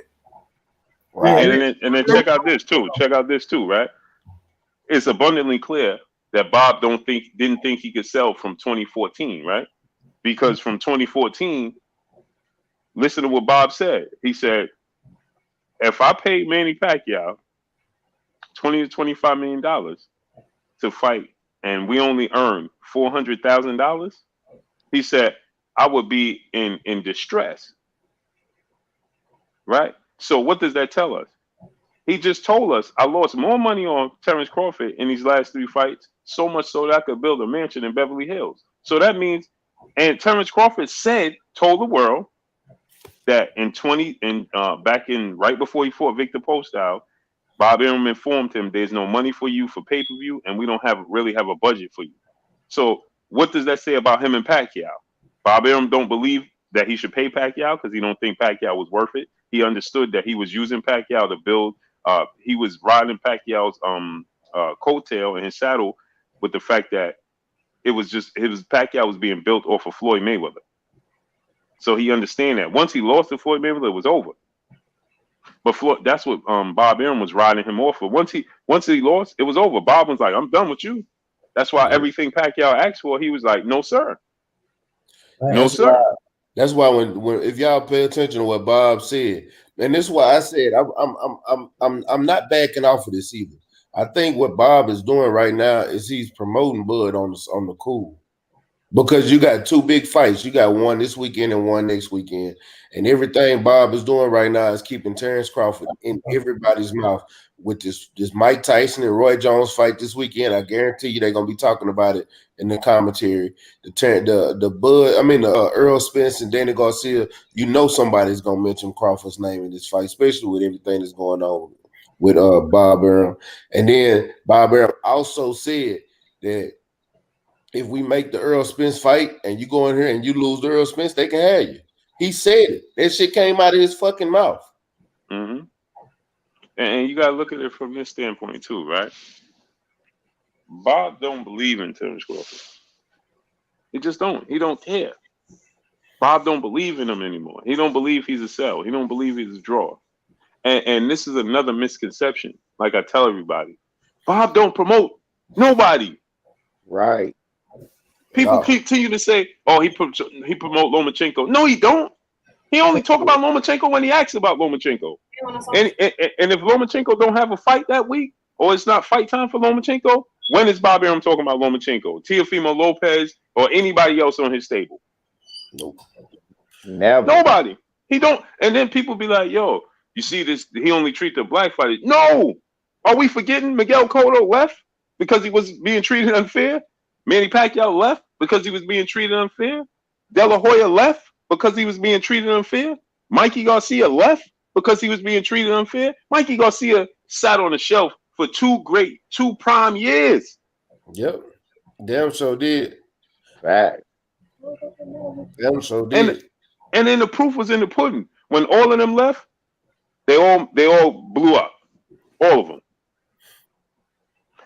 Right. And then check out this too. Right? It's abundantly clear that Bob didn't think he could sell from 2014, right? Because from 2014, listen to what Bob said. He said, if I paid Manny Pacquiao $20 to $25 million to fight and we only earn $400,000, he said, I would be in distress. Right? So what does that tell us? He just told us I lost more money on Terrence Crawford in these last 3 fights, so much so that I could build a mansion in Beverly Hills. So that means, and Terrence Crawford told the world that back in right before he fought Victor Postol, Bob Arum informed him there's no money for you for pay-per-view, and we don't really have a budget for you. So what does that say about him and Pacquiao? Bob Arum don't believe that he should pay Pacquiao because he don't think Pacquiao was worth it. He understood that he was using Pacquiao to build. He was riding Pacquiao's coattail in his saddle with the fact that Pacquiao was being built off of Floyd Mayweather. So he understand that once he lost to Floyd Mayweather, it was over. But that's what Bob Arum was riding him off of. Once he lost, it was over. Bob was like, I'm done with you. That's why everything Pacquiao asked for, he was like, no, sir. No, sir. That's why when if y'all pay attention to what Bob said, and this is why I said I'm not backing off of this either. I think what Bob is doing right now is he's promoting Bud on the cool. Because you got 2 big fights. You got one this weekend and one next weekend. And everything Bob is doing right now is keeping Terrence Crawford in everybody's mouth with this Mike Tyson and Roy Jones fight this weekend. I guarantee you they're gonna be talking about it in the commentary. The Earl Spence and Danny Garcia, somebody's gonna mention Crawford's name in this fight, especially with everything that's going on with Bob Arum. And then Bob Arum also said that if we make the Earl Spence fight and you go in here and you lose the Earl Spence, they can have you. He said it. That shit came out of his fucking mouth. Mm-hmm. And you got to look at it from this standpoint too, right? Bob don't believe in Terrence Crawford. He just don't. He don't care. Bob don't believe in him anymore. He don't believe he's a sell. He don't believe he's a draw. And this is another misconception. Like I tell everybody, Bob don't promote nobody. Right. People continue to say, "Oh, he promote Lomachenko." No, he don't. He only talk about Lomachenko when he asks about Lomachenko. And if Lomachenko don't have a fight that week, or it's not fight time for Lomachenko, when is Bob Arum talking about Lomachenko, Teofimo Lopez, or anybody else on his stable? Nope. Never. Nobody. He don't. And then people be like, "Yo, you see this? He only treat the black fighters." No. Are we forgetting Miguel Cotto left because he was being treated unfair? Manny Pacquiao left because he was being treated unfair. De La Hoya left because he was being treated unfair. Mikey Garcia left because he was being treated unfair. Mikey Garcia sat on the shelf for 2 prime years. Yep. Damn sure did. Fact. Damn sure did. And then the proof was in the pudding. When all of them left, they all blew up. All of them.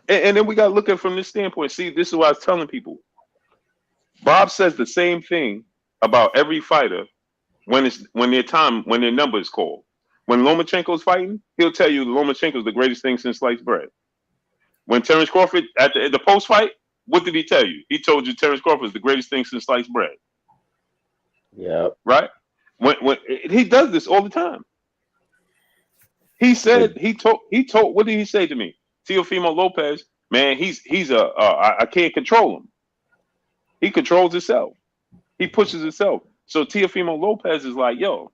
And then we got to look at it from this standpoint. See, this is what I was telling people. Bob says the same thing about every fighter when their number is called. When Lomachenko's fighting, he'll tell you Lomachenko's the greatest thing since sliced bread. When Terrence Crawford at the post fight, what did he tell you? He told you Terrence Crawford is the greatest thing since sliced bread. Yeah. Right? When he does this all the time. He said he told what did he say to me? Teofimo Lopez, man, he's I can't control him. He controls himself. He pushes himself. So Teofimo Lopez is like, yo.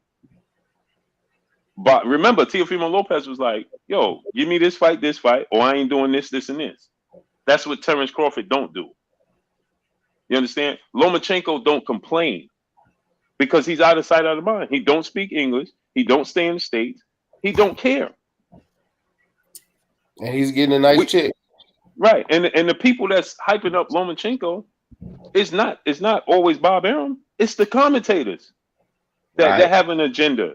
But remember, Teofimo Lopez was like, yo, give me this fight, or I ain't doing this, and this. That's what Terrence Crawford don't do. You understand? Lomachenko don't complain because he's out of sight, out of mind. He don't speak English. He don't stay in the States. He don't care. And he's getting a nice check. Right. And the people that's hyping up Lomachenko, it's not always Bob Arum. It's the commentators that have an agenda.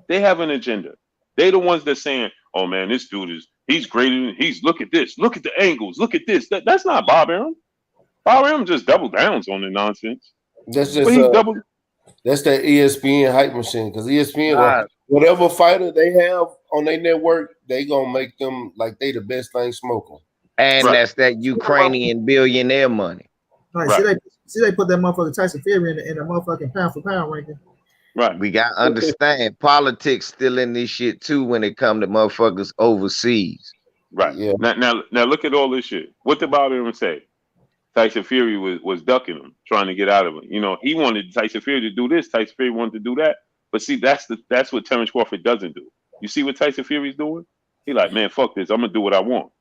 They have an agenda. They the ones that saying, oh man, this dude he's greater. Look at this. Look at the angles. Look at this. That's not Bob Arum. Bob Arum just double downs on the nonsense. That's just that's that ESPN hype machine, because ESPN, whatever fighter they have on their network, they gonna make them like they the best thing smoking. And that's that Ukrainian billionaire money. Right. See, they put that motherfucking Tyson Fury in the motherfucking pound for pound ranking. Right. We got to understand politics still in this shit too when it come to motherfuckers overseas. Right. Yeah. Now look at all this shit. What did Bob Arum say? Tyson Fury was ducking him, trying to get out of him. You know, he wanted Tyson Fury to do this. Tyson Fury wanted to do that. But see, that's what Terrence Crawford doesn't do. You see what Tyson Fury's doing? He like, man, fuck this. I'm gonna do what I want.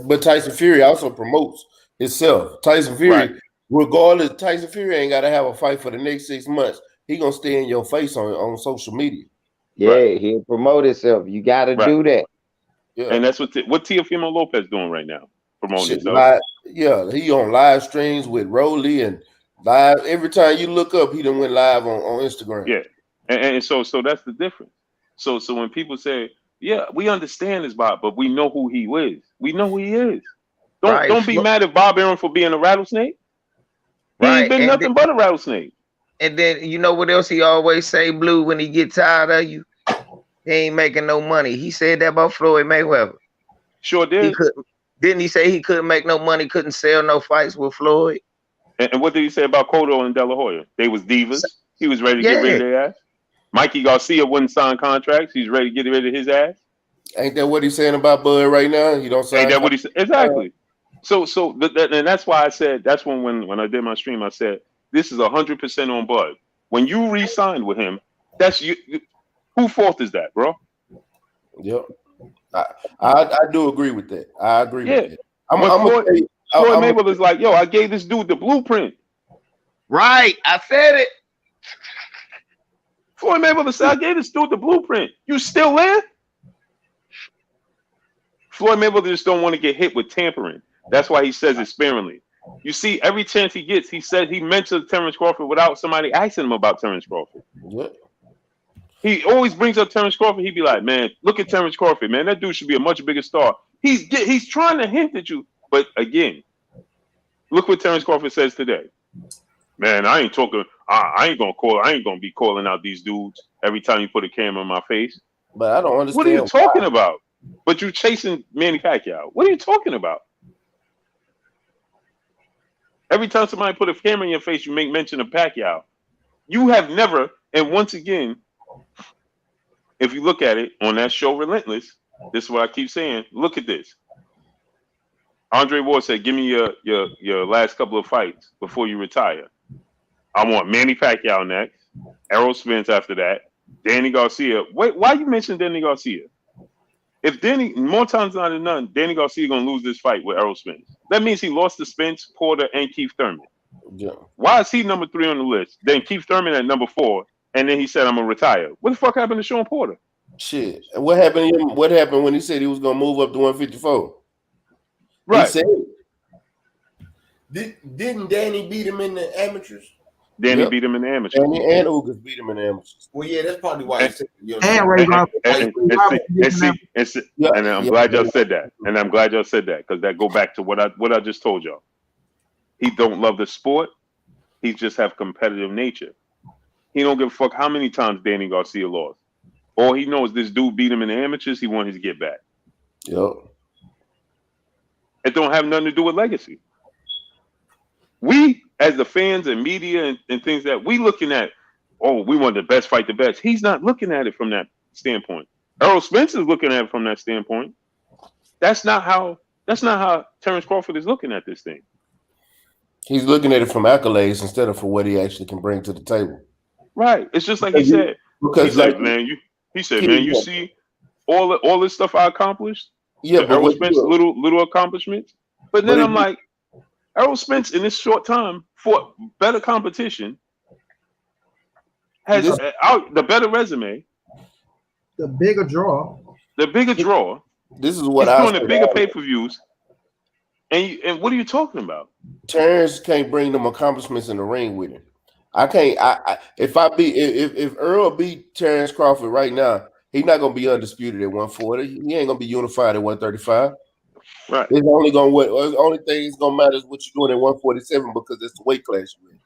But Tyson Fury also promotes himself. Tyson Fury, regardless, Tyson Fury ain't got to have a fight for the next 6 months. He gonna stay in your face on social media. Yeah, he'll promote himself. You got to do that. Yeah. And that's what Teofimo Lopez doing right now, promoting himself. He on live streams with Rolly and live. Every time you look up, he done went live on Instagram. Yeah, and so that's the difference. So when people say, yeah, we understand this Bob, but we know who he is. We know who he is. Don't be mad at Bob Arum for being a rattlesnake. He ain't been nothing but a rattlesnake. And then you know what else he always say, Blue, when he get tired of you? He ain't making no money. He said that about Floyd Mayweather. Sure did. Didn't he say he couldn't make no money, couldn't sell no fights with Floyd? And what did he say about Cotto and De La Hoya? They was divas. He was ready to get rid of their ass. Mikey Garcia wouldn't sign contracts. He's ready to get rid of his ass. Ain't that what he's saying about Bud right now? He don't sign. Ain't that what he said? Exactly. So and that's why I said, that's when I did my stream, I said, this is 100% on Bud. When you re-signed with him, that's you. Whose fault is that, bro? Yep. I do agree with that. I agree with that. Floyd Mayweather's like, yo, I gave this dude the blueprint. Right. I said it. Floyd Mayweather said, I gave this dude the blueprint. You still there? Floyd Mayweather just don't want to get hit with tampering. That's why he says it sparingly. You see, every chance he gets, he said he mentions Terrence Crawford without somebody asking him about Terrence Crawford. What? He always brings up Terrence Crawford. He'd be like, man, look at Terrence Crawford, man. That dude should be a much bigger star. He's trying to hint at you. But again, look what Terrence Crawford says today. Man, I ain't talking. I ain't gonna be calling out these dudes every time you put a camera in my face. But I don't understand. What are you talking about? But you're chasing Manny Pacquiao. What are you talking about? Every time somebody put a camera in your face, you make mention of Pacquiao. You have never, and once again, if you look at it on that show Relentless, this is what I keep saying. Look at this. Andre Ward said, give me your last couple of fights before you retire. I want Manny Pacquiao next, Errol Spence after that, Danny Garcia. Wait, why you mention Danny Garcia? If Danny, more times than none, Danny Garcia gonna lose this fight with Errol Spence. That means he lost to Spence, Porter, and Keith Thurman. Yeah. Why is he number 3 on the list? Then Keith Thurman at number 4, and then he said, I'm gonna retire. What the fuck happened to Sean Porter? Shit. And what happened to him? What happened when he said he was gonna move up to 154? Right. He said Didn't Danny beat him in the amateurs? Danny beat him in the amateurs. Danny and Ugas beat him in the amateurs. Well, yeah, that's probably why he said, you know, and I'm glad y'all said that. And I'm glad y'all said that, because that go back to what I just told y'all. He don't love the sport. He just have competitive nature. He don't give a fuck how many times Danny Garcia lost All he knows this dude beat him in the amateurs. He wanted to get back. Yep. It don't have nothing to do with legacy. We, as the fans and media and things that we looking at, oh, we want the best fight the best. He's not looking at it from that standpoint. Errol Spence is looking at it from that standpoint. That's not how Terrence Crawford is looking at this thing. He's looking at it from accolades instead of for what he actually can bring to the table. Right. It's just like he said. Man, you see all this stuff I accomplished. Yeah, but Errol Spence little accomplishments. But then I'm like, Errol Spence in this short time fought better competition, has the better resume, the bigger draw. This is what he's doing the bigger pay-per-views. And what are you talking about? Terrence can't bring them accomplishments in the ring with him. I can't. If Earl beat Terrence Crawford right now, he's not gonna be undisputed at 140. He ain't gonna be unified at 135. Right. It's only the only thing that's gonna matter is what you're doing at 147 because it's the weight class you're in.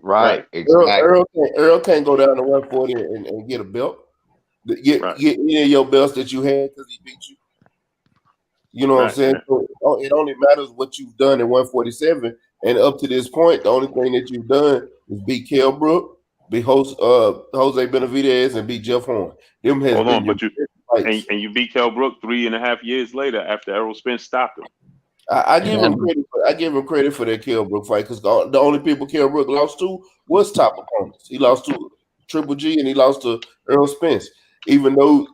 Right. Exactly. Earl can't go down to 140 and get a belt. Get any of your belts that you had because he beat you. You know what I'm saying? So it only matters what you've done at 147. And up to this point, the only thing that you've done is beat Kell Brook, beat Jose Benavidez, and beat Jeff Horn. Them has been your fights. And you beat Kell Brook 3.5 years later after Errol Spence stopped him. I give him credit. I give him credit for that Kell Brook fight because the only people Kell Brook lost to was top opponents. He lost to Triple G and he lost to Errol Spence. Even though,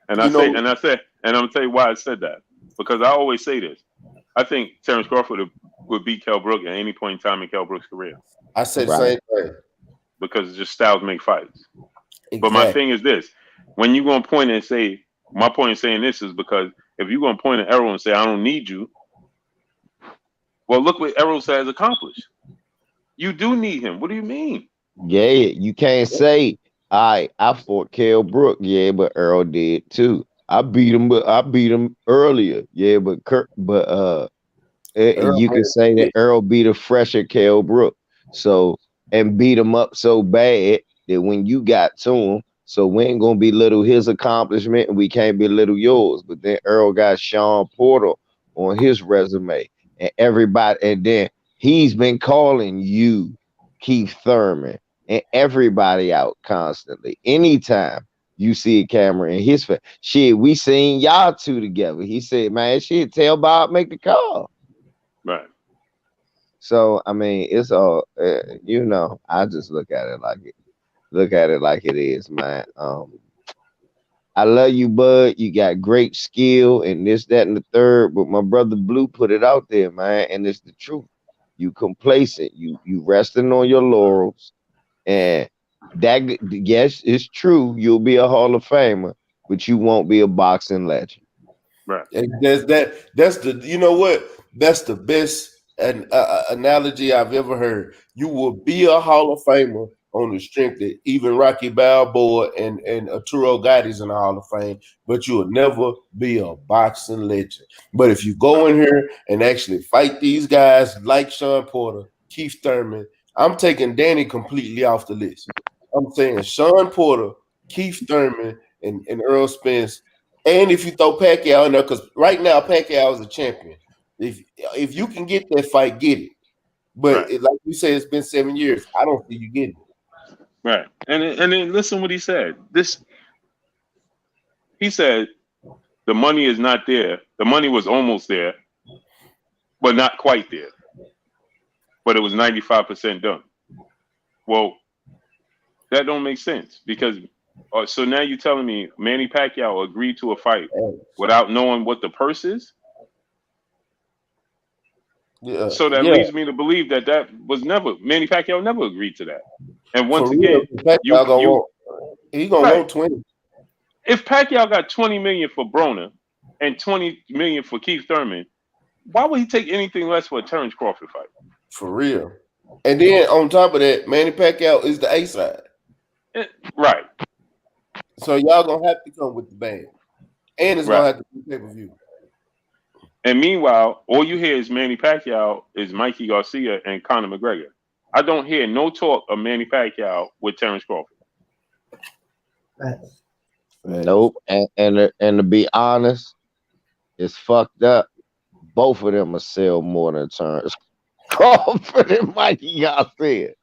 and I'm gonna tell you why I said that, because I always say this. I think Terrence Crawford would beat Kell Brook at any point in time in Kell Brook's career. I said the same thing. Because it's just styles make fights. Exactly. But my thing is this: when you're gonna point and say, my point in saying this is because if you're gonna point at Errol and say I don't need you, well, look what Errol has accomplished. You do need him. What do you mean? Yeah, you can't say I fought Kell Brook, but Earl did too. I beat him earlier, but you can say that Earl beat a fresher Kell Brook, so and beat him up so bad that when you got to him, so we ain't gonna belittle his accomplishment and we can't belittle yours. But then Earl got Sean Porter on his resume, and everybody, and then he's been calling you Keith Thurman and everybody out constantly. Anytime you see a camera in his face, shit, we seen y'all two together. He said, man, shit, tell Bob make the call. Right. So I mean, it's all I just look at it like it is, man. I love you, bud. You got great skill and this, that, and the third. But my brother Blue put it out there, man, and it's the truth. You complacent. You resting on your laurels, and that, yes, it's true. You'll be a Hall of Famer, but you won't be a boxing legend. Right. And that's the you know what? That's the best analogy I've ever heard. You will be a Hall of Famer on the strength that even Rocky Balboa and Arturo Gotti's in the Hall of Fame, but you will never be a boxing legend. But if you go in here and actually fight these guys like Sean Porter, Keith Thurman, I'm taking Danny completely off the list. I'm saying Sean Porter, Keith Thurman, and Earl Spence. And if you throw Pacquiao in there, because right now Pacquiao is a champion. If you can get that fight, get it. But like we said, it's been 7 years. I don't see you getting it. Right. And then listen what he said. He said the money is not there. The money was almost there, but not quite there. But it was 95% done. Well, that don't make sense because so now you're telling me Manny Pacquiao agreed to a fight without knowing what the purse is? Yeah. So that leads me to believe that was never Manny Pacquiao never agreed to that. And once again, he's gonna want 20. If Pacquiao got $20 million for Broner and $20 million for Keith Thurman, why would he take anything less for a Terrence Crawford fight? For real. And then on top of that, Manny Pacquiao is the A side. Right. So y'all gonna have to come with the band, and it's gonna have to be pay-per-view. And meanwhile, all you hear is Manny Pacquiao, is Mikey Garcia, and Conor McGregor. I don't hear no talk of Manny Pacquiao with Terrence Crawford. Nope. And to be honest, it's fucked up. Both of them will sell more than Terrence Crawford and Mikey, y'all said.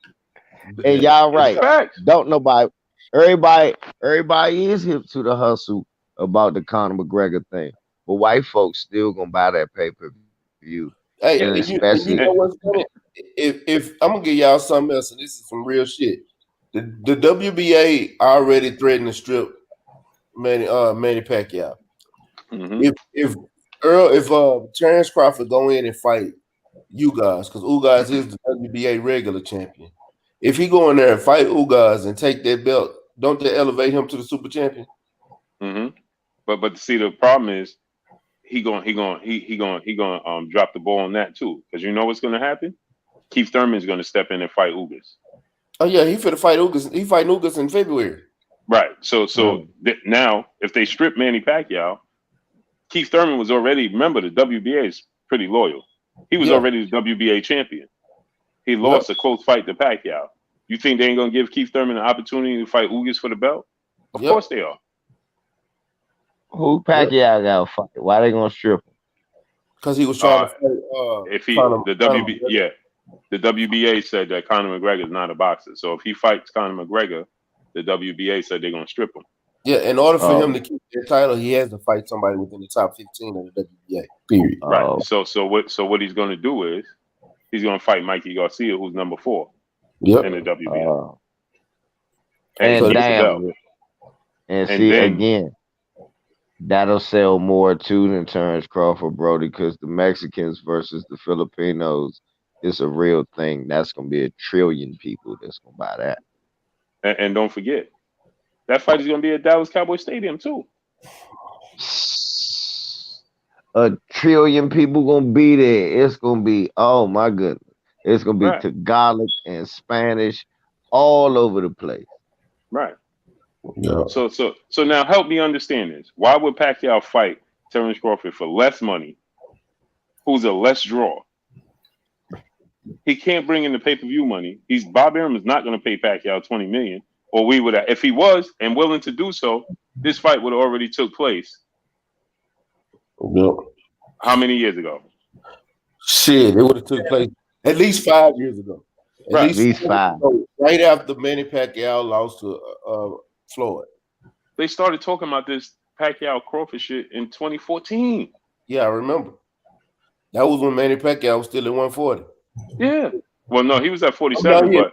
And y'all It's right. facts. Don't nobody everybody is hip to the hustle about the Conor McGregor thing. But white folks still gonna buy that pay-per-view. Hey, And and you especially know what's funny? If I'm gonna give y'all something else, and this is some real shit. The WBA already threatened to strip Manny Pacquiao. Mm-hmm. If Terrence Crawford go in and fight Ugas, because Ugas is the WBA regular champion. If he go in there and fight Ugas and take that belt, don't they elevate him to the super champion? Mm-hmm. But see, the problem is he going drop the ball on that too, because you know what's gonna happen. Keith Thurman's gonna step in and fight Ugas. Oh yeah, he finna fight Ugas. He fight Ugas in February. Right. So now if they strip Manny Pacquiao, Keith Thurman was already, remember, the WBA is pretty loyal. He was already the WBA champion. He lost a close fight to Pacquiao. You think they ain't gonna give Keith Thurman an opportunity to fight Ugas for the belt? Of course they are. who Pacquiao got to fight? Why they gonna strip him? Because he was trying to fight if he Conor the WBA said that Conor McGregor is not a boxer. So if he fights Conor McGregor, the WBA said they're gonna strip him. Yeah, in order for him to keep that title, he has to fight somebody within the top 15 of the WBA. Period. Right. So what he's gonna do is he's gonna fight Mikey Garcia, who's number 4 in the WBA. And he keeps the belt. And see then, again, that'll sell more too than Terrence Crawford, Brody, because the Mexicans versus the Filipinos is a real thing. That's gonna be 1 trillion people that's gonna buy that. And don't forget, that fight is gonna be at Dallas Cowboy Stadium too. 1 trillion people gonna be there. It's gonna be, oh my goodness, it's gonna be Tagalog and Spanish all over the place. Right. Yeah. So now help me understand this. Why would Pacquiao fight Terrence Crawford for less money, who's a less draw? He can't bring in the pay-per-view money. Bob Arum is not going to pay Pacquiao $20 million, or we would have, if he was and willing to do so, this fight would have already took place. Yeah. How many years ago? Shit, it would have took place at least 5 years ago. At least 5. Right after Manny Pacquiao lost to Floyd. They started talking about this Pacquiao Crawford shit in 2014. Yeah, I remember. That was when Manny Pacquiao was still at 140. Yeah. Well, no, he was at 47, but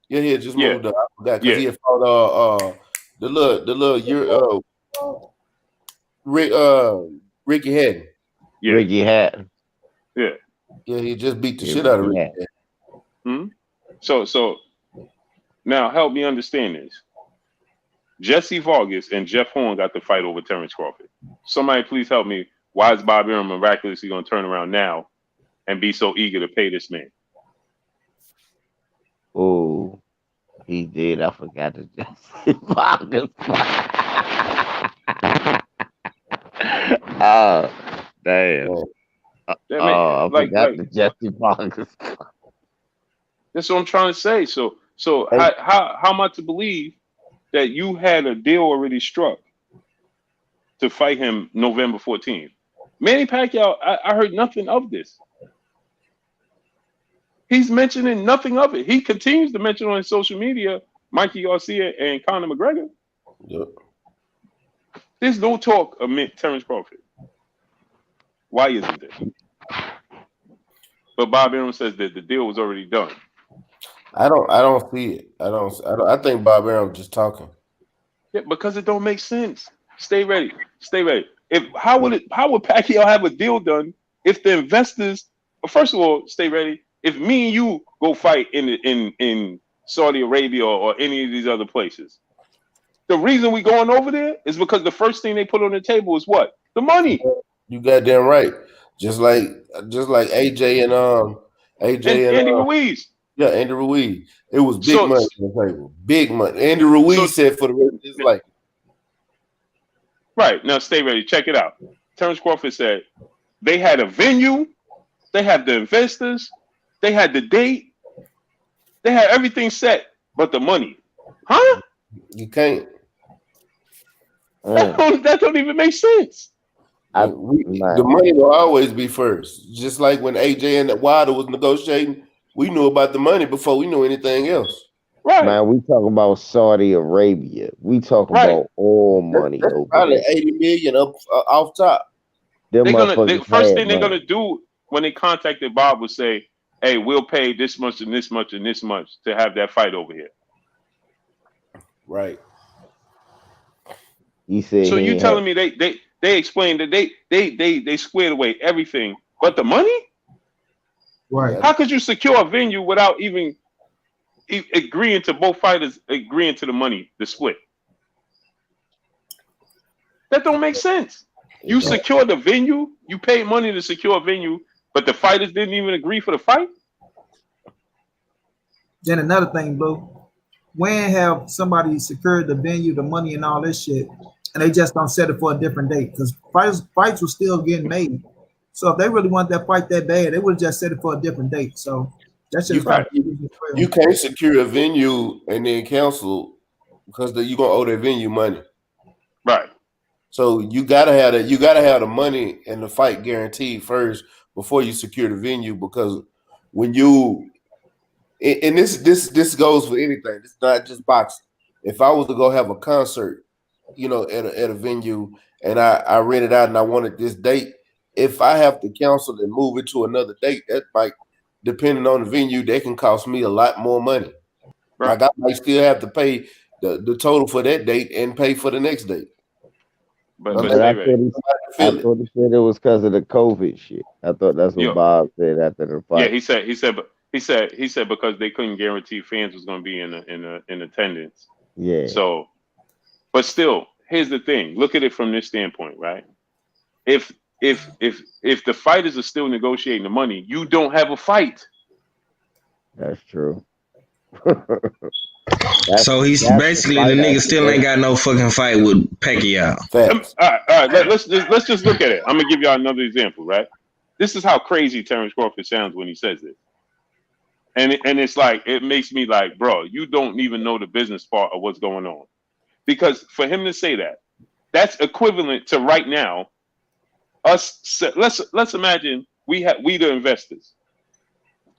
he had just moved up. I forgot because he had fought the little Ricky Hatton. Yeah. Ricky Hatton. Yeah. Yeah, he just beat the shit out of Ricky Hatton. Mm-hmm. So now help me understand this. Jesse Vargas and Jeff Horn got the fight over Terrence Crawford. Somebody please help me. Why is Bob Arum miraculously going to turn around now and be so eager to pay this man? Oh, he did. I forgot to Jesse Vargas. Oh, damn. I forgot the Jesse Vargas. That's what I'm trying to say. So how am I to believe that you had a deal already struck to fight him November 14th? Manny Pacquiao, I heard nothing of this. He's mentioning nothing of it. He continues to mention on his social media Mikey Garcia and Conor McGregor. Yep. There's no talk of Terrence Crawford. Why isn't there? But Bob Arum says that the deal was already done. I don't see it. I think Bob Arum just talking. Yeah, because it don't make sense. Stay ready. How would Pacquiao have a deal done if the investors? First of all, stay ready. If me and you go fight in Saudi Arabia or any of these other places, the reason we going over there is because the first thing they put on the table is what? The money. You goddamn right. Just like AJ and Andy Ruiz. Yeah, Andy Ruiz. It was big money on the table. Big money. Andy Ruiz said for the rest of his life. Right. Now stay ready. Check it out. Terrence Crawford said they had a venue, they had the investors, they had the date, they had everything set, but the money. Huh? You can't. That don't even make sense. The money will always be first. Just like when AJ and Wilder was negotiating, we knew about the money before we knew anything else. Right. Man, we talking about Saudi Arabia. We talking about all money That's over probably there. 80 million up off top. The first thing they're gonna do when they contacted Bob was say, "Hey, we'll pay this much and this much and this much to have that fight over here." Right. He said. So you telling me they explained that they squared away everything but the money? Right. How could you secure a venue without even agreeing to both fighters agreeing to the money, the split? That don't make sense. You secured the venue, you paid money to secure a venue, but the fighters didn't even agree for the fight? Then another thing, Blue. When have somebody secured the venue, the money, and all this shit, and they just don't set it for a different date? Because fights were still getting made. So if they really want that fight that bad, they would have just set it for a different date. So that's just you can't secure a venue and then cancel because you're gonna owe that venue money. Right. So you gotta have that. You gotta have the money and the fight guaranteed first before you secure the venue. Because when you and this goes for anything. It's not just boxing. If I was to go have a concert, at a venue, and I rent it out and I wanted this date, if I have to cancel and move it to another date, that might, depending on the venue, that can cost me a lot more money. Right. Like I might still have to pay the total for that date and pay for the next date. But I thought he said it was because of the COVID shit. I thought that's what Bob said after the fight. Yeah, he said because they couldn't guarantee fans was going to be in attendance. Yeah. So, but still, here's the thing. Look at it from this standpoint, right? If the fighters are still negotiating the money, you don't have a fight. That's true. So he's basically the nigga still ain't got no fucking fight with Pacquiao. All right. Let's just look at it. I'm gonna give y'all another example, right? This is how crazy Terrence Crawford sounds when he says this, and it's like it makes me like, bro, you don't even know the business part of what's going on, because for him to say that, that's equivalent to right now, us. Let's imagine we the investors.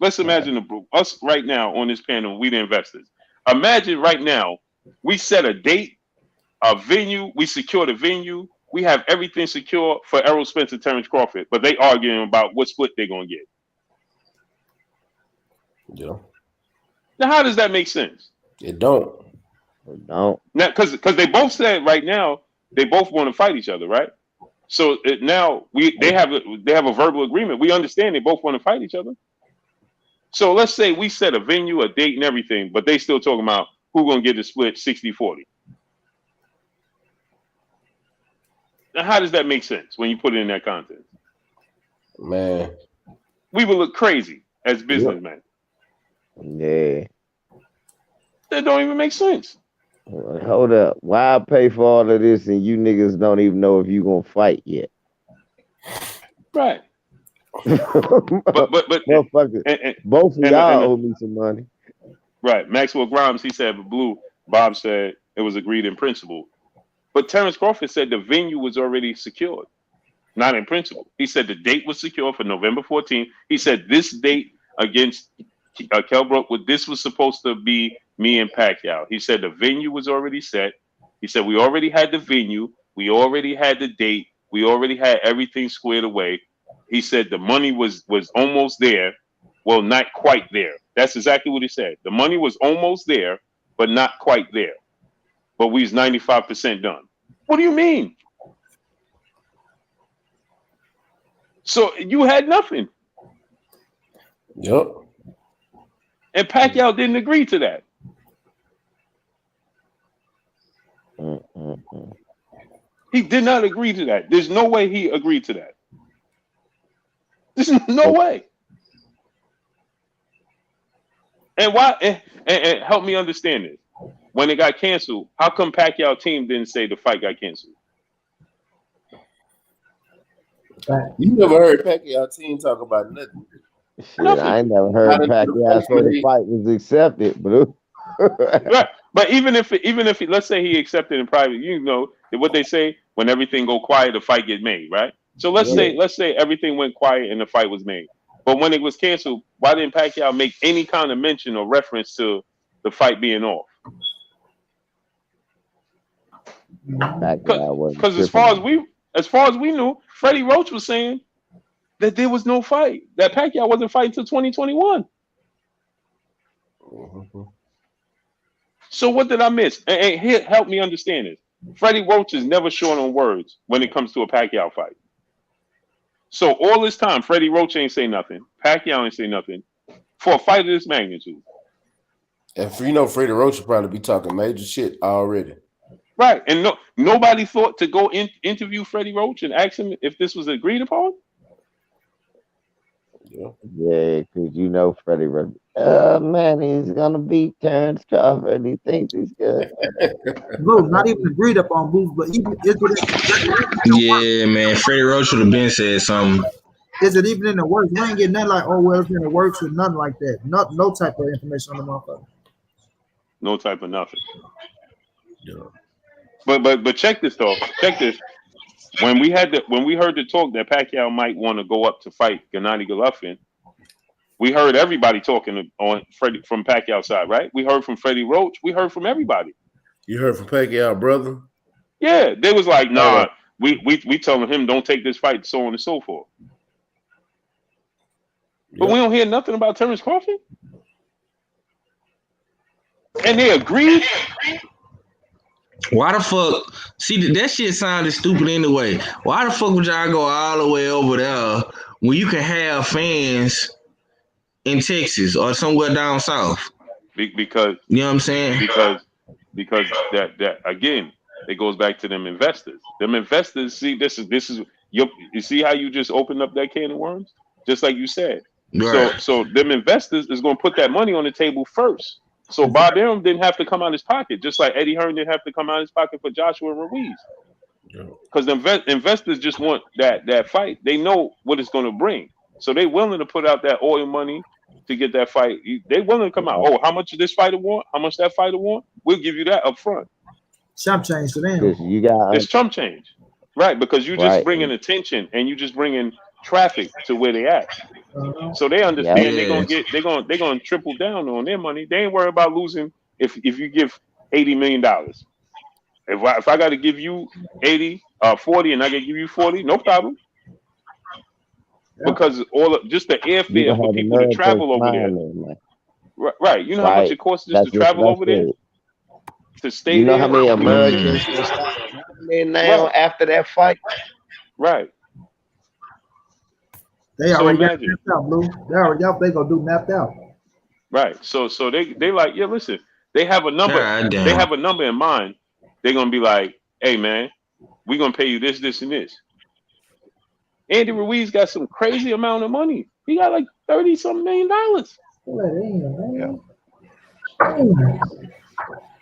Let's imagine us right now on this panel, we the investors. Imagine right now, we set a date, a venue, we secured a venue, we have everything secure for Errol Spence and Terrence Crawford, but they arguing about what split they're gonna get. Yeah. Now, how does that make sense? It don't. Now, because they both said right now they both want to fight each other, right? So now they have a verbal agreement. We understand they both want to fight each other. So let's say we set a venue, a date, and everything, but they still talking about who's going to get the split 60-40. Now, how does that make sense when you put it in that context? Man. We would look crazy as businessmen. Yeah. That don't even make sense. Hold up. Why I pay for all of this and you niggas don't even know if you going to fight yet? Right. but both of y'all owe me some money. Right. Maxwell Grimes, he said, Bob said it was agreed in principle. But Terrence Crawford said the venue was already secured, not in principle. He said the date was secured for November 14th. He said this date against Kell Brook, this was supposed to be me and Pacquiao. He said the venue was already set. He said we already had the venue. We already had the date. We already had everything squared away. He said the money was almost there. Well, not quite there. That's exactly what he said. The money was almost there, but not quite there. But we was 95% done. What do you mean? So you had nothing. Yep. And Pacquiao didn't agree to that. He did not agree to that. There's no way he agreed to that. There's no way. And why? And help me understand this. When it got canceled, how come Pacquiao team didn't say the fight got canceled? You never heard Pacquiao team talk about nothing. Shit, I ain't never heard Pacquiao say the fight was accepted, bro. But even if let's say he accepted in private, you know what they say, when everything go quiet, the fight get made, right? So let's say everything went quiet and the fight was made. But when it was canceled, why didn't Pacquiao make any kind of mention or reference to the fight being off? Because as far as we knew, Freddie Roach was saying that there was no fight, that Pacquiao wasn't fighting until 2021. Mm-hmm. So what did I miss? And here, help me understand this. Freddie Roach is never short on words when it comes to a Pacquiao fight. So all this time, Freddie Roach ain't say nothing. Pacquiao ain't say nothing for a fight of this magnitude. And Freddie Roach will probably be talking major shit already. Right. And nobody thought to go interview Freddie Roach and ask him if this was agreed upon? Yeah, because you know Freddie Roach. Man, he's gonna beat Terrence Crawford. He thinks he's good. Boo, not even agreed upon, Boo, but even Yeah, man, Freddie Roach would have been said something. Is it even in the works? We ain't getting nothing like, oh, well, it's in the works or nothing like that. No type of information on the motherfucker. No type of nothing. Yeah. But check this though. Check this. When we heard the talk that Pacquiao might want to go up to fight Gennady Golovkin, we heard everybody talking on Freddie from Pacquiao's side, right? We heard from Freddie Roach. We heard from everybody. You heard from Pacquiao, brother? Yeah, they was like, nah, we telling him don't take this fight, so on and so forth. But we don't hear nothing about Terrence Crawford. And they agreed. Why the fuck? See, that shit sounded stupid anyway. Why the fuck would y'all go all the way over there when you can have fans in Texas or somewhere down south? Because you know what I'm saying? Because that again, it goes back to them investors. Them investors see this is you see how you just opened up that can of worms, just like you said. Right. So them investors is going to put that money on the table first. So Bob Arum didn't have to come out of his pocket, just like Eddie Hearn didn't have to come out of his pocket for Joshua Ruiz. Because the investors just want that fight. They know what it's going to bring. So they willing to put out that oil money to get that fight. They willing to come out. Oh, how much this fighter want? How much that fighter want? We'll give you that up front. Chump change to them. It's chump change. Right, because you just bringing attention and you just bringing traffic to where they at. So they understand they're gonna triple down on their money. They ain't worried about losing if you give $80 million. If I got to give you 40 and I got to give you 40, no problem. Because just the airfare for people to travel over there. Right. You know how much it costs just to travel over there? To stay there. You know how many Americans now after that fight? Right. They already got mapped out, Blue. They already out. They gonna do mapped out. Right. So they like, yeah, listen, they have a number. They have a number in mind. They're gonna be like, hey man, we're gonna pay you this, this, and this. Andy Ruiz got some crazy amount of money. He got like $30-something million.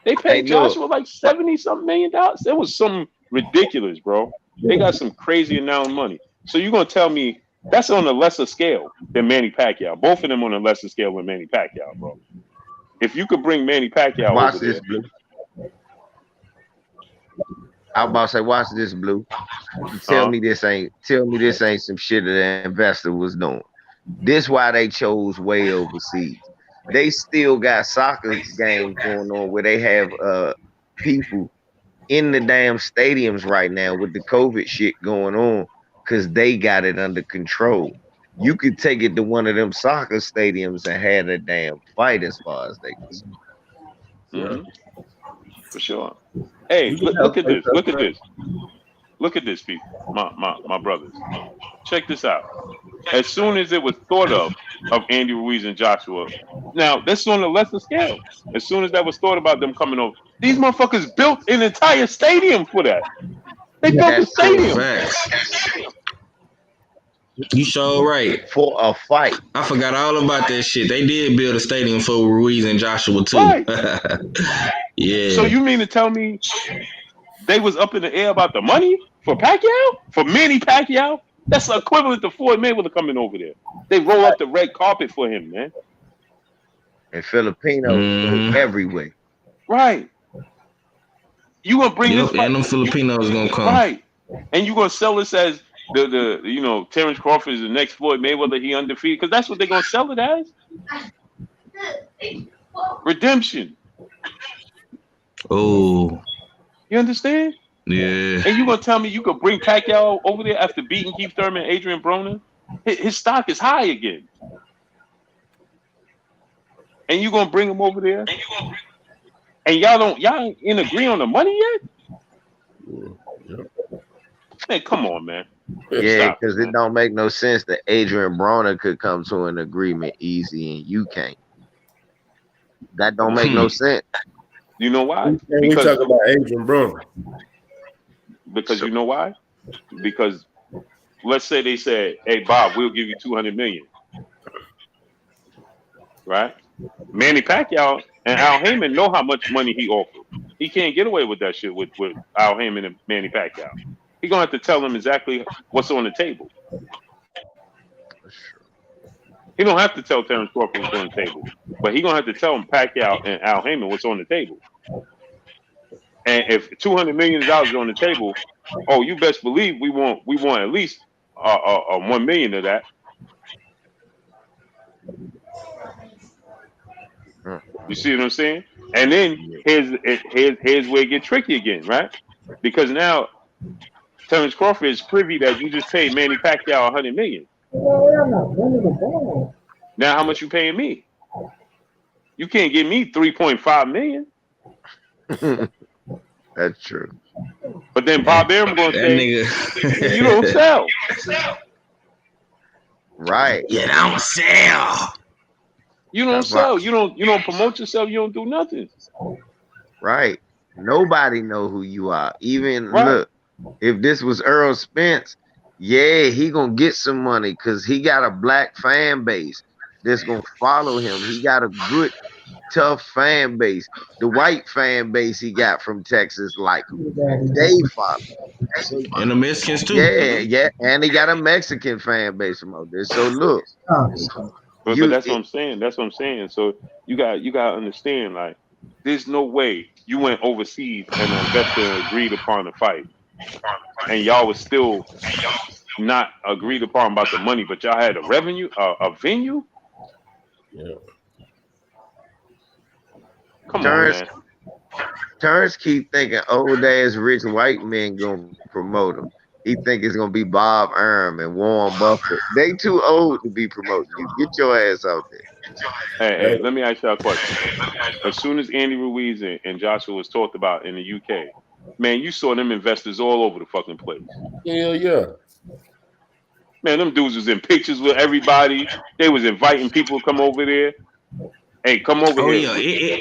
They paid Joshua like $70-something million. It was something ridiculous, bro. They got some crazy amount of money. So you're gonna tell me that's on a lesser scale than Manny Pacquiao. Both of them on a lesser scale than Manny Pacquiao, bro. If you could bring Manny Pacquiao watch over this, there, Blue. I was about to say, watch this, Blue. Tell me this ain't some shit that an investor was doing. This why they chose way overseas. They still got soccer games going on where they have people in the damn stadiums right now with the COVID shit going on because they got it under control. You could take it to one of them soccer stadiums and have a damn fight as far as they concerned. Mm-hmm. For sure. Hey, look at this. Look at this. Look at this, people. My brothers. Check this out. As soon as it was thought of Andy Ruiz and Joshua, now that's on a lesser scale. As soon as that was thought about them coming over, these motherfuckers built an entire stadium for that. They built a stadium. You sure right. For a fight. I forgot all about that shit. They did build a stadium for Ruiz and Joshua too. Right. Yeah. So you mean to tell me they was up in the air about the money for Pacquiao? For Manny Pacquiao? That's equivalent to Floyd Mayweather coming over there. They roll up the red carpet for him, man. And Filipinos go everywhere. Right. You gonna bring this fight, and them Filipinos gonna come. right? And you gonna sell this as the Terrence Crawford is the next Floyd Mayweather, he undefeated, because that's what they're gonna sell it as. Redemption. Oh, you understand? Yeah. And you gonna tell me you could bring Pacquiao over there after beating Keith Thurman and Adrian Broner? His stock is high again. And you gonna bring him over there? And y'all ain't agree on the money yet? Man, come on, man. Yeah, because it don't make no sense that Adrian Broner could come to an agreement easy and you can't. That don't make no sense. You know why? We talk about Adrian Broner. Because you know why? Because let's say they said, "Hey, Bob, we'll give you $200 million." Right? Manny Pacquiao and Al Heyman know how much money he offered. He can't get away with that shit with Al Heyman and Manny Pacquiao. He gonna have to tell them exactly what's on the table. He don't have to tell Terrence Crawford what's on the table, but he gonna have to tell him Pacquiao and Al Heyman what's on the table. And if $200 million is on the table, oh, you best believe we want at least $1 million of that. You see what I'm saying? And then here's where it get tricky again, right? Because now Terrence Crawford is privy that you just paid Manny Pacquiao $100 million. Now how much you paying me? You can't give me $3.5 million. That's true. But then Bob Arum gonna say, you don't sell. Right. You don't sell. You don't sell. You don't promote yourself. You don't do nothing. Right. Nobody know who you are. Even look, if this was Earl Spence, yeah, he gonna get some money because he got a black fan base that's gonna follow him. He got a good, tough fan base. The white fan base he got from Texas, like him. They follow. And the Mexicans too. Yeah, and he got a Mexican fan base from out there. So look, but that's what I'm saying. That's what I'm saying. So you gotta understand, like, there's no way you went overseas and an investor agreed upon the fight, and y'all was still not agreed upon about the money, but y'all had a revenue, a venue. Yeah. Come on, man. Terrence keep thinking old ass rich white men gonna promote him. He think it's gonna be Bob Arum and Warren Buffett. They too old to be promoting you. Get your ass out there. Hey, let me ask y'all a question. As soon as Andy Ruiz and Joshua was talked about in the UK, man, you saw them investors all over the fucking place. Yeah. Man, them dudes was in pictures with everybody. They was inviting people to come over there. Hey, come over here. Yeah.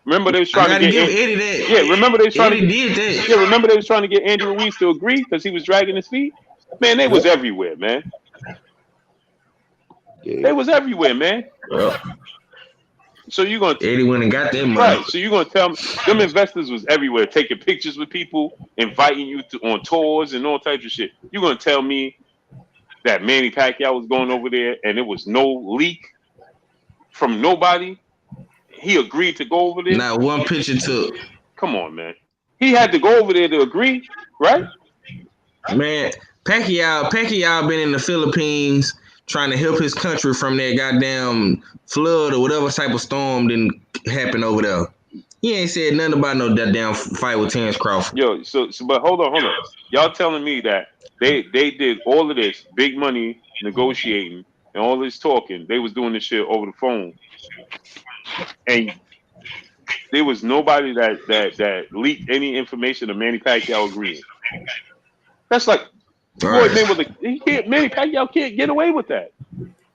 Remember they was trying to get Eddie that. Yeah, remember they was trying Eddie did that. Yeah, remember they was trying to get Andy Ruiz to agree because he was dragging his feet. Man, they was everywhere, man. They was everywhere, man. Well, so you gonna Eddie went and got that money. Right. So you gonna tell me them investors was everywhere, taking pictures with people, inviting you on tours and all types of shit. You gonna tell me that Manny Pacquiao was going over there and there was no leak from nobody? He agreed to go over there. Not one picture took. Come on, man. He had to go over there to agree, right? Man, Pacquiao been in the Philippines trying to help his country from that goddamn flood or whatever type of storm didn't happen over there. He ain't said nothing about no goddamn fight with Terrence Crawford. Yo, so but hold on. Y'all telling me that they did all of this big money negotiating and all this talking. They was doing this shit over the phone. And there was nobody that leaked any information of Manny Pacquiao agreeing. That's like Floyd Mayweather. Manny Pacquiao can't get away with that.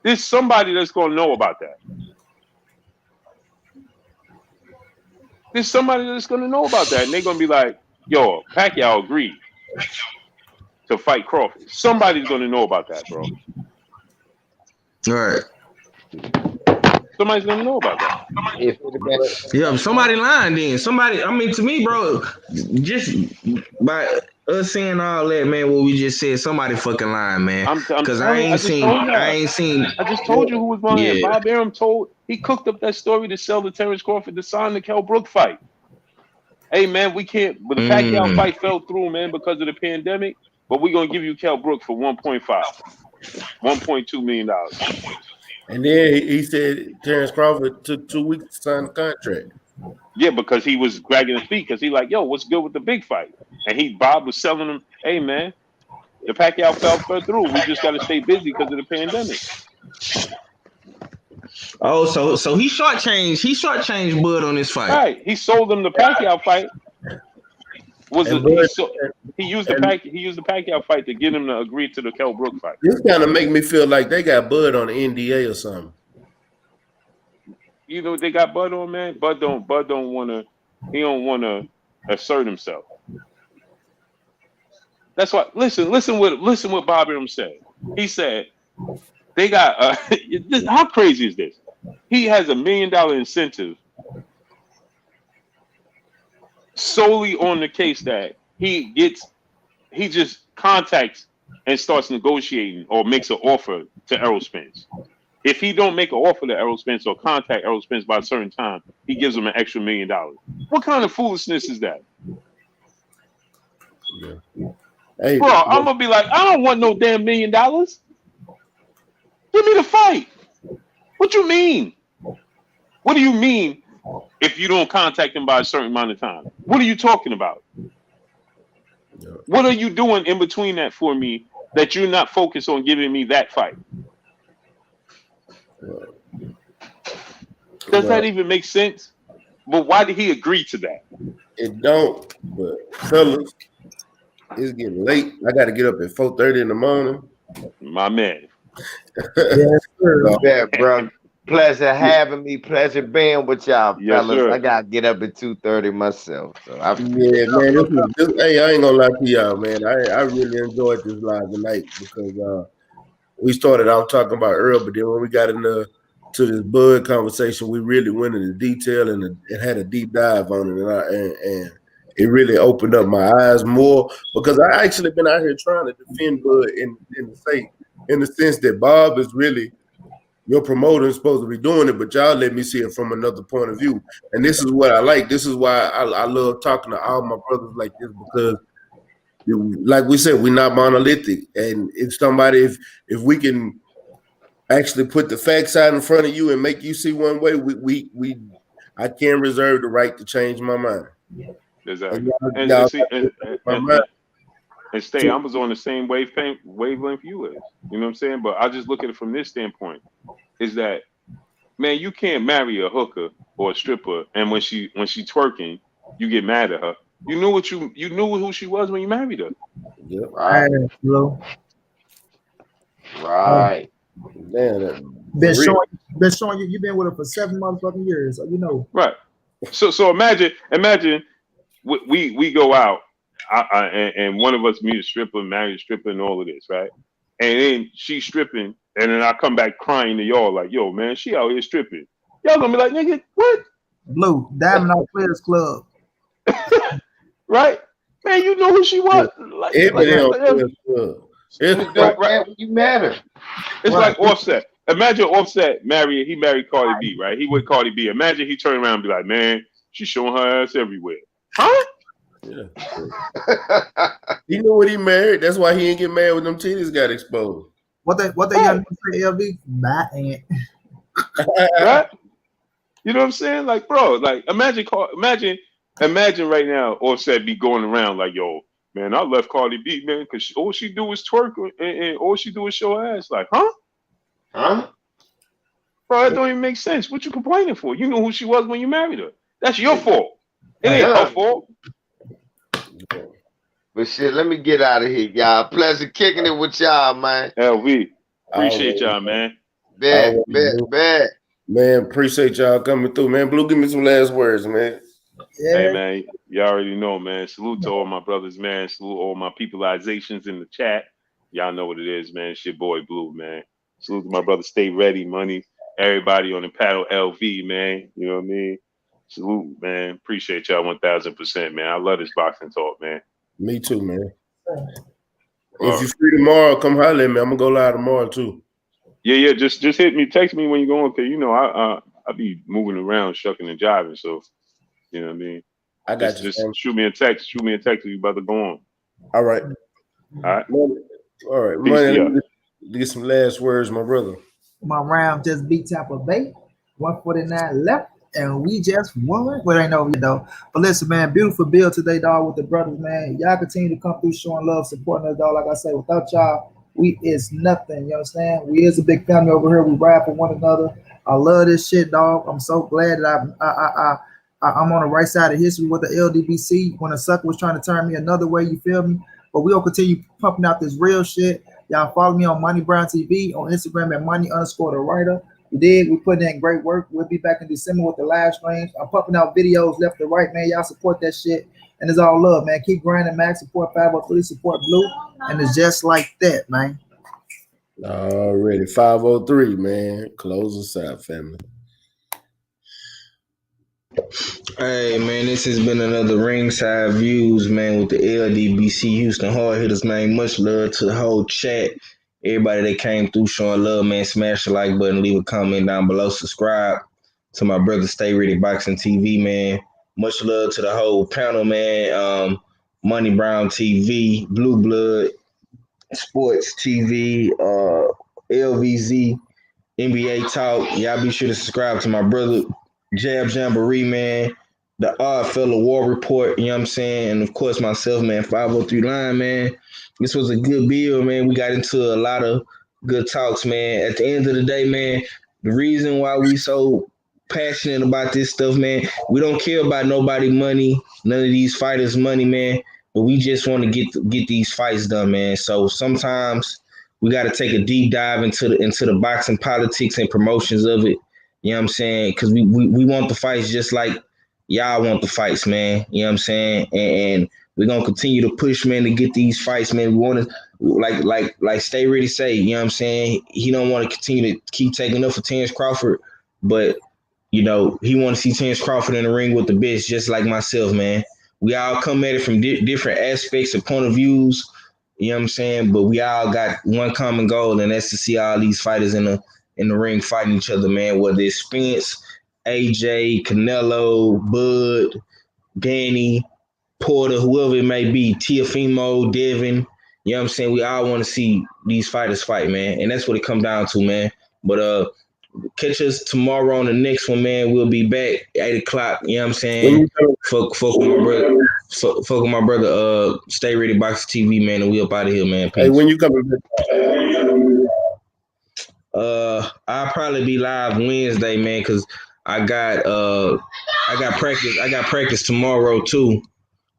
There's somebody that's gonna know about that. There's somebody that's gonna know about that, and they're gonna be like, "Yo, Pacquiao agreed to fight Crawford." Somebody's gonna know about that, bro. All right. Somebody's gonna know about that. Yeah, somebody lying then. Somebody, I mean, to me, bro, just by us saying all that, man, what we just said, somebody fucking lying, man. Because I ain't seen. I just told you who was lying. Yeah. Bob Arum he cooked up that story to sell to Terrence Crawford to sign the Kell Brook fight. hey man, we can't. But the Pacquiao fight fell through, man, because of the pandemic. But we're gonna give you Kell Brook for 1.2 million dollars. And then he said Terrence Crawford took 2 weeks to sign the contract. Yeah, because he was dragging his feet because he like, yo, what's good with the big fight? And Bob was selling him, hey man, the Pacquiao fell through. We just got to stay busy because of the pandemic. Oh, so he shortchanged Bud on this fight. Right, he sold him the Pacquiao fight. He used the Pacquiao fight to get him to agree to the Kell Brook fight. This kind of make me feel like they got Bud on the NDA or something. You know what they got Bud on, man? Bud don't wanna assert himself. That's why listen what Bob Arum said. He said they got how crazy is this? He has $1 million incentive solely on the case that he just contacts and starts negotiating or makes an offer to Errol Spence. If he don't make an offer to Errol Spence or contact Errol Spence by a certain time, he gives him an extra $1 million. What kind of foolishness is that? Yeah. Hey, bro, I'm gonna be like, I don't want no damn $1 million. Give me the fight. What you mean? What do you mean if you don't contact him by a certain amount of time? What are you talking about? Yeah. What are you doing in between that for me that you're not focused on giving me that fight? Does that even make sense? But why did he agree to that? It don't, but fellas, it's getting late. I got to get up at 4:30 in the morning. My man. Yes, sir. Yeah, bro. Pleasure having me. Pleasure being with y'all, fellas. Sir. I got to get up at 2:30 myself. So yeah, man. Hey, I ain't gonna lie to y'all, man. I really enjoyed this live tonight because we started out talking about Earl, but then when we got into this Bud conversation, we really went into detail and had a deep dive on it, and it really opened up my eyes more because I actually been out here trying to defend Bud in the sense that Bob is really your promoter is supposed to be doing it, but y'all let me see it from another point of view. And this is what I like. This is why I love talking to all my brothers like this because, like we said, we're not monolithic. And if we can actually put the facts out in front of you and make you see one way, I can't reserve the right to change my mind. Exactly. And stay, I was on the same wavelength you is. You know what I'm saying? But I just look at it from this standpoint: is that, man, you can't marry a hooker or a stripper, and when she twerking, you get mad at her. You knew who she was when you married her. Yep. Right. Man, been showing you've been with her for 7 motherfucking years, so you know. Right. So imagine we go out. And one of us meet a stripper, marry a stripper, and all of this, right? And then she's stripping, and then I come back crying to y'all like, "Yo, man, she out here stripping." Y'all gonna be like, "Nigga, what?" Blue Diamond on Players Club, right? Man, you know who she was. You matter. It's like Offset. Imagine Offset he married Cardi B, right? He with Cardi B. Imagine he turned around and be like, "Man, she's showing her ass everywhere." Huh? Yeah. He knew what he married. That's why he didn't get married when them titties got exposed. What they young man say, LV? My aunt. Right? You know what I'm saying? Like, bro, like imagine right now Offset be going around like, "Yo, man, I left Cardi B, man, because all she do is twerk and all she do is show ass." Like, huh? Bro, that don't even make sense. What you complaining for? You know who she was when you married her. That's your fault. It ain't her fault. But shit, let me get out of here, y'all. Pleasure kicking it with y'all, man. LV, appreciate y'all, man. Bet. Man, appreciate y'all coming through, man. Blue, give me some last words, man. Yeah. Hey, man, y'all already know, man. Salute to all my brothers, man. Salute all my peopleizations in the chat. Y'all know what it is, man. It's your boy Blue, man. Salute to my brother Stay Ready, Money. Everybody on the panel, LV, man. You know what I mean? Salute, man. Appreciate y'all 1000%, man. I love this boxing talk, man. Me too, man. If you're free tomorrow, come holler at me. I'm gonna go live tomorrow too. Yeah. Just hit me, text me when you're going, cause you know I be moving around, shucking and jiving. So you know what I mean. I got you. Just shoot me a text. Shoot me a text if you about to go on. All right. All right. All right. Peace to you. Get some last words, my brother. My round just beat Tampa Bay. 149 left, and we just won. Well, ain't over yet, though. But listen, man, beautiful build today, dog, with the brothers, man. Y'all continue to come through showing love, supporting us, dog. Like I say, without y'all, we is nothing. You understand? We is a big family over here. We ride for one another. I love this shit, dog. I'm so glad that I'm on the right side of history with the LDBC when a sucker was trying to turn me another way, you feel me? But we'll continue pumping out this real shit. Y'all follow me on Money Brown TV on Instagram at Money_the_writer. We did. We put in great work. We'll be back in December with the live streams. I'm pumping out videos left and right, man. Y'all support that shit. And it's all love, man. Keep grinding, Max. Support 503, support Blue. And it's just like that, man. Already 503, man. Close us out, family. Hey man, this has been another Ringside Views, man, with the LDBC Houston Hard Hitters, man. Much love to the whole chat. Everybody that came through showing love, man. Smash the like button, leave a comment down below, subscribe to my brother Stay Ready Boxing TV, man. Much love to the whole panel, man. Money Brown TV, Blue Blood Sports TV, LVZ, NBA Talk. Y'all be sure to subscribe to my brother Jab Jamboree, man, the Odd Fella War Report, you know what I'm saying? And of course myself, man, 503 Line, man. This was a good build, man. We got into a lot of good talks, man. At the end of the day, man, the reason why we so passionate about this stuff, man, we don't care about nobody money, none of these fighters' money, man. But we just want to get these fights done, man. So sometimes we got to take a deep dive into the boxing politics and promotions of it. You know what I'm saying? Because we want the fights just like y'all want the fights, man. You know what I'm saying? And we're going to continue to push, man, to get these fights, man. We want to, like Stay Ready say, you know what I'm saying? He don't want to continue to keep taking up for Terrence Crawford, but, you know, he want to see Terrence Crawford in the ring with the best, just like myself, man. We all come at it from different aspects and point of views, you know what I'm saying? But we all got one common goal, and that's to see all these fighters in the ring fighting each other, man, whether it's Spence, AJ, Canelo, Bud, Danny, Porter, whoever it may be, Teofimo, Devin, you know what I'm saying? We all want to see these fighters fight, man, and that's what it come down to, man. But catch us tomorrow on the next one, man. We'll be back 8 o'clock, you know what I'm saying? Fuck with my brother. Fuck with my brother, Stay Ready Boxer TV, man, and we up out of here, man. Peace. Hey, when you coming back? I'll probably be live Wednesday, man, because I got practice tomorrow too.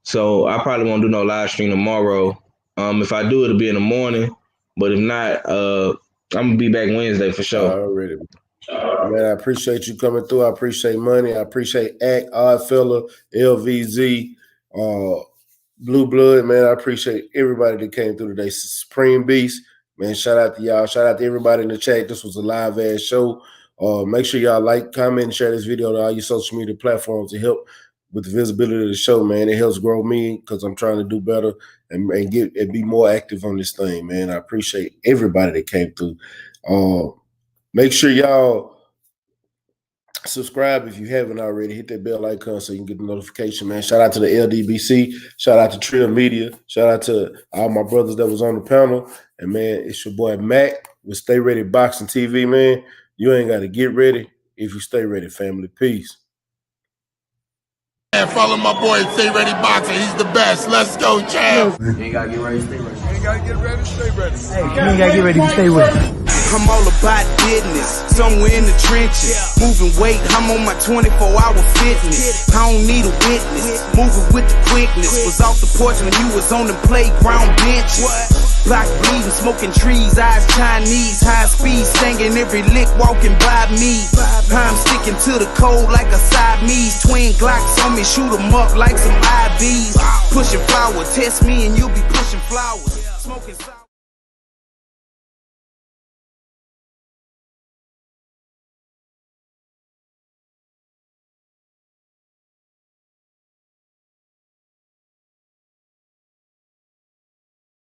So I probably won't do no live stream tomorrow. If I do, it'll be in the morning. But if not, I'm gonna be back Wednesday for sure. Already. Man, I appreciate you coming through. I appreciate Money. I appreciate Act, Odd Fella, LVZ, Blue Blood, man. I appreciate everybody that came through today. Supreme Beast. Man, shout out to y'all. Shout out to everybody in the chat. This was a live-ass show. Make sure y'all like, comment, and share this video on all your social media platforms to help with the visibility of the show, man. It helps grow me because I'm trying to do better and be more active on this thing, man. I appreciate everybody that came through. Make sure y'all subscribe if you haven't already. Hit that bell icon so you can get the notification, man. Shout out to the LDBC. Shout out to Trill Media. Shout out to all my brothers that was on the panel. And, man, it's your boy Mac with Stay Ready Boxing TV, man. You ain't got to get ready if you stay ready, family. Peace. And follow my boy Stay Ready Boxer. He's the best. Let's go, champ. You ain't got to get ready, stay ready. You ain't got to get ready, stay ready. Hey, you ain't got to get ready, stay ready. I'm all about business, somewhere in the trenches. Moving weight, I'm on my 24-hour fitness. I don't need a witness, moving with the quickness. Was off the porch when you was on the playground bench. Block bleeding, smoking trees, eyes Chinese. High speed, singing every lick walking by me. I'm sticking to the code like a Siamese. Twin Glocks on me, shoot 'em up like some IVs. Pushing flowers, test me and you'll be pushing flowers. Smoking